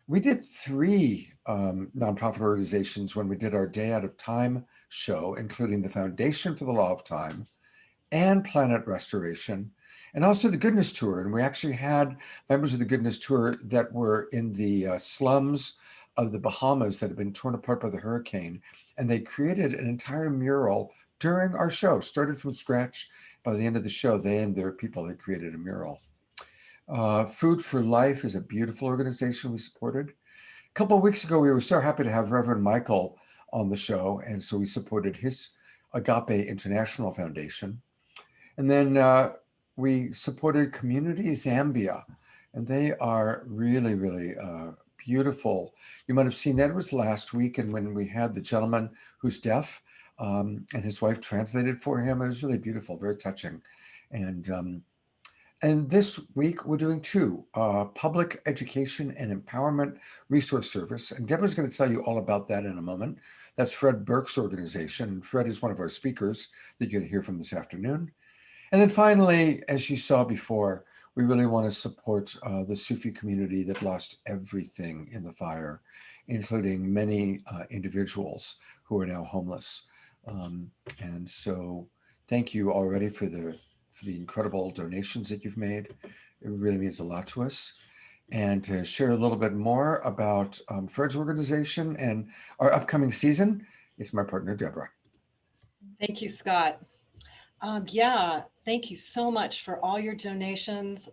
We did 3 nonprofit organizations when we did our Day Out of Time show, including the Foundation for the Law of Time and Planet Restoration, and also the Goodness Tour. And we actually had members of the Goodness Tour that were in the slums of the Bahamas that had been torn apart by the hurricane. And they created an entire mural during our show, started from scratch. By the end of the show, they and their people had created a mural. Food for Life is a beautiful organization we supported. A couple of weeks ago, we were so happy to have Reverend Michael on the show. And so we supported his Agape International Foundation. And then we supported Community Zambia. And they are really, really beautiful. You might have seen that. It was last week. And when we had the gentleman who's deaf and his wife translated for him, it was really beautiful, very touching. And this week, we're doing 2, Public Education and Empowerment Resource Service. And Deborah's going to tell you all about that in a moment. That's Fred Burke's organization. And Fred is one of our speakers that you're going to hear from this afternoon. And then finally, as you saw before, we really want to support the Sufi community that lost everything in the fire, including many individuals who are now homeless. And so thank you already for the incredible donations that you've made. It really means a lot to us. And to share a little bit more about Fred's organization and our upcoming season is my partner, Deborah. Thank you, Scott. Yeah, thank you so much for all your donations,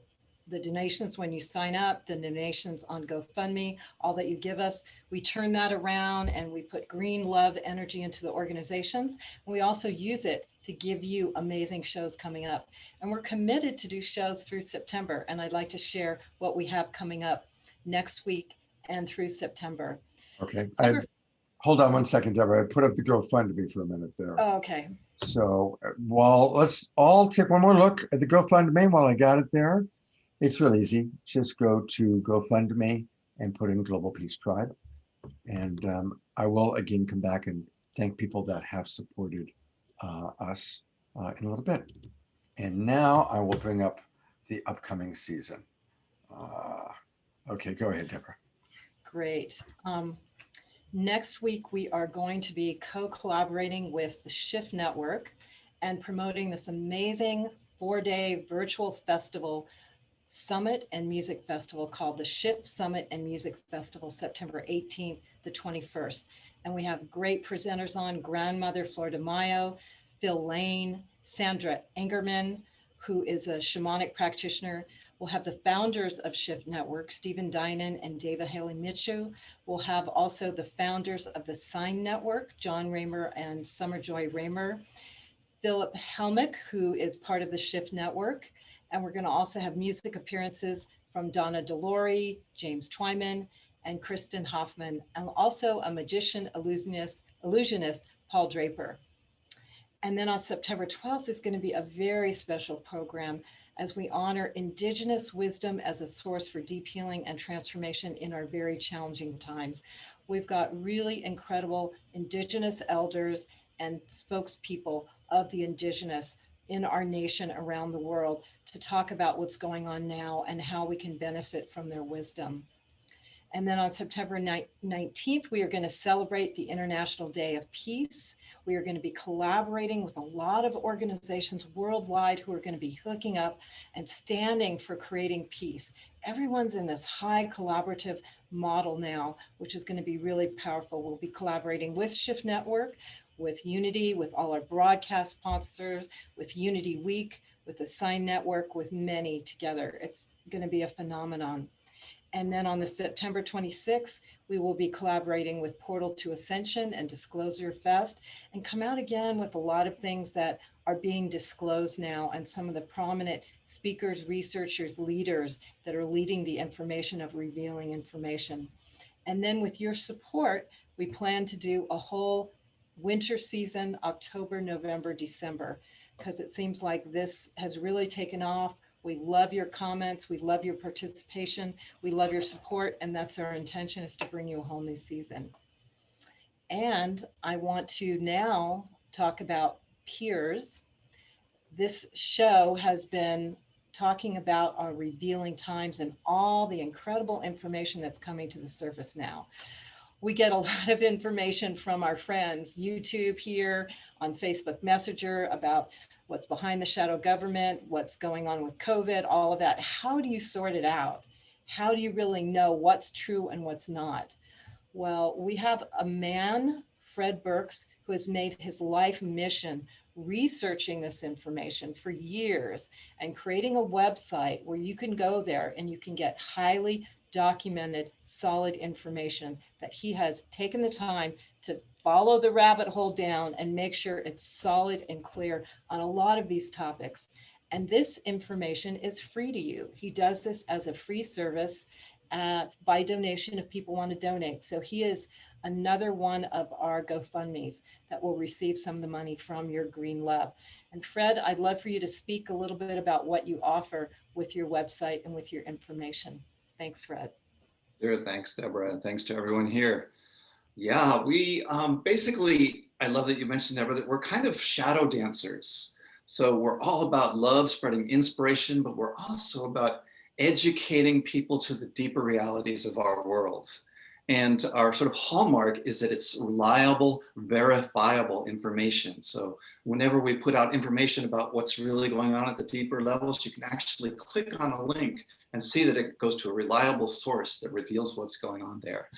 the donations when you sign up, the donations on GoFundMe, all that you give us. We turn that around and we put green love energy into the organizations. And we also use it to give you amazing shows coming up. And we're committed to do shows through September. And I'd like to share what we have coming up next week and through September. Okay. Hold on one second, Deborah. I put up the GoFundMe for a minute there. Oh, okay. So, well, let's all take one more look at the GoFundMe while I got it there. It's really easy. Just go to GoFundMe and put in Global Peace Tribe. And I will again come back and thank people that have supported us in a little bit. And now I will bring up the upcoming season. Okay, go ahead, Deborah. Great. Next week, we are going to be co-collaborating with the Shift Network and promoting this amazing 4-day virtual festival, summit and music festival called the Shift Summit and Music Festival, September 18th to 21st. And we have great presenters on: Grandmother Flor de Mayo, Phil Lane, Sandra Engerman, who is a shamanic practitioner. We'll have the founders of Shift Network, Stephen Dinan and David Haley Michu. We'll have also the founders of the Sign Network, John Raymer and Summerjoy Raymer. Philip Helmick, who is part of the Shift Network. And we're going to also have music appearances from Donna DeLore, James Twyman, and Kristen Hoffman, and also a magician illusionist, Paul Draper. And then on September 12th is going to be a very special program as we honor Indigenous wisdom as a source for deep healing and transformation in our very challenging times. We've got really incredible Indigenous elders and spokespeople of the Indigenous in our nation around the world to talk about what's going on now and how we can benefit from their wisdom. And then on September 19th, we are going to celebrate the International Day of Peace. We are going to be collaborating with a lot of organizations worldwide who are going to be hooking up and standing for creating peace. Everyone's in this high collaborative model now, which is going to be really powerful. We'll be collaborating with Shift Network, with Unity, with all our broadcast sponsors, with Unity Week, with the Sign Network, with many together. It's going to be a phenomenon. And then on the September 26th, we will be collaborating with Portal to Ascension and Disclosure Fest, and come out again with a lot of things that are being disclosed now, and some of the prominent speakers, researchers, leaders that are leading the information of revealing information. And then with your support, we plan to do a whole winter season, October, November, December, because it seems like this has really taken off. We love your comments. We love your participation. We love your support. And that's our intention, is to bring you a whole new season. And I want to now talk about peers. This show has been talking about our revealing times and all the incredible information that's coming to the surface now. We get a lot of information from our friends, YouTube here, on Facebook Messenger, about what's behind the shadow government, what's going on with COVID, all of that. How do you sort it out? How do you really know what's true and what's not? Well, we have a man, Fred Burks, who has made his life mission researching this information for years and creating a website where you can go there and you can get highly documented, solid information that he has taken the time to follow the rabbit hole down and make sure it's solid and clear on a lot of these topics. And this information is free to you. He does this as a free service by donation if people want to donate. So he is another one of our GoFundMes that will receive some of the money from your green love. And Fred, I'd love for you to speak a little bit about what you offer with your website and with your information. Thanks, Fred. Sure, thanks, Deborah, and thanks to everyone here. Yeah, we basically, I love that you mentioned, Deborah, that we're kind of shadow dancers. So we're all about love, spreading inspiration, but we're also about educating people to the deeper realities of our world. And our sort of hallmark is that it's reliable, verifiable information. So whenever we put out information about what's really going on at the deeper levels, you can actually click on a link and see that it goes to a reliable source that reveals what's going on there.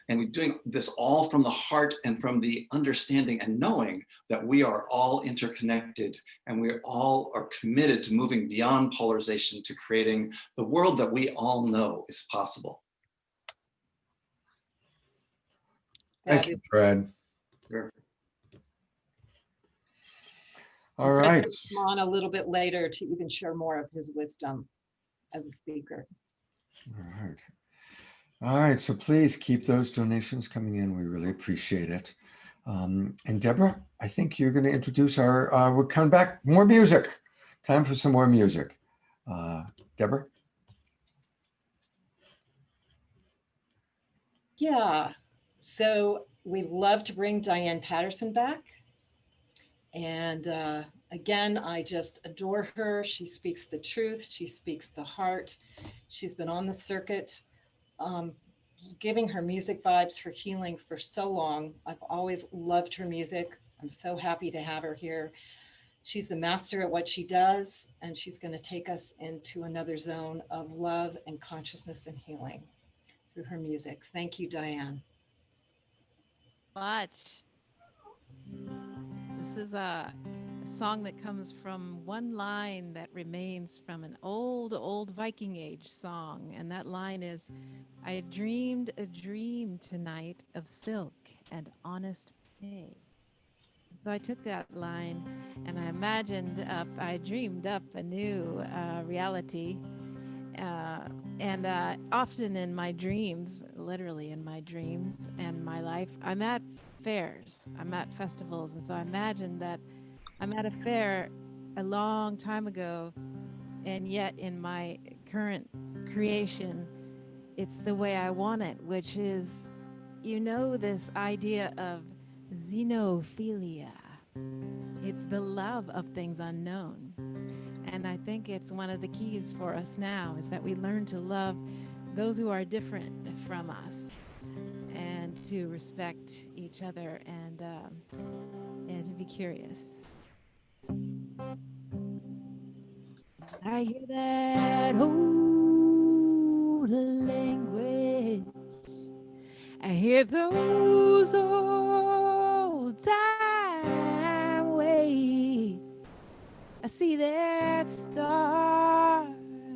And we're doing this all from the heart and from the understanding and knowing that we are all interconnected, and we all are committed to moving beyond polarization to creating the world that we all know is possible. Thank you, Fred. Sure. All right. Come on a little bit later to even share more of his wisdom as a speaker. All right. All right. So please keep those donations coming in. We really appreciate it. And Deborah, I think you're going to introduce our, we're coming back, more music. Time for some more music. Deborah? Yeah. So we love to bring Diane Patterson back. And again, I just adore her. She speaks the truth. She speaks the heart. She's been on the circuit, giving her music vibes for healing for so long. I've always loved her music. I'm so happy to have her here. She's the master at what she does, and she's going to take us into another zone of love and consciousness and healing through her music. Thank you, Diane. Much. This is a song that comes from one line that remains from an old Viking Age song. And that line is, I dreamed a dream tonight of silk and honest pay. So I took that line and I I dreamed up a new reality. And often in my dreams, literally in my dreams and my life, I'm at fairs, I'm at festivals. And so I imagined that I'm at a fair a long time ago, and yet in my current creation, it's the way I want it, which is, this idea of xenophilia. It's the love of things unknown. And I think it's one of the keys for us now is that we learn to love those who are different from us and to respect each other and to be curious. I hear that old language. I hear those old time ways. I see that star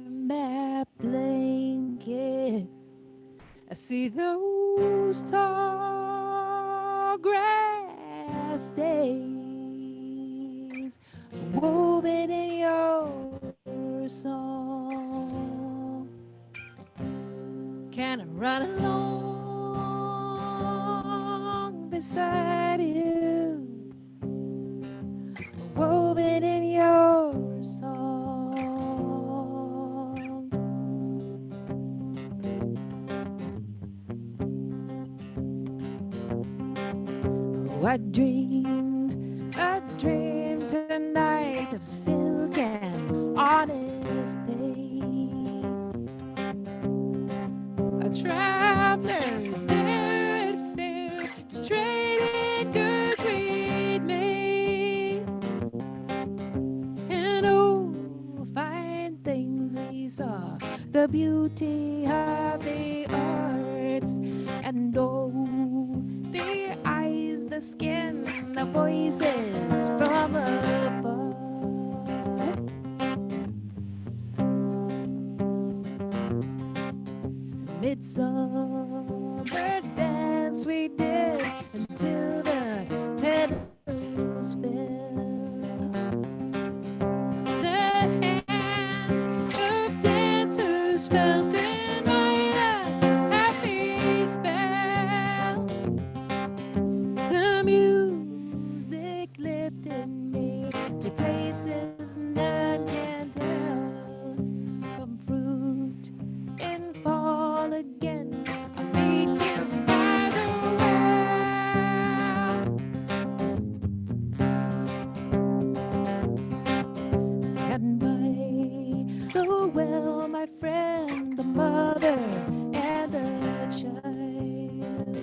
map blanket. I see those tall grass days woven in your song. Can I run along beside you, woven in your song? Oh, I dreamed tonight of silk and honest pay. A traveler there at fair to trade in goods we'd made. And oh, fine things we saw, the beauty of the arts, and oh, the eyes, the skin, the voices from afar. Midsummer dance we did until the petals fell. The hands of dancers felt in my happy spell. The music lifted me to places none can tell. Come fruit and fall again, I'll meet you by the well. And by the well, my friend, the mother and the child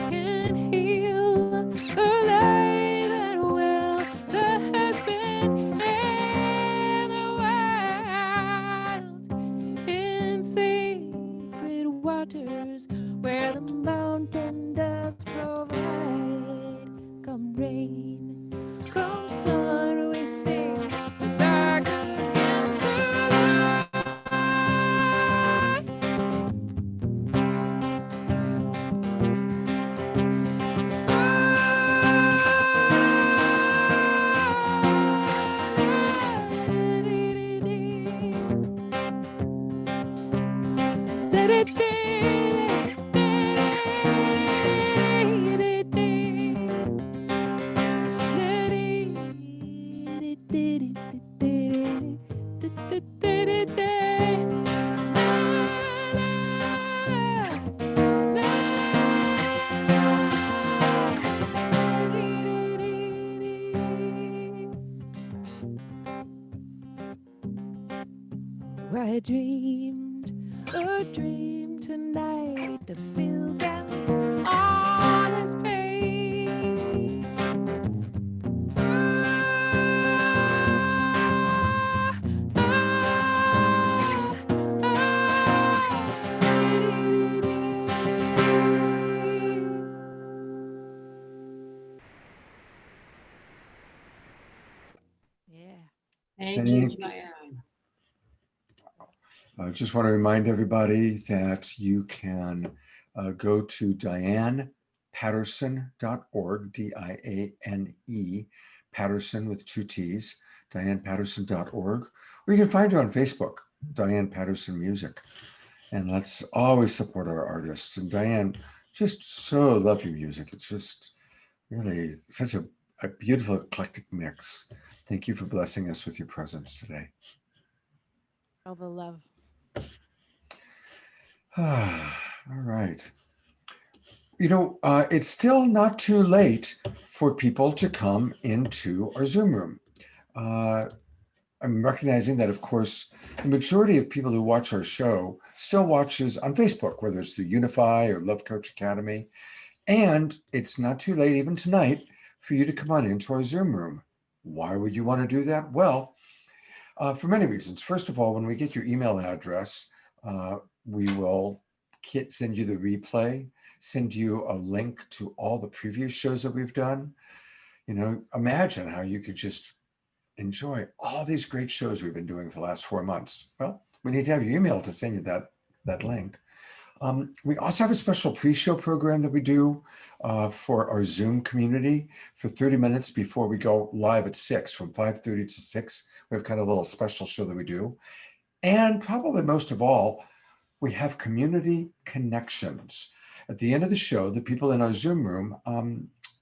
can heal, alive and well, the husband and the wild, in sacred waters where the mountain does provide. Come rain, come sun, we sing the dark again to light. I dreamed a dream tonight of silk and honest pay. Thank you, Diane. I just want to remind everybody that you can go to dianepatterson.org, D-I-A-N-E, Patterson with 2 T's, dianepatterson.org, or you can find her on Facebook, Diane Patterson Music. And let's always support our artists. And Diane, just so love your music. It's just really such a beautiful eclectic mix. Thank you for blessing us with your presence today. All the love. All right. You know, it's still not too late for people to come into our Zoom room. I'm recognizing that, of course, the majority of people who watch our show still watches on Facebook, whether it's the Unify or Love Coach Academy. And it's not too late, even tonight, for you to come on into our Zoom room. Why would you want to do that? Well, for many reasons. First of all, when we get your email address, we will send you the replay, send you a link to all the previous shows that we've done. You know, imagine how you could just enjoy all these great shows we've been doing for the last 4 months. Well, we need to have your email to send you that link. We also have a special pre-show program that we do for our Zoom community for 30 minutes before we go live at 6, from 5:30 to 6. We have kind of a little special show that we do. And probably most of all, we have community connections. At the end of the show, the people in our Zoom room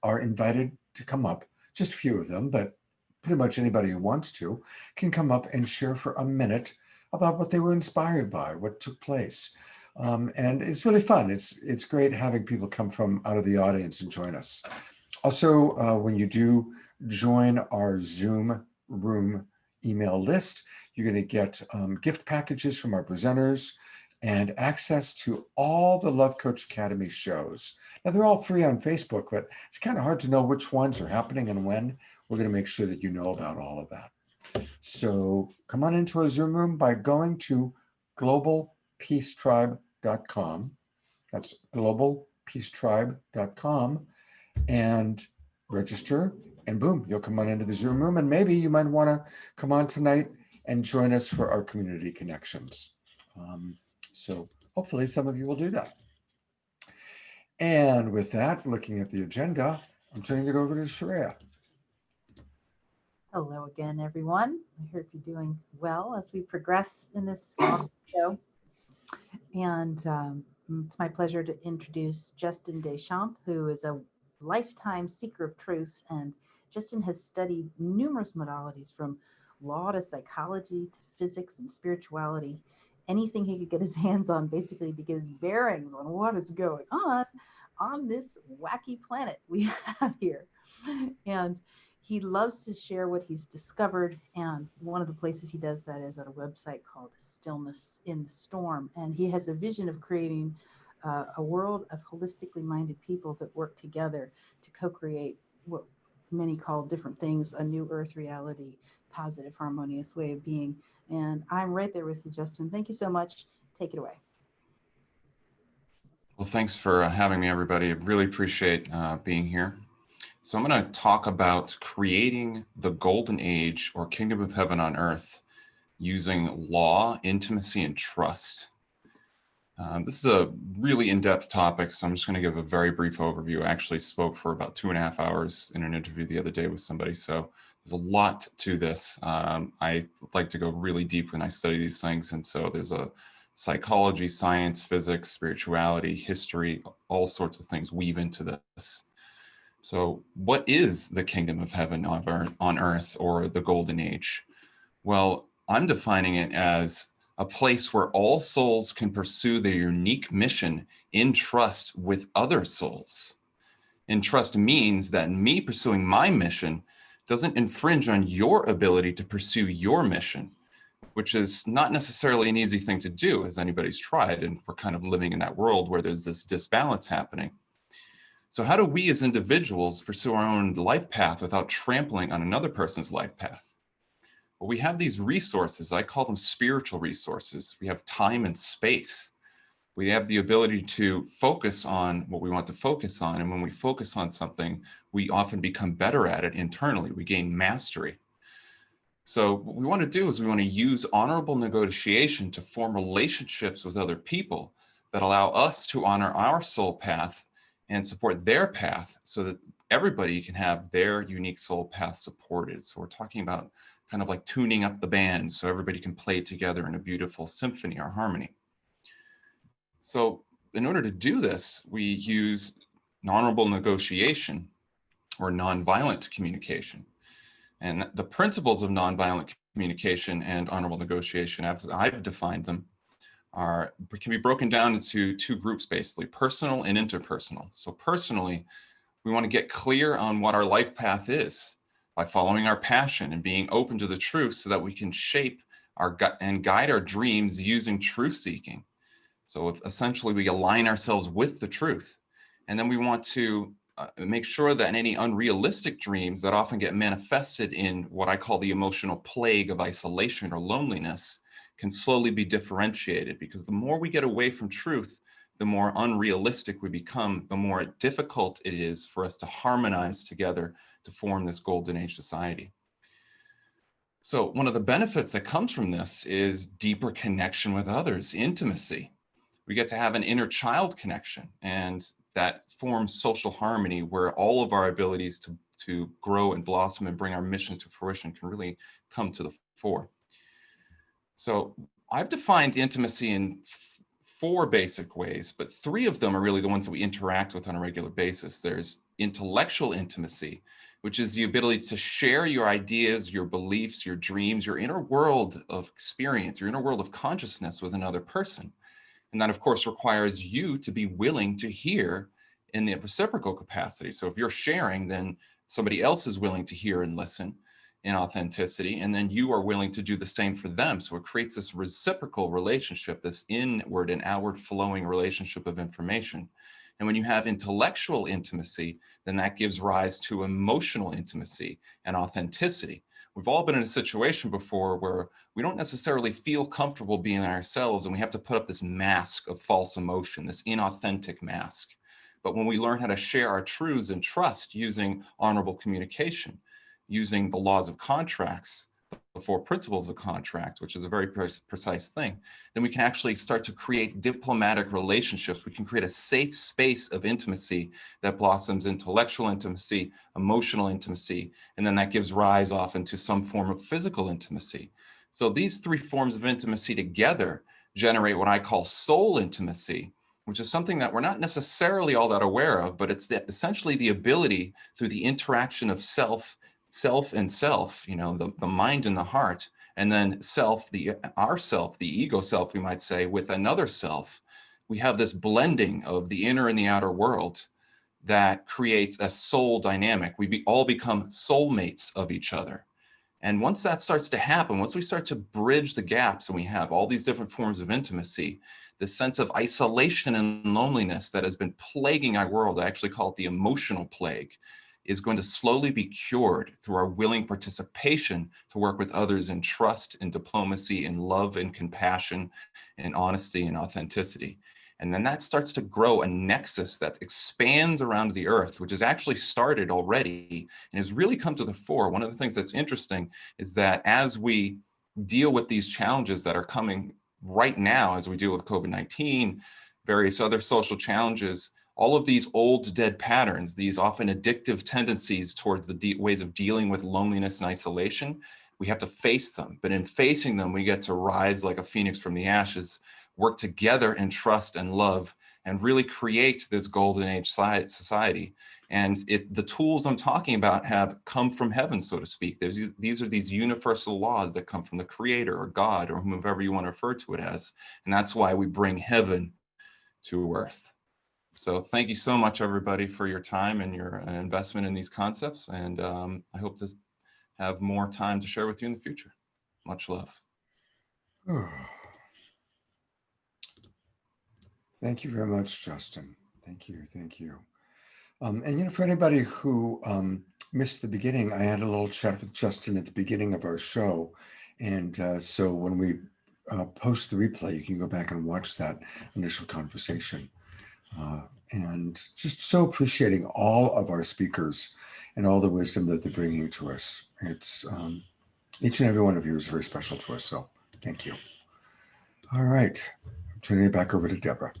are invited to come up, just a few of them, but pretty much anybody who wants to can come up and share for a minute about what they were inspired by, what took place. And it's really fun. It's great having people come from out of the audience and join us. Also, when you do join our Zoom room email list, you're going to get gift packages from our presenters and access to all the Love Coach Academy shows. Now, they're all free on Facebook, but it's kind of hard to know which ones are happening and when. We're going to make sure that you know about all of that. So come on into our Zoom room by going to globalpeacetribe.com. That's globalpeacetribe.com, and register, and boom, you'll come on into the Zoom room. And maybe you might want to come on tonight and join us for our community connections. So hopefully some of you will do that. And with that, looking at the agenda, I'm turning it over to Treya. Hello again, everyone. I hope you're doing well as we progress in this awesome show. And it's my pleasure to introduce Justin Deschamps, who is a lifetime seeker of truth. And Justin has studied numerous modalities, from law to psychology to physics and spirituality. Anything he could get his hands on, basically, to get his bearings on what is going on this wacky planet we have here. And he loves to share what he's discovered. And one of the places he does that is at a website called Stillness in the Storm. And he has a vision of creating a world of holistically minded people that work together to co-create what many call different things, a new earth reality, positive, harmonious way of being. And I'm right there with you, Justin. Thank you so much. Take it away. Well, thanks for having me, everybody. I really appreciate being here. So I'm going to talk about creating the golden age or kingdom of heaven on earth using law, intimacy, and trust. This is a really in-depth topic, so I'm just going to give a very brief overview. I actually spoke for about 2.5 hours in an interview the other day with somebody, so there's a lot to this. I like to go really deep when I study these things, and so there's a psychology, science, physics, spirituality, history, all sorts of things weave into this. So what is the kingdom of heaven on earth, or the golden age? Well, I'm defining it as a place where all souls can pursue their unique mission in trust with other souls. And trust means that me pursuing my mission doesn't infringe on your ability to pursue your mission, which is not necessarily an easy thing to do, as anybody's tried, and we're kind of living in that world where there's this disbalance happening. So how do we as individuals pursue our own life path without trampling on another person's life path? Well, we have these resources. I call them spiritual resources. We have time and space. We have the ability to focus on what we want to focus on. And when we focus on something, we often become better at it internally. We gain mastery. So what we want to do is we want to use honorable negotiation to form relationships with other people that allow us to honor our soul path and support their path so that everybody can have their unique soul path supported. So we're talking about kind of like tuning up the band so everybody can play together in a beautiful symphony or harmony. So in order to do this, we use honorable negotiation or nonviolent communication. And the principles of nonviolent communication and honorable negotiation, as I've defined them, can be broken down into two groups, basically, personal and interpersonal. So personally, we want to get clear on what our life path is by following our passion and being open to the truth so that we can shape and guide our dreams using truth seeking. So essentially we align ourselves with the truth. And then we want to make sure that any unrealistic dreams that often get manifested in what I call the emotional plague of isolation or loneliness can slowly be differentiated, because the more we get away from truth, the more unrealistic we become, the more difficult it is for us to harmonize together to form this golden age society. So one of the benefits that comes from this is deeper connection with others, intimacy. We get to have an inner child connection, and that forms social harmony where all of our abilities to grow and blossom and bring our missions to fruition can really come to the fore. So I've defined intimacy in four basic ways, but three of them are really the ones that we interact with on a regular basis. There's intellectual intimacy, which is the ability to share your ideas, your beliefs, your dreams, your inner world of experience, your inner world of consciousness with another person. And that, of course, requires you to be willing to hear in the reciprocal capacity. So if you're sharing, then somebody else is willing to hear and listen in authenticity, and then you are willing to do the same for them. So it creates this reciprocal relationship, this inward and outward flowing relationship of information. And when you have intellectual intimacy, then that gives rise to emotional intimacy and authenticity. We've all been in a situation before where we don't necessarily feel comfortable being ourselves, and we have to put up this mask of false emotion, this inauthentic mask. But when we learn how to share our truths and trust using honorable communication, using the laws of contracts, the four principles of contract, which is a very precise thing, then we can actually start to create diplomatic relationships. We can create a safe space of intimacy that blossoms intellectual intimacy, emotional intimacy, and then that gives rise often to some form of physical intimacy. So these three forms of intimacy together generate what I call soul intimacy, which is something that we're not necessarily all that aware of, but it's essentially the ability through the interaction of self and self, you know, the mind and the heart, and then self, our self, the ego self, we might say, with another self. We have this blending of the inner and the outer world that creates a soul dynamic. We all become soulmates of each other. And once that starts to happen, once we start to bridge the gaps and we have all these different forms of intimacy, the sense of isolation and loneliness that has been plaguing our world, I actually call it the emotional plague, is going to slowly be cured through our willing participation to work with others in trust, in diplomacy, in love, and compassion, in honesty and authenticity. And then that starts to grow a nexus that expands around the earth, which has actually started already and has really come to the fore. One of the things that's interesting is that as we deal with these challenges that are coming right now, as we deal with COVID-19, various other social challenges, all of these old dead patterns, these often addictive tendencies towards the ways of dealing with loneliness and isolation, we have to face them. But in facing them, we get to rise like a phoenix from the ashes, work together in trust and love, and really create this golden age society. And the tools I'm talking about have come from heaven, so to speak. These are these universal laws that come from the Creator or God or whomever you want to refer to it as. And that's why we bring heaven to earth. So thank you so much, everybody, for your time and your investment in these concepts. And I hope to have more time to share with you in the future. Much love. Thank you very much, Justin. Thank you. Thank you. And, you know, for anybody who missed the beginning, I had a little chat with Justin at the beginning of our show. And so when we post the replay, you can go back and watch that initial conversation. And just so appreciating all of our speakers and all the wisdom that they're bringing to us. It's Each and every one of you is very special to us. So thank you. All right. I'm turning it back over to Deborah.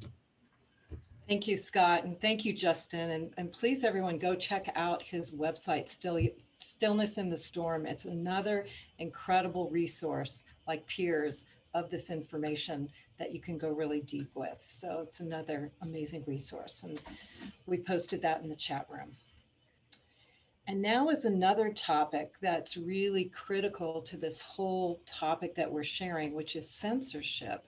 Thank you, Scott, and thank you, Justin. And please, everyone, go check out his website, Stillness in the Storm. It's another incredible resource, like Peers, of this information that you can go really deep with. So it's another amazing resource. And we posted that in the chat room. And now is another topic that's really critical to this whole topic that we're sharing, which is censorship,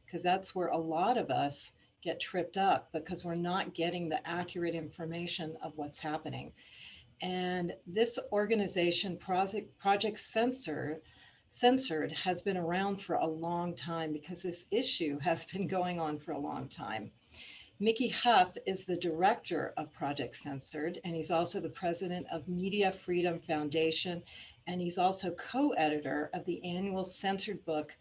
because that's where a lot of us get tripped up because we're not getting the accurate information of what's happening. And this organization, Project Censored, has been around for a long time because this issue has been going on for a long time. Mickey Huff is the director of Project Censored, and he's also the president of Media Freedom Foundation, and he's also co-editor of the annual censored book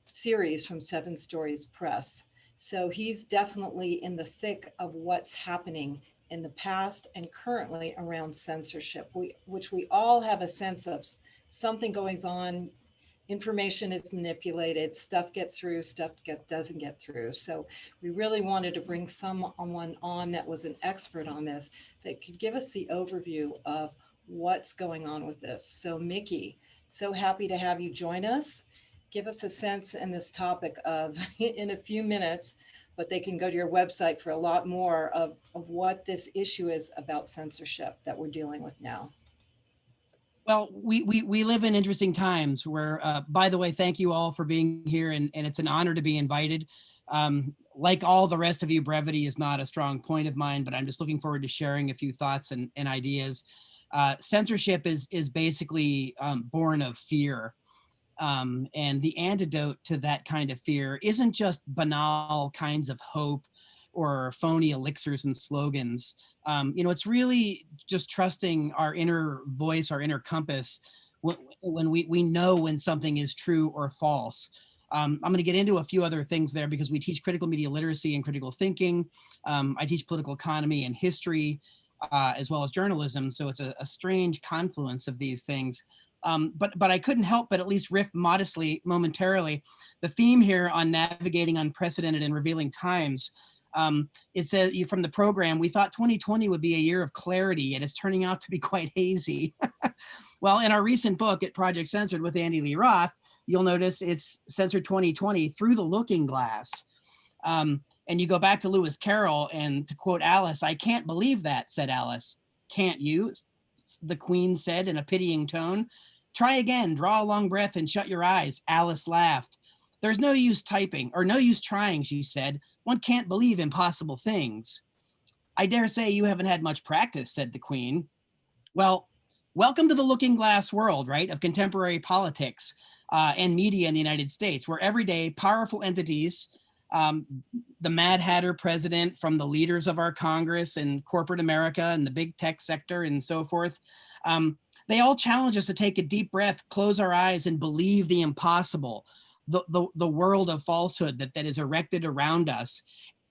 series from Seven Stories Press. So he's definitely in the thick of what's happening in the past and currently around censorship, which we all have a sense of something going on, information is manipulated, stuff gets through, doesn't get through. So we really wanted to bring someone on that was an expert on this that could give us the overview of what's going on with this. So Mickey, so happy to have you join us. Give us a sense in this topic of, in a few minutes, but they can go to your website for a lot more of what this issue is about censorship that we're dealing with now. Well, we live in interesting times where, by the way, thank you all for being here, and it's an honor to be invited. Like all the rest of you, brevity is not a strong point of mine, but I'm just looking forward to sharing a few thoughts and ideas. Censorship is basically born of fear. And the antidote to that kind of fear isn't just banal kinds of hope or phony elixirs and slogans. It's really just trusting our inner voice, our inner compass, when we know when something is true or false. I'm going to get into a few other things there because we teach critical media literacy and critical thinking. I teach political economy and history, as well as journalism. So it's a strange confluence of these things. But I couldn't help but at least riff modestly, momentarily. The theme here on navigating unprecedented and revealing times, it says from the program, we thought 2020 would be a year of clarity, and it's turning out to be quite hazy. Well, in our recent book at Project Censored with Andy Lee Roth, you'll notice it's Censored 2020 Through the Looking Glass. And you go back to Lewis Carroll, and to quote Alice, "I can't believe that," said Alice. "Can't you?" the Queen said in a pitying tone. "Try again, draw a long breath and shut your eyes," Alice laughed. "There's no use typing, or no use trying," she said. "One can't believe impossible things." "I dare say you haven't had much practice," said the Queen. Well, welcome to the looking glass world, right, of contemporary politics and media in the United States, where every day powerful entities, the Mad Hatter president, from the leaders of our Congress and corporate America and the big tech sector and so forth, they all challenge us to take a deep breath, close our eyes, and believe the impossible, the world of falsehood that is erected around us.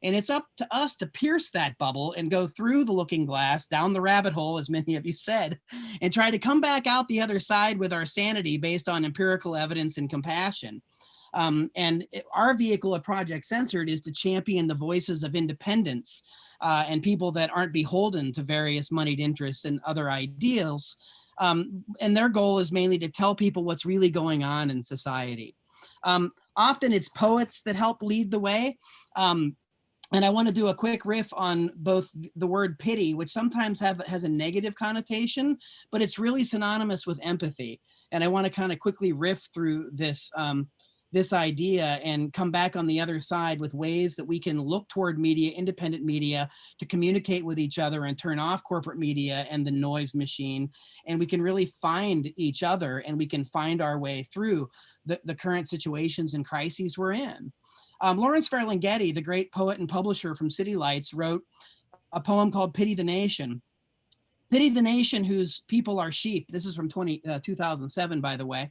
And it's up to us to pierce that bubble and go through the looking glass, down the rabbit hole, as many of you said, and try to come back out the other side with our sanity based on empirical evidence and compassion. Our vehicle at Project Censored is to champion the voices of independence and people that aren't beholden to various moneyed interests and other ideals. And their goal is mainly to tell people what's really going on in society. Often it's poets that help lead the way. And I want to do a quick riff on both the word pity, which sometimes has a negative connotation, but it's really synonymous with empathy. And I want to kind of quickly riff through this idea and come back on the other side with ways that we can look toward media, independent media, to communicate with each other and turn off corporate media and the noise machine. And we can really find each other, and we can find our way through the current situations and crises we're in. Lawrence Ferlinghetti, the great poet and publisher from City Lights, wrote a poem called Pity the Nation. Pity the nation whose people are sheep. This is from 2007, by the way.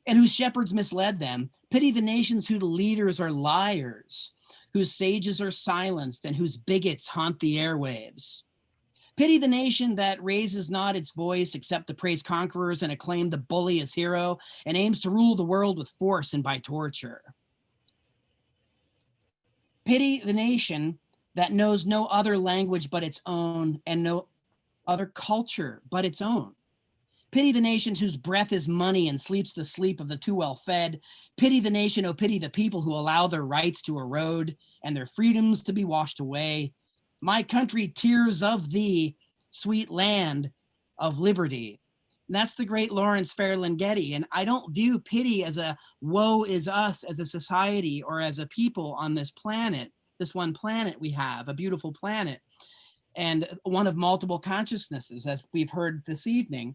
And whose shepherds misled them. Pity the nations whose leaders are liars, whose sages are silenced, and whose bigots haunt the airwaves. Pity the nation that raises not its voice except to praise conquerors and acclaim the bully as hero and aims to rule the world with force and by torture. Pity the nation that knows no other language but its own and no other culture but its own. Pity the nations whose breath is money and sleeps the sleep of the too well fed. Pity the nation, oh pity the people who allow their rights to erode and their freedoms to be washed away. My country, tears of thee, sweet land of liberty. And that's the great Lawrence Ferlinghetti. And I don't view pity as a woe is us as a society or as a people on this planet, this one planet we have, a beautiful planet, and one of multiple consciousnesses, as we've heard this evening.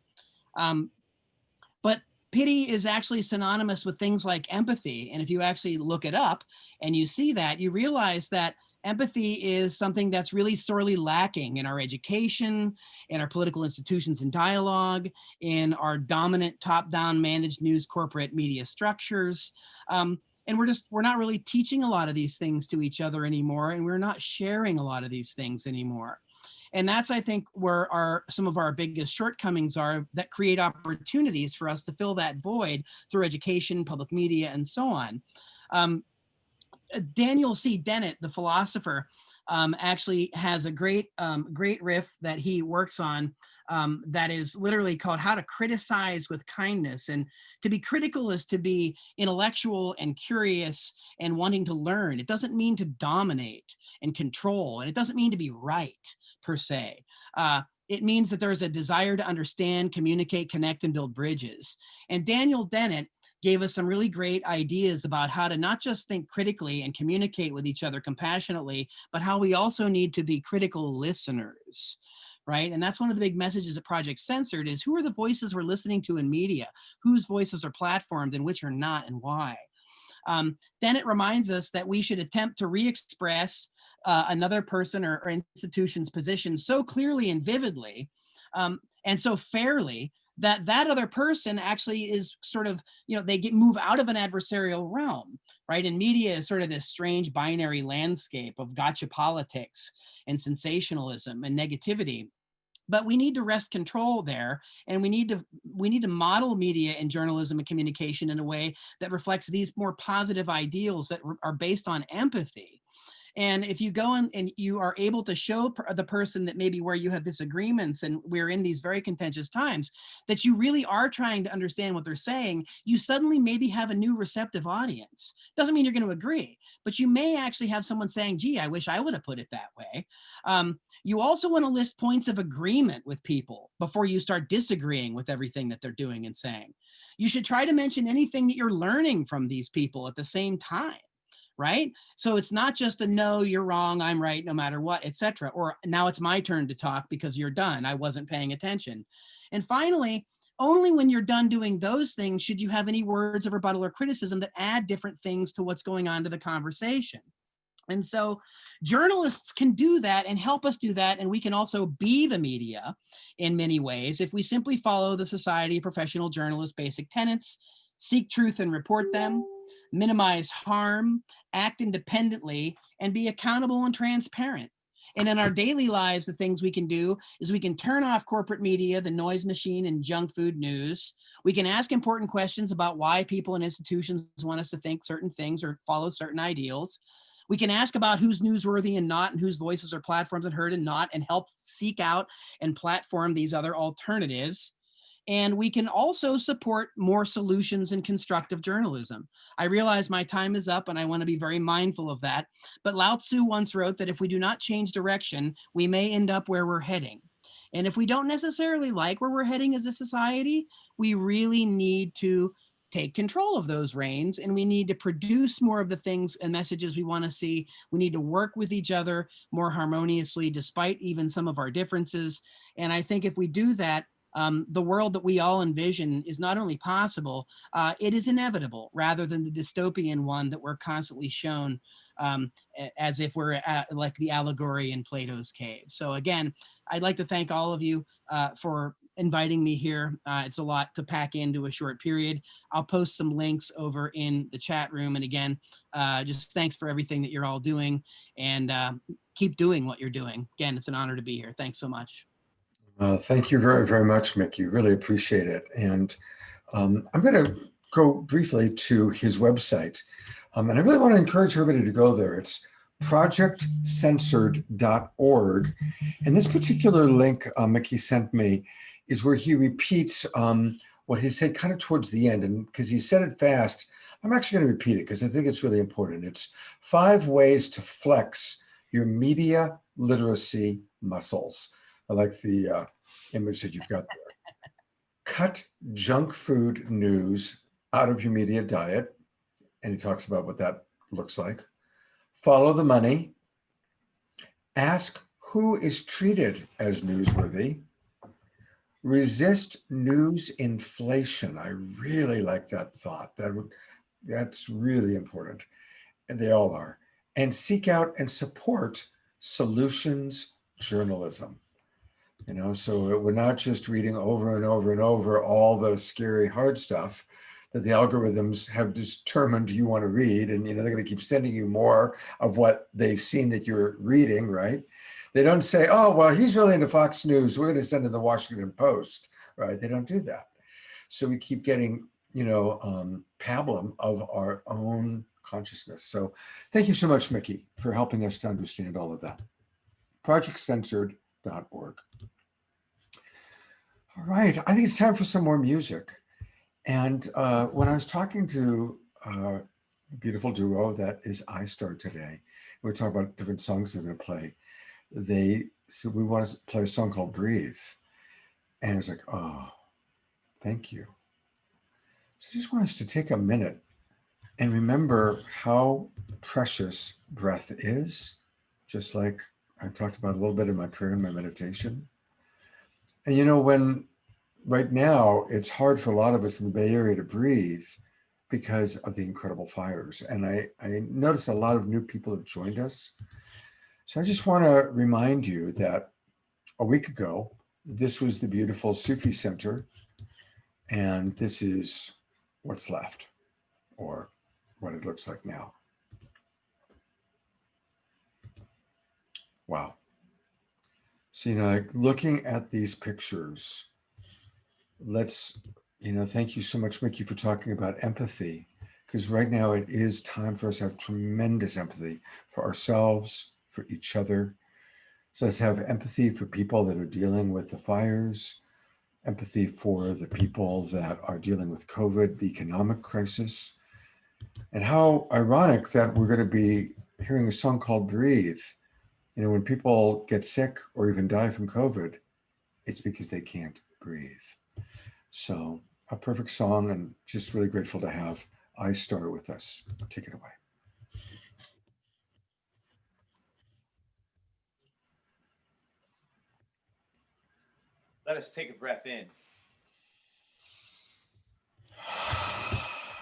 But pity is actually synonymous with things like empathy. And if you actually look it up and you see that, you realize that empathy is something that's really sorely lacking in our education, in our political institutions and dialogue, in our dominant top-down managed news corporate media structures. And we're not really teaching a lot of these things to each other anymore, and we're not sharing a lot of these things anymore. And that's, I think, where some of our biggest shortcomings are that create opportunities for us to fill that void through education, public media, and so on. Daniel C. Dennett, the philosopher, actually has a great riff that he works on that is literally called How to Criticize with Kindness. And to be critical is to be intellectual and curious and wanting to learn. It doesn't mean to dominate and control, and it doesn't mean to be right per se. It means that there's a desire to understand, communicate, connect, and build bridges. And Daniel Dennett gave us some really great ideas about how to not just think critically and communicate with each other compassionately, but how we also need to be critical listeners, right? And that's one of the big messages of Project Censored is who are the voices we're listening to in media, whose voices are platformed and which are not, and why. Dennett reminds us that we should attempt to re-express another person or institution's position so clearly and vividly and so fairly that other person actually is sort of, they move out of an adversarial realm, right? And media is sort of this strange binary landscape of gotcha politics and sensationalism and negativity. But we need to wrest control there, and we need to model media and journalism and communication in a way that reflects these more positive ideals that are based on empathy. And if you go in and you are able to show the person that maybe where you have disagreements and we're in these very contentious times, that you really are trying to understand what they're saying, you suddenly maybe have a new receptive audience. Doesn't mean you're going to agree, but you may actually have someone saying, gee, I wish I would have put it that way. You also want to list points of agreement with people before you start disagreeing with everything that they're doing and saying. You should try to mention anything that you're learning from these people at the same time. Right? So it's not just a no, you're wrong, I'm right, no matter what, etc. Or now it's my turn to talk because you're done. I wasn't paying attention. And finally, only when you're done doing those things should you have any words of rebuttal or criticism that add different things to what's going on to the conversation. And so journalists can do that and help us do that. And we can also be the media in many ways if we simply follow the Society of Professional Journalists' basic tenets, seek truth and report them, minimize harm, act independently, and be accountable and transparent. And in our daily lives, the things we can do is we can turn off corporate media, the noise machine, and junk food news. We can ask important questions about why people and institutions want us to think certain things or follow certain ideals. We can ask about who's newsworthy and not, and whose voices are platforms and heard and not, and help seek out and platform these other alternatives. And we can also support more solutions in constructive journalism. I realize my time is up and I want to be very mindful of that. But Lao Tzu once wrote that if we do not change direction, we may end up where we're heading. And if we don't necessarily like where we're heading as a society, we really need to take control of those reins, and we need to produce more of the things and messages we want to see. We need to work with each other more harmoniously, despite even some of our differences. And I think if we do that, the world that we all envision is not only possible, it is inevitable, rather than the dystopian one that we're constantly shown as if we're like the allegory in Plato's cave. So again, I'd like to thank all of you for inviting me here. It's a lot to pack into a short period. I'll post some links over in the chat room. And again, just thanks for everything that you're all doing. And keep doing what you're doing. Again, it's an honor to be here. Thanks so much. Thank you very, very much, Mickey. Really appreciate it. And I'm going to go briefly to his website. And I really want to encourage everybody to go there. It's projectcensored.org. And this particular link Mickey sent me is where he repeats what he said kind of towards the end. And because he said it fast, I'm actually going to repeat it because I think it's really important. It's 5 ways to flex your media literacy muscles. I like the image that you've got there. Cut junk food news out of your media diet. And he talks about what that looks like. Follow the money. Ask who is treated as newsworthy. Resist news inflation. I really like that thought. That's really important. And they all are. And seek out and support solutions journalism. You know, so we're not just reading over and over and over all the scary hard stuff that the algorithms have determined you want to read. And, you know, they're going to keep sending you more of what they've seen that you're reading, right? They don't say, oh, well, he's really into Fox News, we're going to send him the Washington Post, right? They don't do that. So we keep getting, you know, pablum of our own consciousness. So thank you so much, Mickey, for helping us to understand all of that. projectcensored.org. All right, I think it's time for some more music. And when I was talking to the beautiful duo that is iStar today, we were talking about different songs they're going to play. They said, we want to play a song called Breathe. And I was like, oh, thank you. So I just want us to take a minute and remember how precious breath is, just like I talked about a little bit in my prayer and my meditation. And you know, right now, it's hard for a lot of us in the Bay Area to breathe because of the incredible fires. And I noticed a lot of new people have joined us. So I just want to remind you that a week ago, this was the beautiful Sufi Center. And this is what's left, or what it looks like now. Wow. So, you know, like looking at these pictures, thank you so much, Mickey, for talking about empathy, because right now it is time for us to have tremendous empathy for ourselves, for each other. So let's have empathy for people that are dealing with the fires, empathy for the people that are dealing with COVID, the economic crisis, and how ironic that we're going to be hearing a song called Breathe. You know, when people get sick or even die from COVID, it's because they can't breathe. So a perfect song, and just really grateful to have iStar with us. Take it away. Let us take a breath in.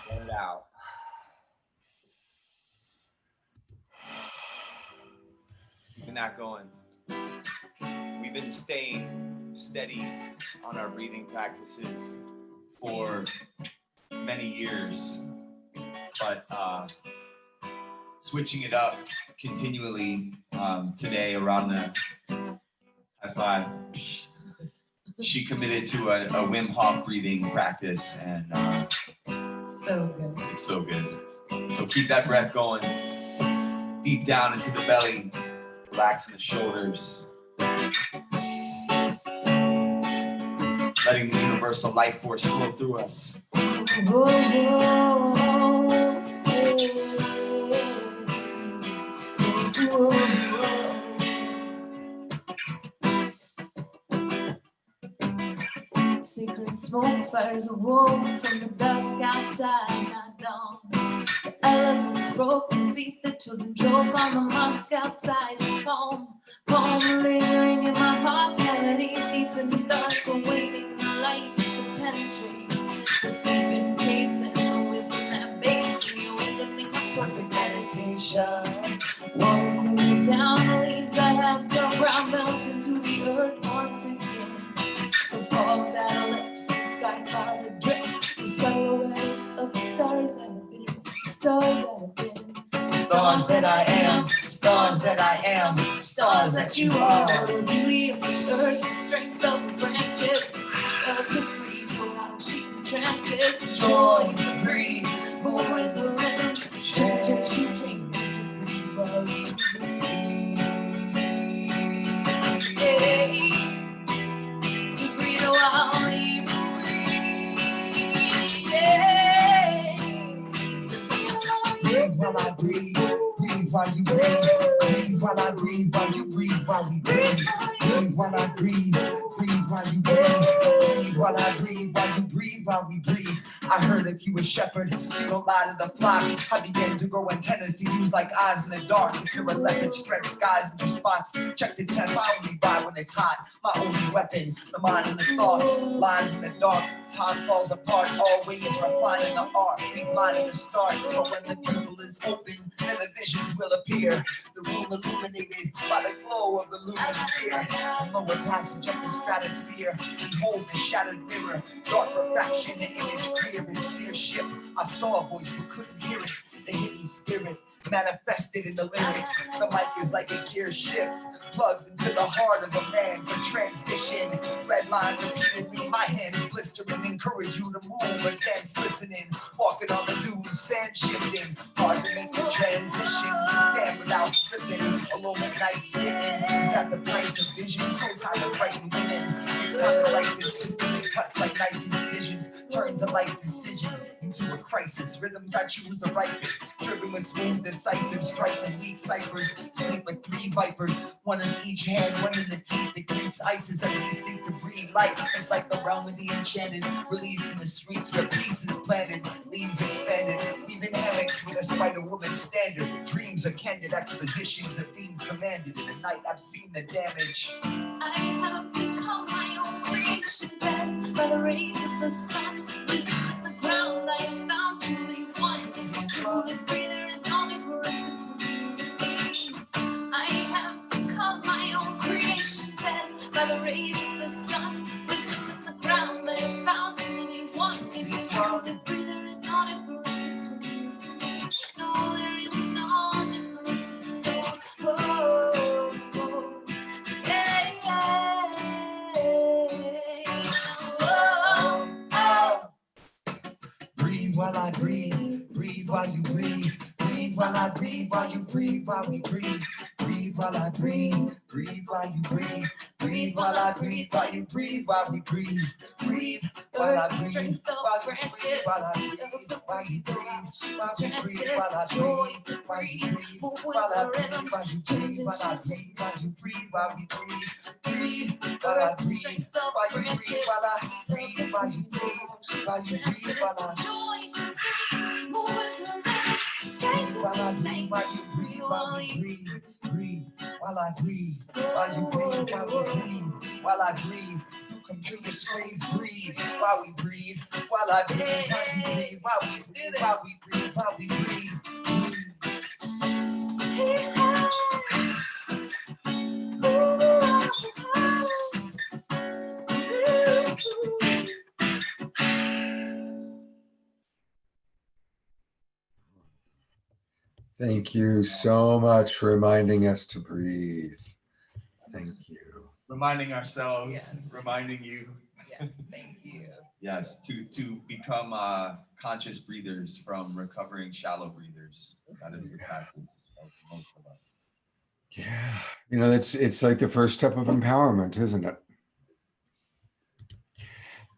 Let it out. Keeping that going. We've been staying steady on our breathing practices for many years, but switching it up continually today around the high five. She committed to a Wim Hof breathing practice, and So good. it's so good. So keep that breath going deep down into the belly, relaxing the shoulders, letting the universal life force flow through us. Secret smoke fires awoke from the dusk outside my dawn. The elephants broke the seat, the children drove on the musk outside the foam. Foam lingering in my heart cavities, deep in the dark, awaiting the light to penetrate. The sleeping caves and the wisdom that bathes me, awakening my perfect meditation. Woke me down, the leaves I have turned brown, melt into the earth once again. The fog that lifts, the sky cloud that drips, the silhouettes of the stars that have been, stars that have been, the stars that I am, stars that I am, stars that you are. The beauty of the earth, the strength of the branches, of the breeze, so I don't cheat in trances. The joy to breathe, move with the rhythm, change, to breathe while you breathe, Breathe while I breathe, breathe while you breathe, breathe while I breathe, while you breathe, while we breathe, breathe while I breathe, breathe while you breathe, breathe while I breathe, while you breathe, while we breathe. I heard if you a shepherd, you don't lie to the flock. I began to grow antennas to use like eyes in the dark. If you're a leopard, stretch skies into spots. Check the temp, I only ride when it's hot. My only weapon, the mind and the thoughts, lines in the dark. Time falls apart, always refining the art. We blind at the start, but when the pupil is open, then the visions will appear. The room illuminated by the glow of the lunar sphere. The lower passage of the stratosphere. Behold the shattered mirror, dark refraction, the image clear and Sears ship. I saw a voice but couldn't hear it. The hidden spirit manifested in the lyrics. The mic is like a gear shift, plugged into the heart of a man for transmission. Red line repeatedly, my hands blistering, encourage you to move against listening. Walking on the dunes, sand shifting, hard to make the transition. To stand without slipping, alone at night sitting. Is that the price of vision? So tired of writing women. It's time to write this system. It cuts like knife incisions, turns a life decision into a crisis. Rhythms I choose the ripest, driven with smooth, decisive strikes and weak ciphers. Sleep with 3 vipers, one in each hand, one in the teeth. It greets ISIS as we seek to breathe light. It's like the realm of the enchanted, released in the streets where peace is planted, leaves expanded, weaving hammocks with a spider woman standard. Dreams are candid expositions, the themes commanded. In the night I've seen the damage. I have become my own creation, fed by the rays of the sun. Wisdom in the ground, I am found truly one. It's truly free, there is no difference between me. I have become my own creation, fed by the rays of the sun. Wisdom in the ground, I am found truly one. It's truly free, there is no difference between me. No, there is no difference. Oh, oh, oh. Breathe while I breathe, breathe while you breathe, breathe while I breathe, while you breathe, while we breathe, breathe while I breathe, breathe while you breathe, breathe while I breathe, while you breathe, while we breathe, breathe while I breathe, while you breathe, while I breathe, while you breathe, while we breathe, while I breathe, while you breathe, while I breathe, while you breathe, while I breathe, while you breathe, while we breathe, breathe while I breathe, while you breathe, while I breathe, while you breathe, while you breathe, while I breathe while I breathe, while you breathe, while we breathe, breathe while I breathe, while you breathe, while we breathe, while I breathe. Through computer screens, breathe while we breathe, while I breathe, while you breathe, while we breathe, while we breathe, while we breathe. Thank you so much for reminding us to breathe. Thank you. Reminding ourselves, reminding you. Yes, thank you. Yes, to become conscious breathers from recovering shallow breathers. That is the practice of most of us. Yeah, you know, it's like the first step of empowerment, isn't it?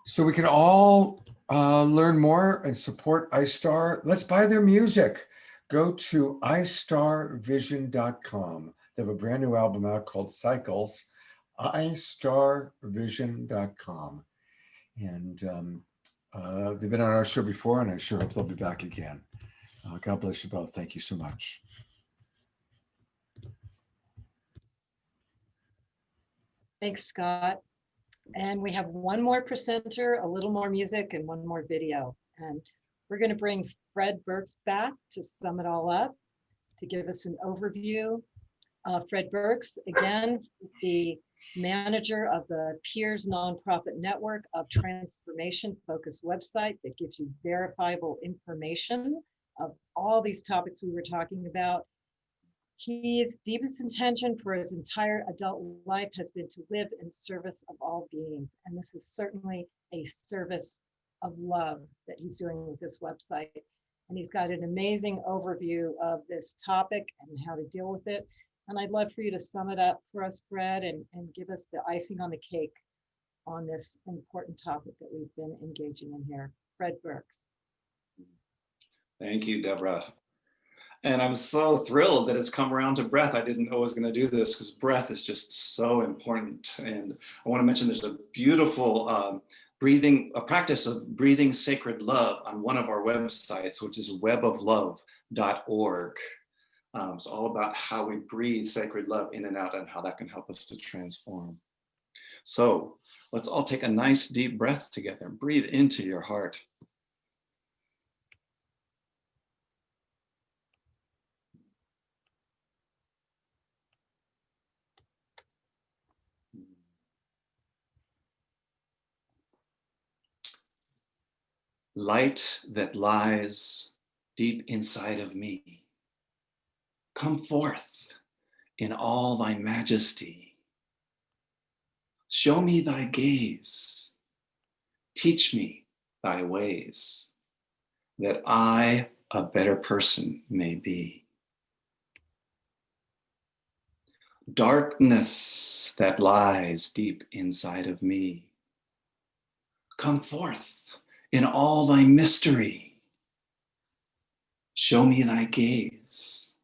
So we can all learn more and support iStar. Let's buy their music. Go to istarvision.com. They have a brand new album out called Cycles, istarvision.com. And they've been on our show before, and I sure hope they'll be back again. God bless you both. Thank you so much. Thanks, Scott. And we have one more presenter, a little more music, and one more video. And we're going to bring Fred Burks back to sum it all up, to give us an overview. Fred Burks, again, is the manager of the Peers nonprofit network of transformation-focused website that gives you verifiable information of all these topics we were talking about. His deepest intention for his entire adult life has been to live in service of all beings. And this is certainly a service of love that he's doing with this website. And he's got an amazing overview of this topic and how to deal with it. And I'd love for you to sum it up for us, Brad, and give us the icing on the cake on this important topic that we've been engaging in here. Fred Burks. Thank you, Deborah. And I'm so thrilled that it's come around to breath. I didn't know I was going to do this because breath is just so important. And I want to mention there's a beautiful a practice of breathing sacred love on one of our websites, which is weboflove.org. It's all about how we breathe sacred love in and out and how that can help us to transform. So let's all take a nice deep breath together. Breathe into your heart. Light that lies deep inside of me, come forth in all thy majesty. Show me thy gaze, teach me thy ways, that I a better person may be. Darkness that lies deep inside of me, come forth in all thy mystery. Show me thy gaze,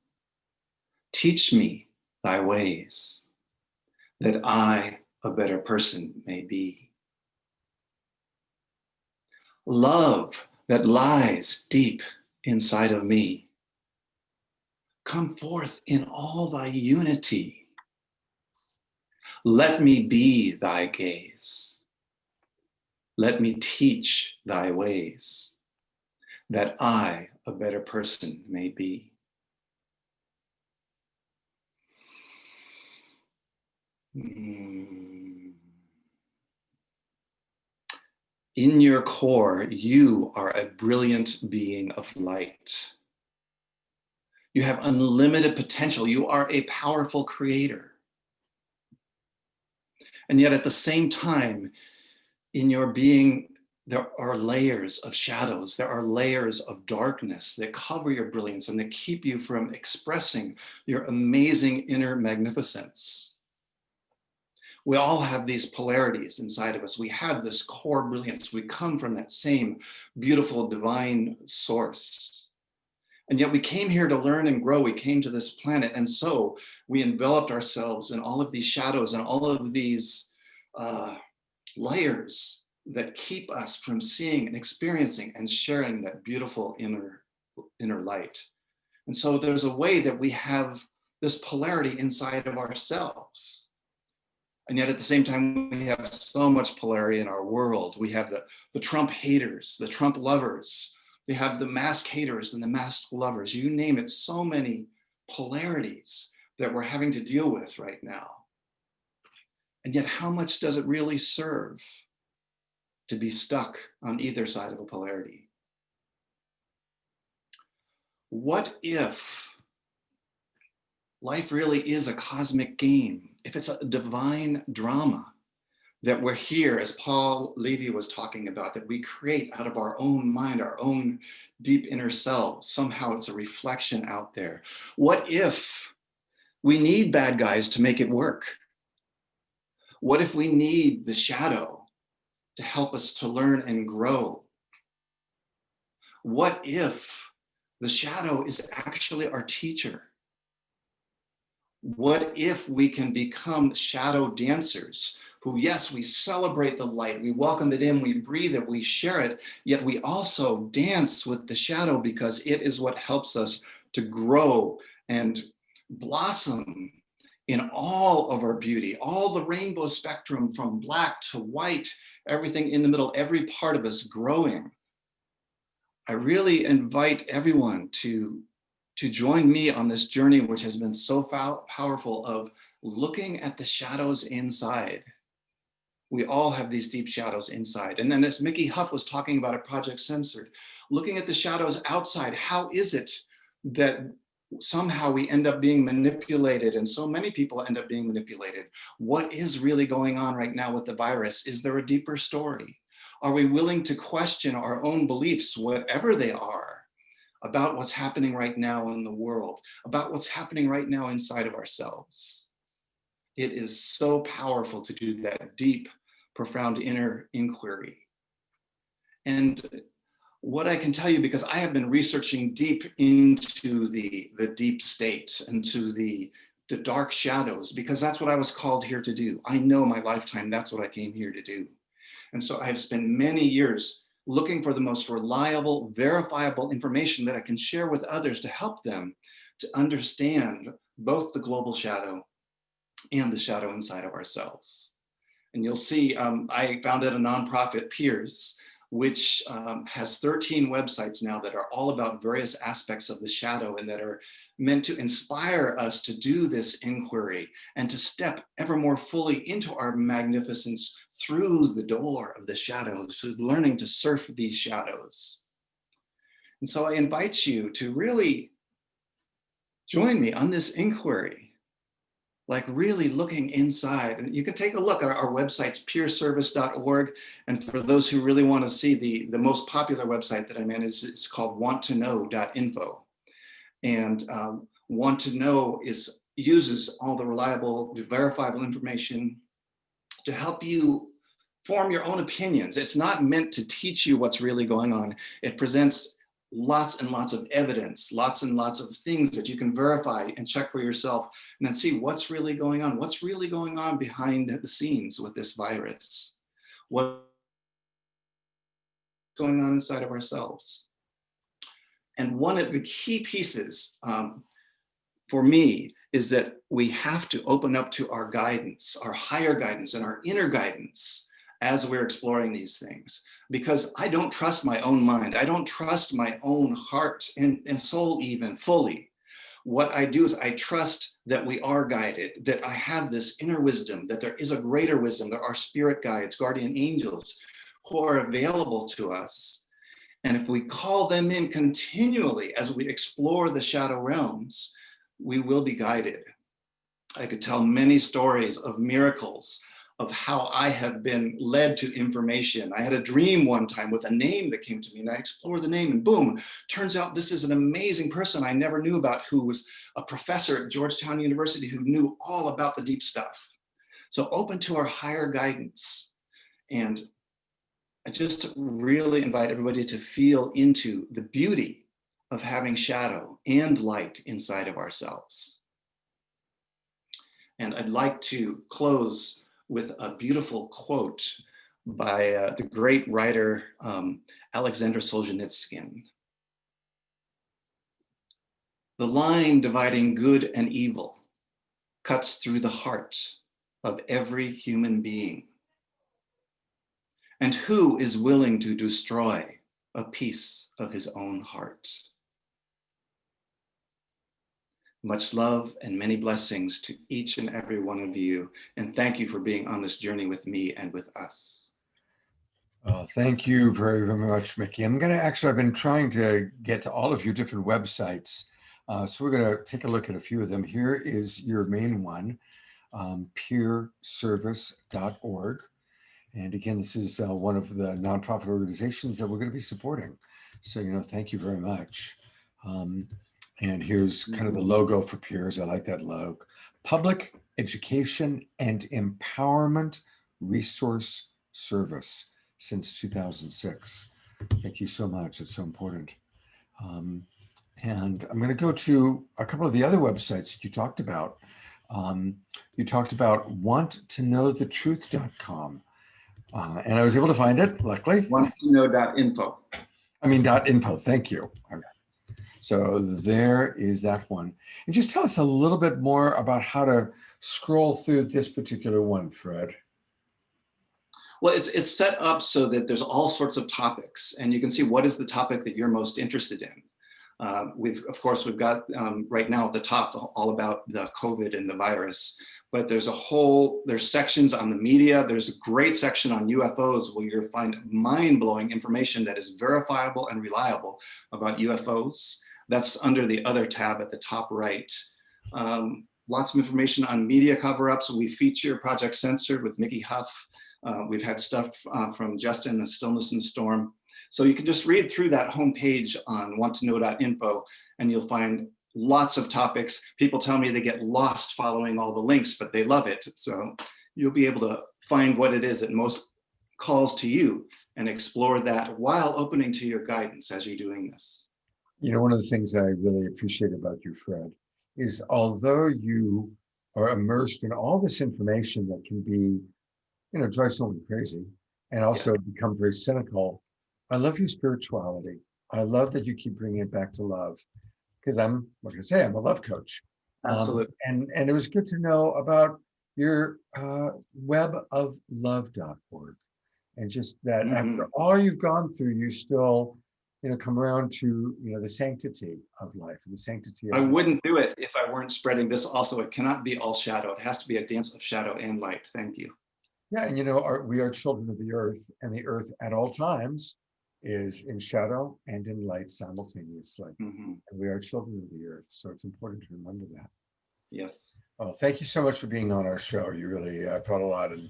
teach me thy ways, that I a better person may be. Love that lies deep inside of me, come forth in all thy unity. Let me be thy gaze. Let me teach thy ways, that I a better person may be. In your core, you are a brilliant being of light. You have unlimited potential. You are a powerful creator. And yet at the same time, in your being, there are layers of shadows. There are layers of darkness that cover your brilliance and that keep you from expressing your amazing inner magnificence. We all have these polarities inside of us. We have this core brilliance. We come from that same beautiful divine source. And yet we came here to learn and grow. We came to this planet. And so we enveloped ourselves in all of these shadows and all of these layers that keep us from seeing and experiencing and sharing that beautiful inner light. And so there's a way that we have this polarity inside of ourselves. And yet at the same time, we have so much polarity in our world. We have the Trump haters, the Trump lovers. We have the mask haters and the mask lovers. You name it, so many polarities that we're having to deal with right now. And yet how much does it really serve to be stuck on either side of a polarity? What if life really is a cosmic game? If it's a divine drama that we're here, as Paul Levi was talking about, that we create out of our own mind, our own deep inner selves, somehow it's a reflection out there. What if we need bad guys to make it work? What if we need the shadow to help us to learn and grow? What if the shadow is actually our teacher? What if we can become shadow dancers who, yes, we celebrate the light, we welcome it in, we breathe it, we share it, yet we also dance with the shadow because it is what helps us to grow and blossom in all of our beauty, all the rainbow spectrum from black to white, everything in the middle, every part of us growing. I really invite everyone to join me on this journey, which has been so powerful, of looking at the shadows inside. We all have these deep shadows inside. And then as Mickey Huff was talking about at Project Censored, looking at the shadows outside, how is it that somehow we end up being manipulated, and so many people end up being manipulated. What is really going on right now with the virus? Is there a deeper story? Are we willing to question our own beliefs, whatever they are, about what's happening right now in the world, about what's happening right now inside of ourselves? It is so powerful to do that deep, profound inner inquiry. And what I can tell you, because I have been researching deep into the deep state and to the dark shadows, because that's what I was called here to do. I know my lifetime, that's what I came here to do. And so I have spent many years looking for the most reliable, verifiable information that I can share with others to help them to understand both the global shadow and the shadow inside of ourselves. And you'll see, I founded a nonprofit, Peers, which has 13 websites now that are all about various aspects of the shadow and that are meant to inspire us to do this inquiry and to step ever more fully into our magnificence through the door of the shadows, to learning to surf these shadows. And so I invite you to really join me on this inquiry, like really looking inside. And you can take a look at our websites, peerservice.org. And for those who really want to see the most popular website that I manage, it's called wanttoknow.info. And Want to Know uses all the reliable, verifiable information to help you form your own opinions. It's not meant to teach you what's really going on. It presents lots and lots of evidence, lots and lots of things that you can verify and check for yourself, and then see what's really going on. What's really going on behind the scenes with this virus? What's going on inside of ourselves? And one of the key pieces for me is that we have to open up to our guidance, our higher guidance and our inner guidance as we're exploring these things. Because I don't trust my own mind. I don't trust my own heart and soul even fully. What I do is I trust that we are guided, that I have this inner wisdom, that there is a greater wisdom, there are spirit guides, guardian angels who are available to us. And if we call them in continually as we explore the shadow realms, we will be guided. I could tell many stories of miracles of how I have been led to information. I had a dream one time with a name that came to me, and I explored the name, and boom, turns out this is an amazing person I never knew about, who was a professor at Georgetown University who knew all about the deep stuff. So open to our higher guidance. And I just really invite everybody to feel into the beauty of having shadow and light inside of ourselves. And I'd like to close with a beautiful quote by the great writer Alexander Solzhenitsyn. The line dividing good and evil cuts through the heart of every human being. And who is willing to destroy a piece of his own heart? Much love and many blessings to each and every one of you. And thank you for being on this journey with me and with us. Thank you very, very much, Mickey. I've been trying to get to all of your different websites. So we're gonna take a look at a few of them. Here is your main one, peerservice.org. And again, this is one of the nonprofit organizations that we're gonna be supporting. So, thank you very much. And here's kind of the logo for Peers. I like that logo. Public Education and Empowerment Resource Service since 2006. Thank you so much. It's so important. And I'm going to go to a couple of the other websites that you talked about. You talked about wanttoknowthetruth.com. And I was able to find it, luckily. Wanttoknow.info. .info. Thank you. So there is that one. And just tell us a little bit more about how to scroll through this particular one, Fred. Well, it's set up so that there's all sorts of topics, and you can see what is the topic that you're most interested in. We've got right now at the top all about the COVID and the virus, but there's sections on the media. There's a great section on UFOs where you'll find mind-blowing information that is verifiable and reliable about UFOs. That's under the other tab at the top right. Lots of information on media cover-ups. We feature Project Censored with Mickey Huff. We've had stuff from Justin, The Stillness in the Storm. So you can just read through that homepage on wanttoknow.info and you'll find lots of topics. People tell me they get lost following all the links, but they love it. So you'll be able to find what it is that most calls to you and explore that while opening to your guidance as you're doing this. You know, one of the things that I really appreciate about you, Fred, is although you are immersed in all this information that can be, you know, drive someone crazy and also become very cynical, I love your spirituality. I love that you keep bringing it back to love, because I'm, like I say, I'm a love coach. Absolutely. And it was good to know about your weboflove.org, and just that after all you've gone through, you still, you know, come around to, you know, the sanctity of life, the sanctity of I wouldn't do it if I weren't spreading this also. It cannot be all shadow. It has to be a dance of shadow and light. Thank you. Yeah, and you know, we are children of the earth, and the earth at all times is in shadow and in light simultaneously. And we are children of the earth, so it's important to remember that. Yes. Well, thank you so much for being on our show. You really brought a lot, and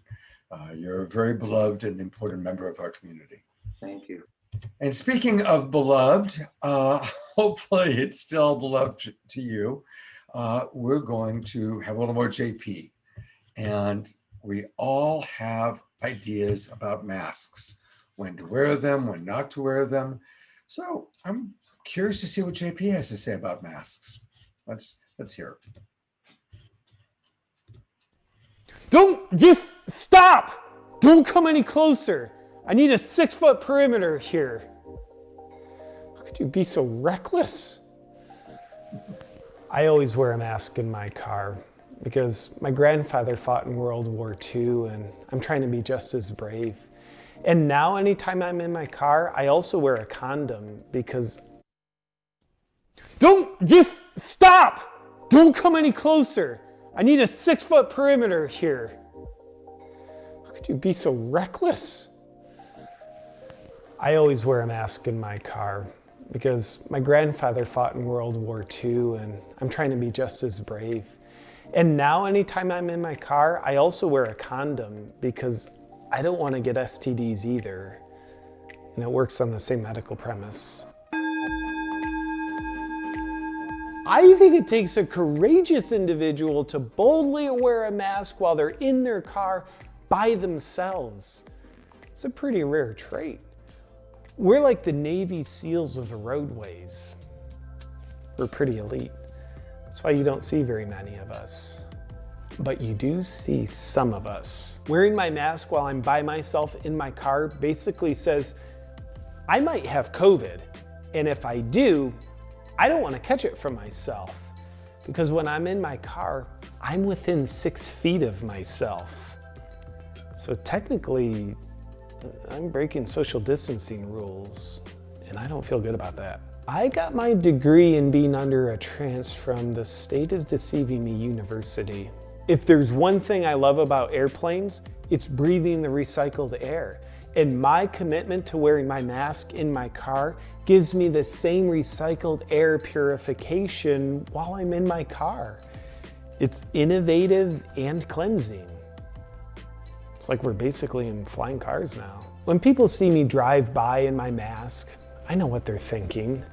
you're a very beloved and important member of our community. Thank you. And speaking of beloved, hopefully it's still beloved to you. We're going to have a little more JP, and we all have ideas about masks, when to wear them, when not to wear them. So I'm curious to see what JP has to say about masks. Let's hear it. Don't, just stop! Don't come any closer. I need a 6-foot perimeter here. How could you be so reckless? I always wear a mask in my car because my grandfather fought in World War II and I'm trying to be just as brave. And now anytime I'm in my car, I also wear a condom because... Don't, just stop! Don't come any closer. I need a 6-foot perimeter here. How could you be so reckless? I always wear a mask in my car because my grandfather fought in World War II and I'm trying to be just as brave. And now anytime I'm in my car, I also wear a condom because I don't want to get STDs either. And it works on the same medical premise. I think it takes a courageous individual to boldly wear a mask while they're in their car by themselves. It's a pretty rare trait. We're like the Navy SEALs of the roadways. We're pretty elite. That's why you don't see very many of us. But you do see some of us. Wearing my mask while I'm by myself in my car basically says, I might have COVID, and if I do, I don't want to catch it from myself. Because when I'm in my car, I'm within 6 feet of myself. So technically, I'm breaking social distancing rules, and I don't feel good about that. I got my degree in being under a trance from the State is Deceiving Me University. If there's one thing I love about airplanes, it's breathing the recycled air. And my commitment to wearing my mask in my car gives me the same recycled air purification while I'm in my car. It's innovative and cleansing. It's like we're basically in flying cars now. When people see me drive by in my mask, I know what they're thinking.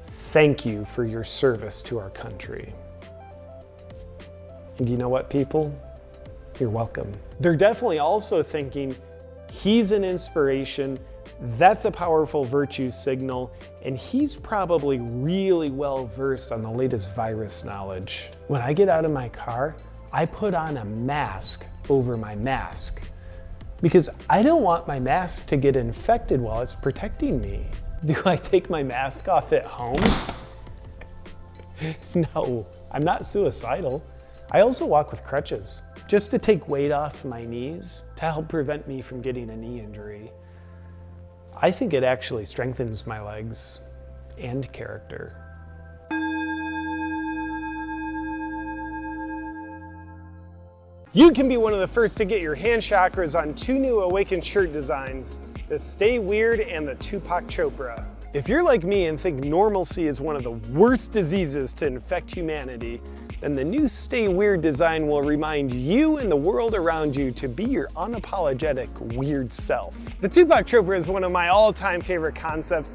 Thank you for your service to our country. And you know what, people? You're welcome. They're definitely also thinking, he's an inspiration, that's a powerful virtue signal, and he's probably really well versed on the latest virus knowledge. When I get out of my car, I put on a mask over my mask because I don't want my mask to get infected while it's protecting me. Do I take my mask off at home? No, I'm not suicidal. I also walk with crutches just to take weight off my knees to help prevent me from getting a knee injury. I think it actually strengthens my legs and character. You can be one of the first to get your hand chakras on 2 new Awakened shirt designs, the Stay Weird and the Tupac Chopra. If you're like me and think normalcy is one of the worst diseases to infect humanity, then the new Stay Weird design will remind you and the world around you to be your unapologetic weird self. The Tupac Troper is one of my all-time favorite concepts.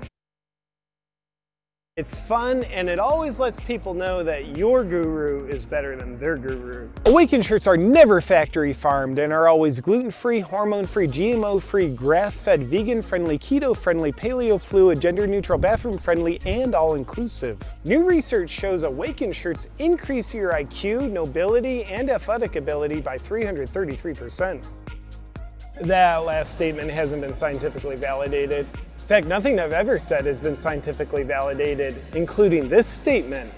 It's fun, and it always lets people know that your guru is better than their guru. Awaken shirts are never factory farmed and are always gluten-free, hormone-free, GMO-free, grass-fed, vegan-friendly, keto-friendly, paleo-fluid, gender-neutral, bathroom-friendly, and all-inclusive. New research shows Awaken shirts increase your IQ, nobility, and athletic ability by 333%. That last statement hasn't been scientifically validated. In fact, nothing I've ever said has been scientifically validated, including this statement.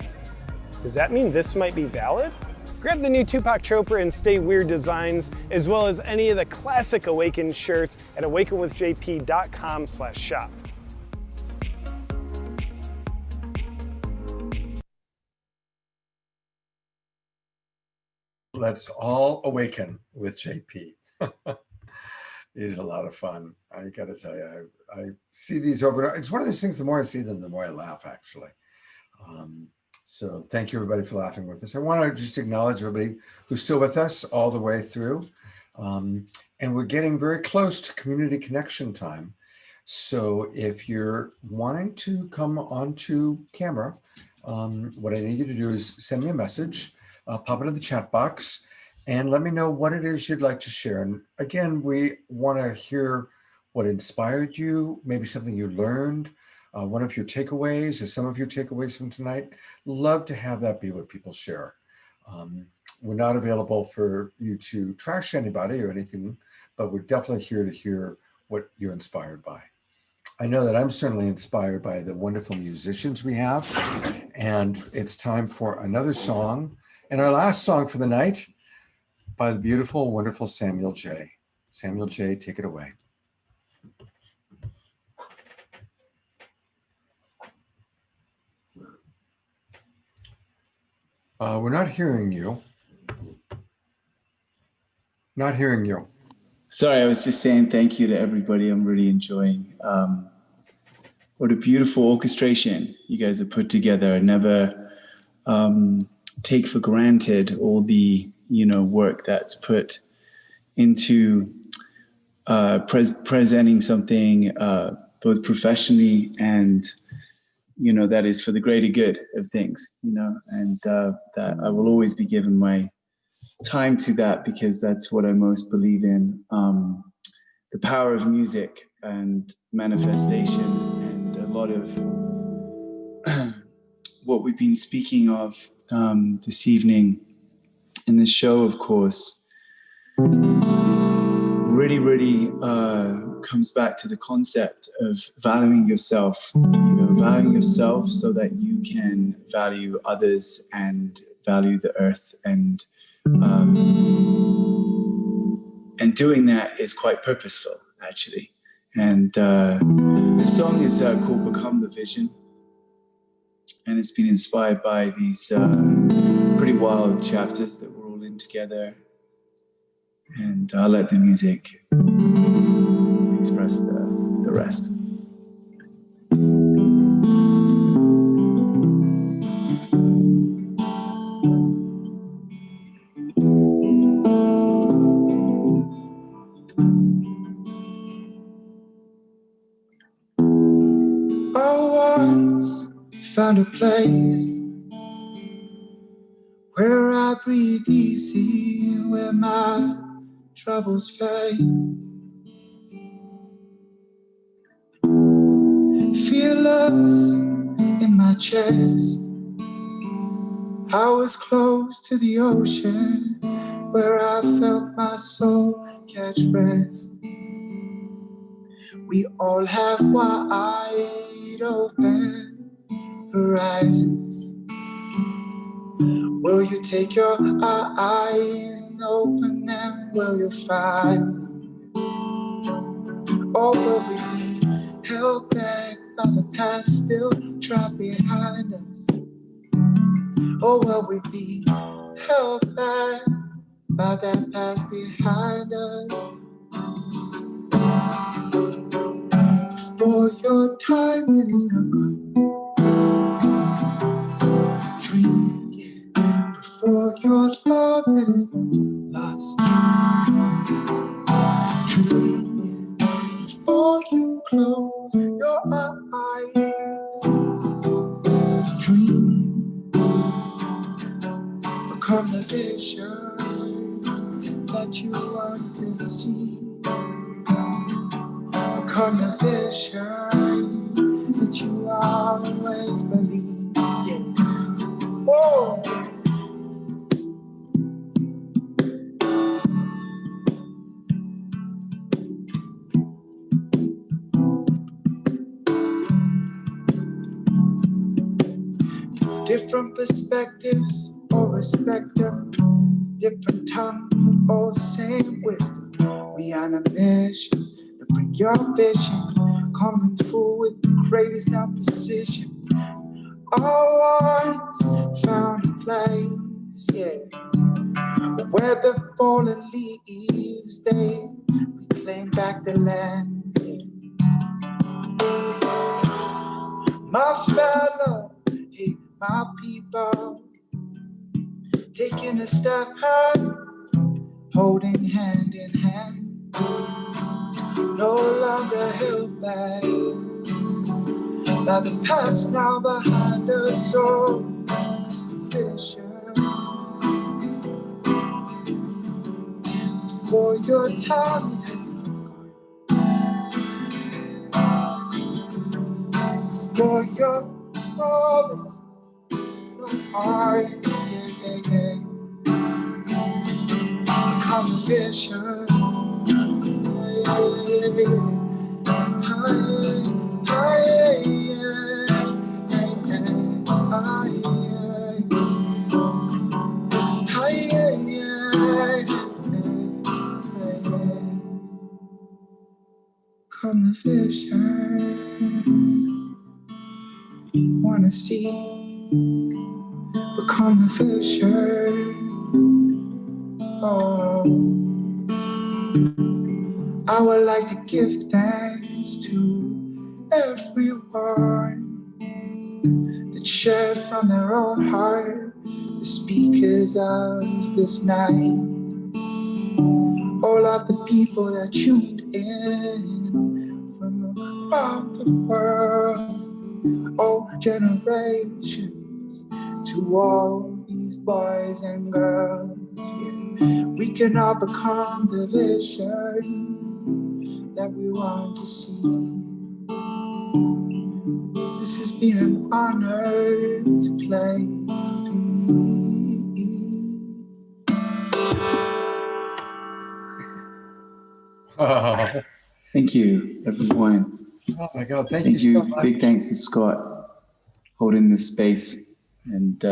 Does that mean this might be valid? Grab the new Tupac Troper and Stay Weird designs, as well as any of the classic Awaken shirts at awakenwithjp.com/shop. Let's all awaken with JP. Is a lot of fun. I got to tell you, I see these over. It's one of those things. The more I see them, the more I laugh. Actually, so thank you everybody for laughing with us. I want to just acknowledge everybody who's still with us all the way through, and we're getting very close to community connection time. So if you're wanting to come onto camera, what I need you to do is send me a message, pop it in the chat box, and let me know what it is you'd like to share. And again, we want to hear what inspired you, maybe something you learned, one of your takeaways or some of your takeaways from tonight. Love to have that be what people share. We're not available for you to trash anybody or anything, but we're definitely here to hear what you're inspired by. I know that I'm certainly inspired by the wonderful musicians we have, and it's time for another song. And our last song for the night, by the beautiful, wonderful Samuel J. Samuel J., take it away. We're not hearing you. Not hearing you. Sorry, I was just saying thank you to everybody. I'm really enjoying what a beautiful orchestration you guys have put together. I never take for granted all the work that's put into presenting something both professionally and that is for the greater good of things, and that I will always be giving my time to that, because that's what I most believe in, the power of music and manifestation, and a lot of what we've been speaking of this evening in this show, of course, really comes back to the concept of valuing yourself, valuing yourself so that you can value others and value the earth, and doing that is quite purposeful, actually. And the song is called Become the Vision, and it's been inspired by these pretty wild chapters that we're all in together. And I'll let the music express the rest. I once found a place where I breathe easy, where my troubles fade. Fearless in my chest, I was close to the ocean, where I felt my soul catch rest. We all have wide open horizons. Will you take your eyes and open them? Will you find? Or will we be held back by the past still trapped behind us? Or will we be held back by that past behind us? For before your time it is not gone. Dream, yeah, before your love it is not lost. Dream, yeah, before you close your eyes. Dream, become the vision that you want to see. Become the vision that you always believe. Yeah. Whoa. Different perspectives or respect them. Different tongue or same wisdom. We on a mission to bring your vision, coming through with the greatest now precision. All once found a place, yeah, where the fallen leaves they reclaim back the land. My fellow, hey, my people, taking a step high, holding hand in hand, no longer held back by the past now behind us. So vision for your time has for your promise, no hearts, yeah, yeah, yeah. Come vision, come the vision, wanna see, become the vision. Oh, I would like to give thanks to everyone that shared from their own heart, the speakers of this night, all of the people that tuned in from around the world, all generations, to all these boys and girls. Yeah. We can all become the vision that we want to see. This has been an honor to play. Oh. Thank you, everyone. Oh my God, thank you so much. Big thanks to Scott holding this space and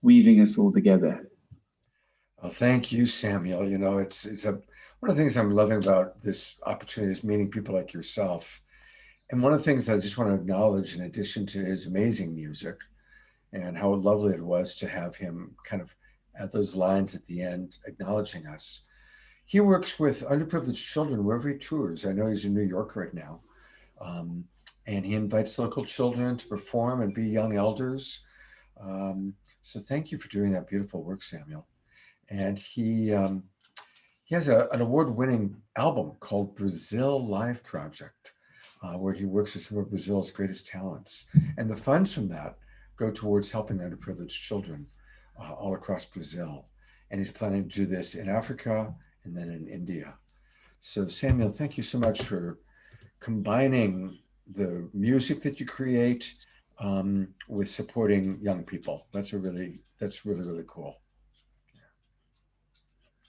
weaving us all together. Well, thank you, Samuel. You know, it's one of the things I'm loving about this opportunity is meeting people like yourself. And one of the things I just want to acknowledge, in addition to his amazing music and how lovely it was to have him kind of at those lines at the end, acknowledging us. He works with underprivileged children wherever he tours. I know he's in New York right now. And he invites local children to perform and be young elders. So thank you for doing that beautiful work, Samuel. And he has an award-winning album called Brazil Live Project, where he works with some of Brazil's greatest talents. And the funds from that go towards helping underprivileged children all across Brazil. And he's planning to do this in Africa and then in India. So Samuel, thank you so much for combining the music that you create with supporting young people. That's really, really cool. Yeah.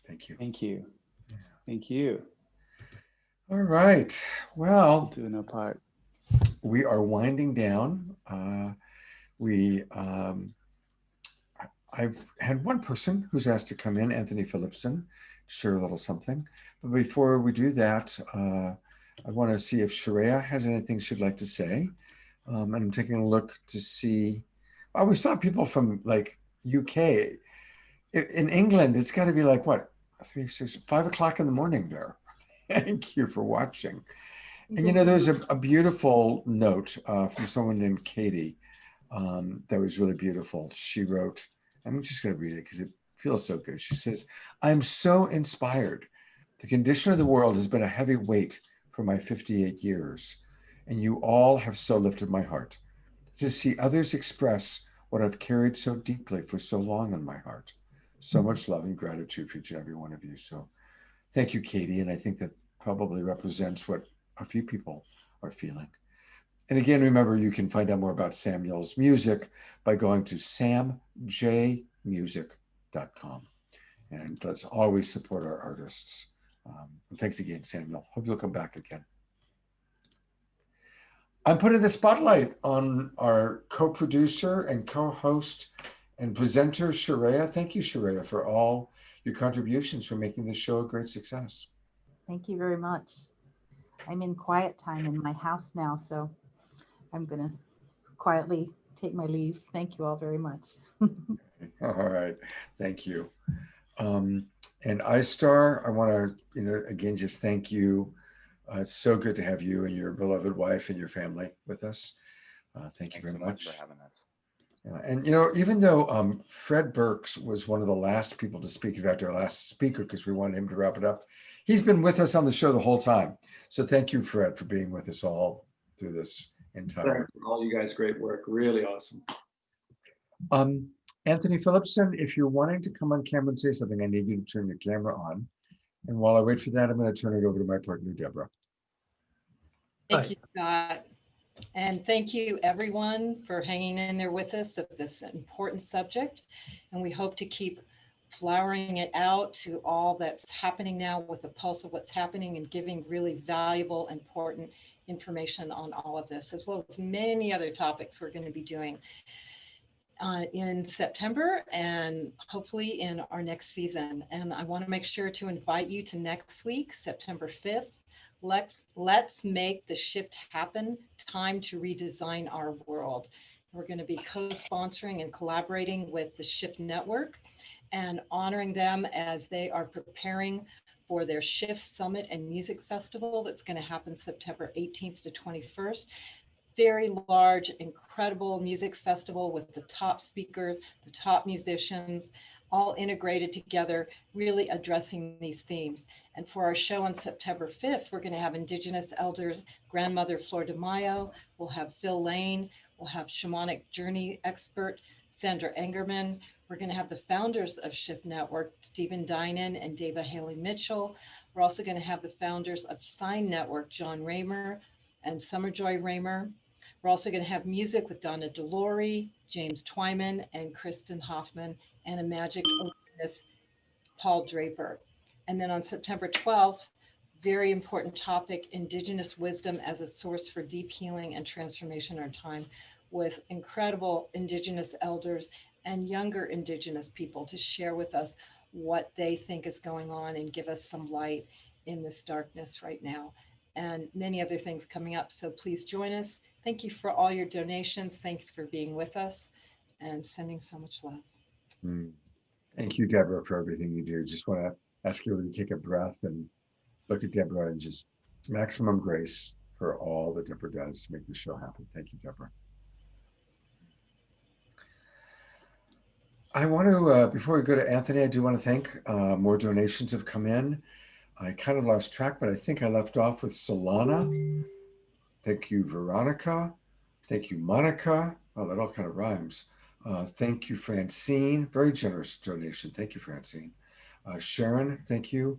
Thank you. Thank you. Yeah. Thank you. All right. Well, doing our part. We are winding down. I've had one person who's asked to come in, Anthony Phillipson, share a little something. But before we do that, I want to see if Treya has anything she'd like to say. And I'm taking a look to see. Oh, we saw people from like UK. In England, it's got to be like what, 5 o'clock in the morning there. Thank you for watching. And you know, there was a beautiful note from someone named Katie that was really beautiful. She wrote, I'm just going to read it because it feels so good. She says, I'm so inspired. The condition of the world has been a heavy weight for my 58 years, and you all have so lifted my heart. To see others express what I've carried so deeply for so long in my heart. So much love and gratitude for each and every one of you. So thank you, Katie. And I think that probably represents what a few people are feeling. And again, remember, you can find out more about Samuel's music by going to samjmusic.com. And let's always support our artists. And thanks again, Samuel. Hope you'll come back again. I'm putting the spotlight on our co-producer and co-host and presenter, Treya. Thank you, Treya, for all your contributions for making this show a great success. Thank you very much. I'm in quiet time in my house now, so I'm going to quietly take my leave. Thank you all very much. All right. Thank you. And iStar, I want to, again, just thank you. It's so good to have you and your beloved wife and your family with us. Thank you very much for having us. And, even though Fred Burks was one of the last people to speak, in fact, our last speaker, because we wanted him to wrap it up, he's been with us on the show the whole time. So thank you, Fred, for being with us all through this entire. Thank you, all you guys, great work, really awesome. Anthony Phillipson, if you're wanting to come on camera and say something, I need you to turn your camera on. And while I wait for that, I'm going to turn it over to my partner, Deborah. Thank you, Scott. And thank you, everyone, for hanging in there with us of this important subject. And we hope to keep flowering it out to all that's happening now with the pulse of what's happening and giving really valuable, important information on all of this, as well as many other topics we're going to be doing in September and hopefully in our next season. And I want to make sure to invite you to next week, September 5th. Let's make the shift happen. Time to redesign our world. We're going to be co-sponsoring and collaborating with the Shift Network and honoring them as they are preparing for their Shift Summit and Music Festival that's going to happen September 18th to 21st. Very large, incredible music festival with the top speakers, the top musicians, all integrated together, really addressing these themes. And for our show on September 5th, we're going to have Indigenous elders, Grandmother Flor de Mayo, we'll have Phil Lane, we'll have shamanic journey expert, Sandra Engerman. We're going to have the founders of Shift Network, Stephen Dinan and Dava Haley Mitchell. We're also going to have the founders of Sign Network, John Raymer and Summerjoy Raymer. We're also going to have music with Donna DeLore, James Twyman, and Kristen Hoffman, and a magic openness, Paul Draper. And then on September 12th, very important topic, Indigenous wisdom as a source for deep healing and transformation in our time, with incredible Indigenous elders and younger Indigenous people to share with us what they think is going on and give us some light in this darkness right now. And many other things coming up. So please join us. Thank you for all your donations. Thanks for being with us and sending so much love. Thank you, Deborah, for everything you do. Just want to ask you to take a breath and look at Deborah and just maximum grace for all that Deborah does to make this show happen. Thank you, Deborah. I want to, before we go to Anthony, I do want to thank more donations have come in. I kind of lost track, but I think I left off with Solana. Thank you, Veronica. Thank you, Monica. Oh, that all kind of rhymes. Thank you, Francine. Very generous donation. Thank you, Francine. Sharon, thank you.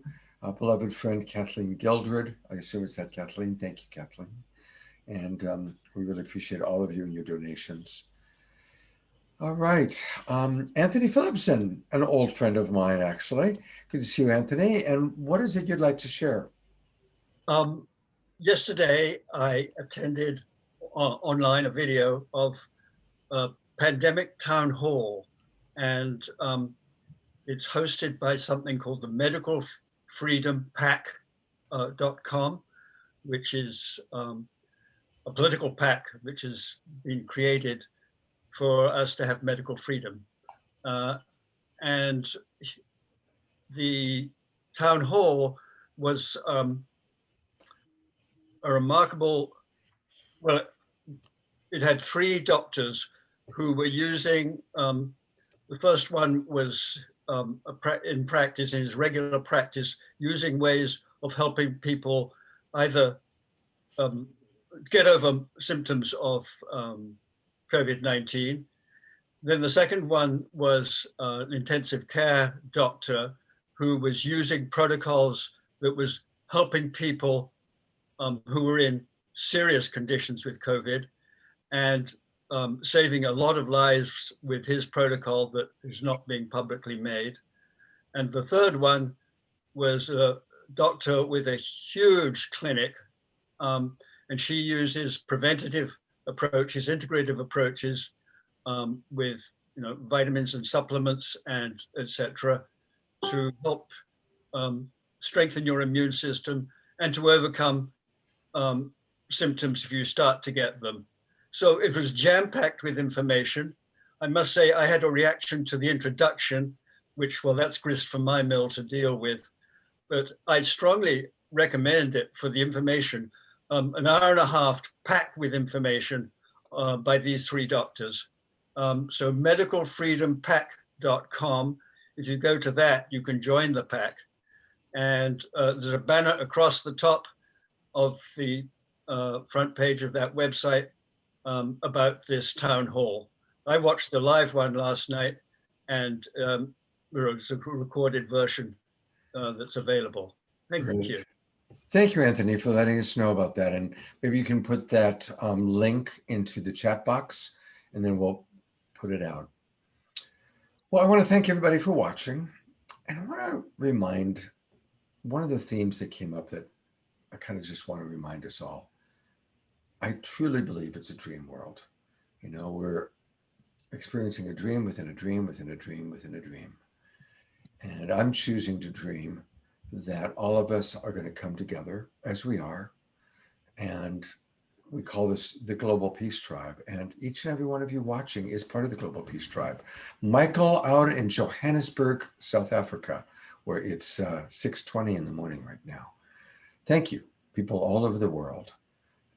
Beloved friend, Kathleen Gildred. I assume it's that Kathleen. Thank you, Kathleen. And we really appreciate all of you and your donations. All right. Anthony Phillipson, an old friend of mine, actually. Good to see you, Anthony. And what is it you'd like to share? Yesterday, I attended online a video of a pandemic town hall, and it's hosted by something called the medicalfreedompac.com, which is a political pack which has been created for us to have medical freedom. And the town hall was a remarkable, well, it had 3 doctors who were using, the first one was in practice, in his regular practice, using ways of helping people either get over symptoms of COVID-19. Then the second one was an intensive care doctor who was using protocols that was helping people who were in serious conditions with COVID and saving a lot of lives with his protocol that is not being publicly made. And the third one was a doctor with a huge clinic, and she uses preventative approaches, integrative approaches with vitamins and supplements and etc. to help strengthen your immune system and to overcome symptoms if you start to get them. So it was jam-packed with information. I must say I had a reaction to the introduction, which, well, that's grist for my mill to deal with. But I strongly recommend it for the information. An hour and a half packed with information by these 3 doctors. So medicalfreedompack.com. If you go to that, you can join the pack. And there's a banner across the top of the front page of that website about this town hall. I watched the live one last night, and there's a recorded version that's available. Thank you. Thank you, Anthony, for letting us know about that. And maybe you can put that link into the chat box, and then we'll put it out. Well, I want to thank everybody for watching. And I want to remind one of the themes that came up that I kind of just want to remind us all. I truly believe it's a dream world. We're experiencing a dream within a dream within a dream within a dream. And I'm choosing to dream that all of us are going to come together as we are. And we call this the Global Peace Tribe. And each and every one of you watching is part of the Global Peace Tribe. Michael out in Johannesburg, South Africa, where it's 6:20 in the morning right now. Thank you, people all over the world.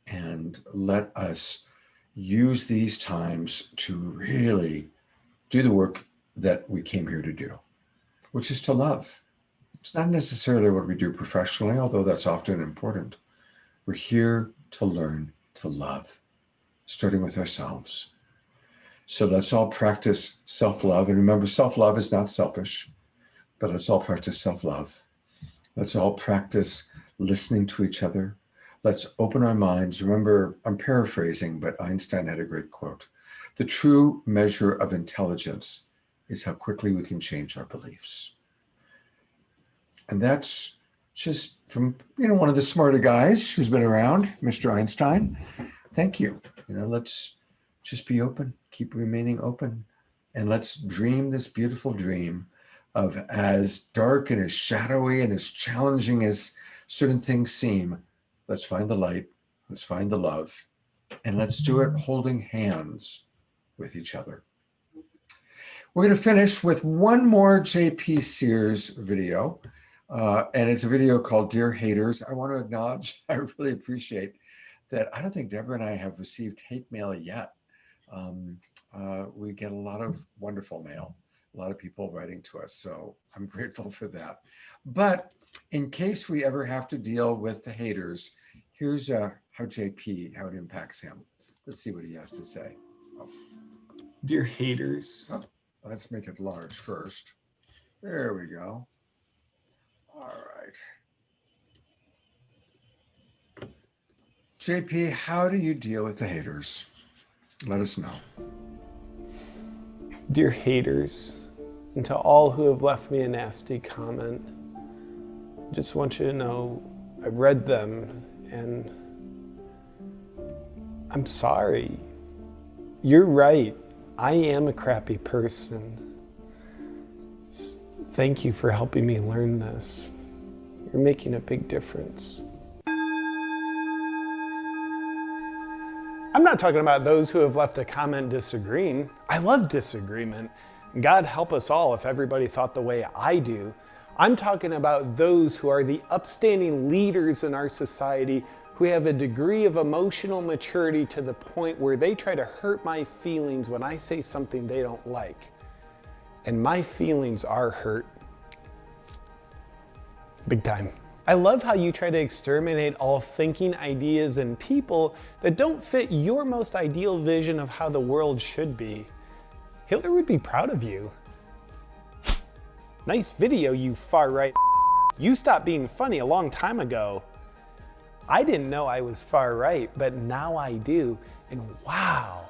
And let us use these times to really do the work that we came here to do, which is to love. It's not necessarily what we do professionally, although that's often important. We're here to learn to love, starting with ourselves. So let's all practice self-love. And remember, self-love is not selfish, but let's all practice self-love. Let's all practice listening to each other. Let's open our minds. Remember, I'm paraphrasing, but Einstein had a great quote. The true measure of intelligence is how quickly we can change our beliefs. And that's just from, one of the smarter guys who's been around, Mr. Einstein. Thank you. Let's just be open, keep remaining open, and let's dream this beautiful dream of, as dark and as shadowy and as challenging as certain things seem, let's find the light, let's find the love, and let's do it holding hands with each other. We're going to finish with one more J.P. Sears video, and it's a video called Dear Haters. I want to acknowledge, I really appreciate that. I don't think Deborah and I have received hate mail yet. We get a lot of wonderful mail, a lot of people writing to us, so I'm grateful for that. But in case we ever have to deal with the haters, here's how it impacts him. Let's see what he has to say. Oh. Dear haters. Oh, let's make it large first. There we go. All right. JP, how do you deal with the haters? Let us know. Dear haters, and to all who have left me a nasty comment, I just want you to know I read them and I'm sorry. You're right. I am a crappy person. Thank you for helping me learn this. You're making a big difference. I'm not talking about those who have left a comment disagreeing. I love disagreement. God help us all if everybody thought the way I do. I'm talking about those who are the upstanding leaders in our society who have a degree of emotional maturity to the point where they try to hurt my feelings when I say something they don't like. And my feelings are hurt. Big time. I love how you try to exterminate all thinking, ideas, and people that don't fit your most ideal vision of how the world should be. Hitler would be proud of you. Nice video, you far-right. You stopped being funny a long time ago. I didn't know I was far-right, but now I do. And wow,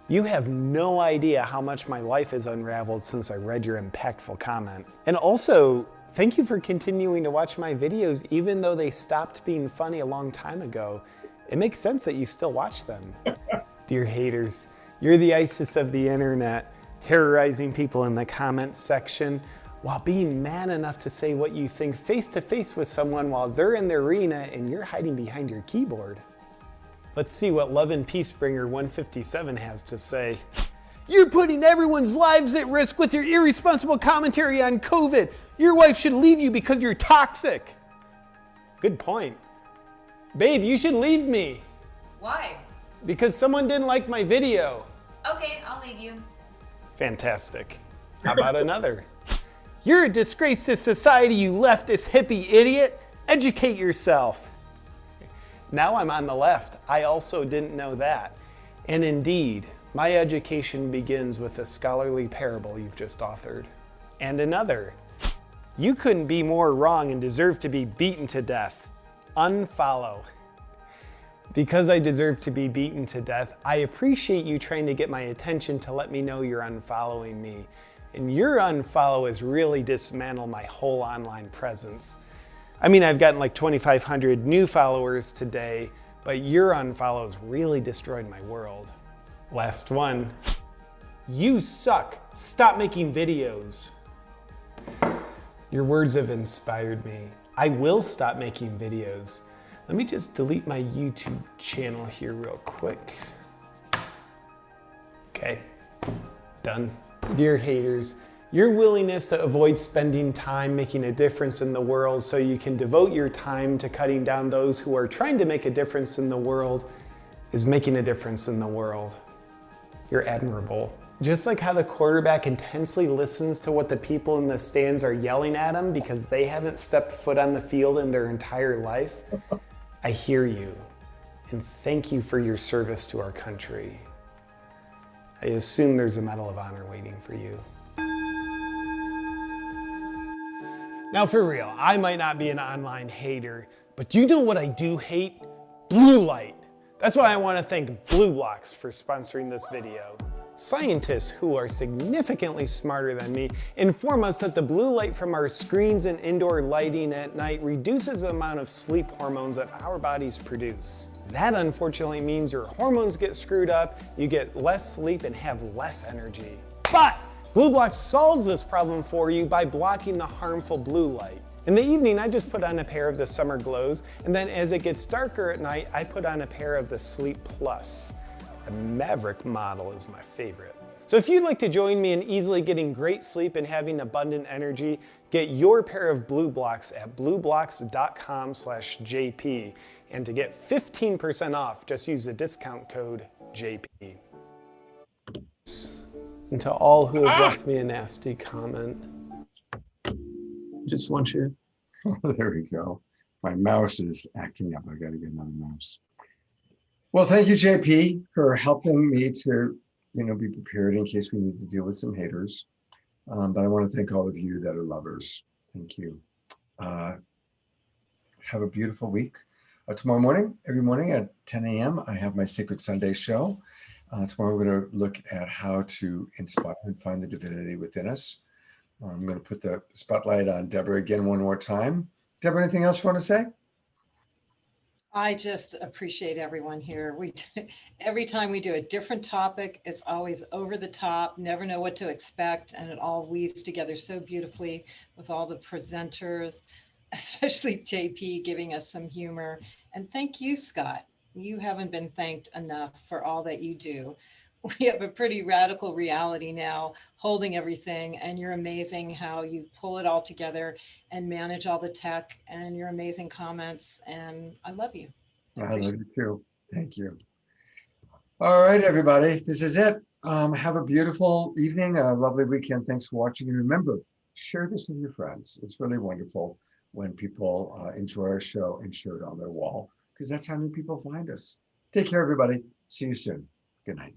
you have no idea how much my life has unraveled since I read your impactful comment. And also, thank you for continuing to watch my videos even though they stopped being funny a long time ago. It makes sense that you still watch them. Dear haters, you're the ISIS of the internet, terrorizing people in the comments section while being man enough to say what you think face to face with someone while they're in the arena and you're hiding behind your keyboard. Let's see what Love and Peacebringer 157 has to say. You're putting everyone's lives at risk with your irresponsible commentary on COVID. Your wife should leave you because you're toxic. Good point. Babe, you should leave me. Why? Because someone didn't like my video. Okay, I'll leave you. Fantastic. How about another? You're a disgrace to society, you leftist hippie idiot. Educate yourself. Now I'm on the left. I also didn't know that. And indeed, my education begins with the scholarly parable you've just authored. And another. You couldn't be more wrong and deserve to be beaten to death. Unfollow. Because I deserve to be beaten to death, I appreciate you trying to get my attention to let me know you're unfollowing me. And your unfollow has really dismantled my whole online presence. I mean, I've gotten like 2,500 new followers today, but your unfollows really destroyed my world. Last one. You suck. Stop making videos. Your words have inspired me. I will stop making videos. Let me just delete my YouTube channel here real quick. Okay, done. Dear haters, your willingness to avoid spending time making a difference in the world so you can devote your time to cutting down those who are trying to make a difference in the world is making a difference in the world. You're admirable. Just like how the quarterback intensely listens to what the people in the stands are yelling at him because they haven't stepped foot on the field in their entire life, I hear you, and thank you for your service to our country. I assume there's a Medal of Honor waiting for you. Now for real, I might not be an online hater, but do you know what I do hate? Blue light. That's why I want to thank Blue Blocks for sponsoring this video. Scientists who are significantly smarter than me inform us that the blue light from our screens and indoor lighting at night reduces the amount of sleep hormones that our bodies produce. That unfortunately means your hormones get screwed up, you get less sleep and have less energy. But Blue Blocks solves this problem for you by blocking the harmful blue light. In the evening, I just put on a pair of the Summer Glows, and then as it gets darker at night, I put on a pair of the Sleep Plus. The Maverick model is my favorite. So if you'd like to join me in easily getting great sleep and having abundant energy, get your pair of Blue Blocks at blueblocks.com/JP. And to get 15% off, just use the discount code JP. And to all who have left me a nasty comment, just want you. There we go. My mouse is acting up. I got to get another mouse. Well, thank you, JP, for helping me to, be prepared in case we need to deal with some haters. But I want to thank all of you that are lovers. Thank you. Have a beautiful week. Tomorrow morning, every morning at 10 a.m., I have my Sacred Sunday show. Tomorrow, we're going to look at how to inspire and find the divinity within us. I'm going to put the spotlight on Deborah again one more time. Deborah, anything else you want to say? I just appreciate everyone here. Every time we do a different topic, it's always over the top, never know what to expect, and it all weaves together so beautifully with all the presenters, especially JP giving us some humor. And thank you, Scott. You haven't been thanked enough for all that you do. We have a pretty radical reality now holding everything, and you're amazing how you pull it all together and manage all the tech, and your amazing comments, and I love you. I love you too. Thank you. All right, everybody, this is it. Have a beautiful evening, a lovely weekend. Thanks for watching. And remember, share this with your friends. It's really wonderful when people enjoy our show and share it on their wall, because that's how new people find us. Take care, everybody. See you soon. Good night.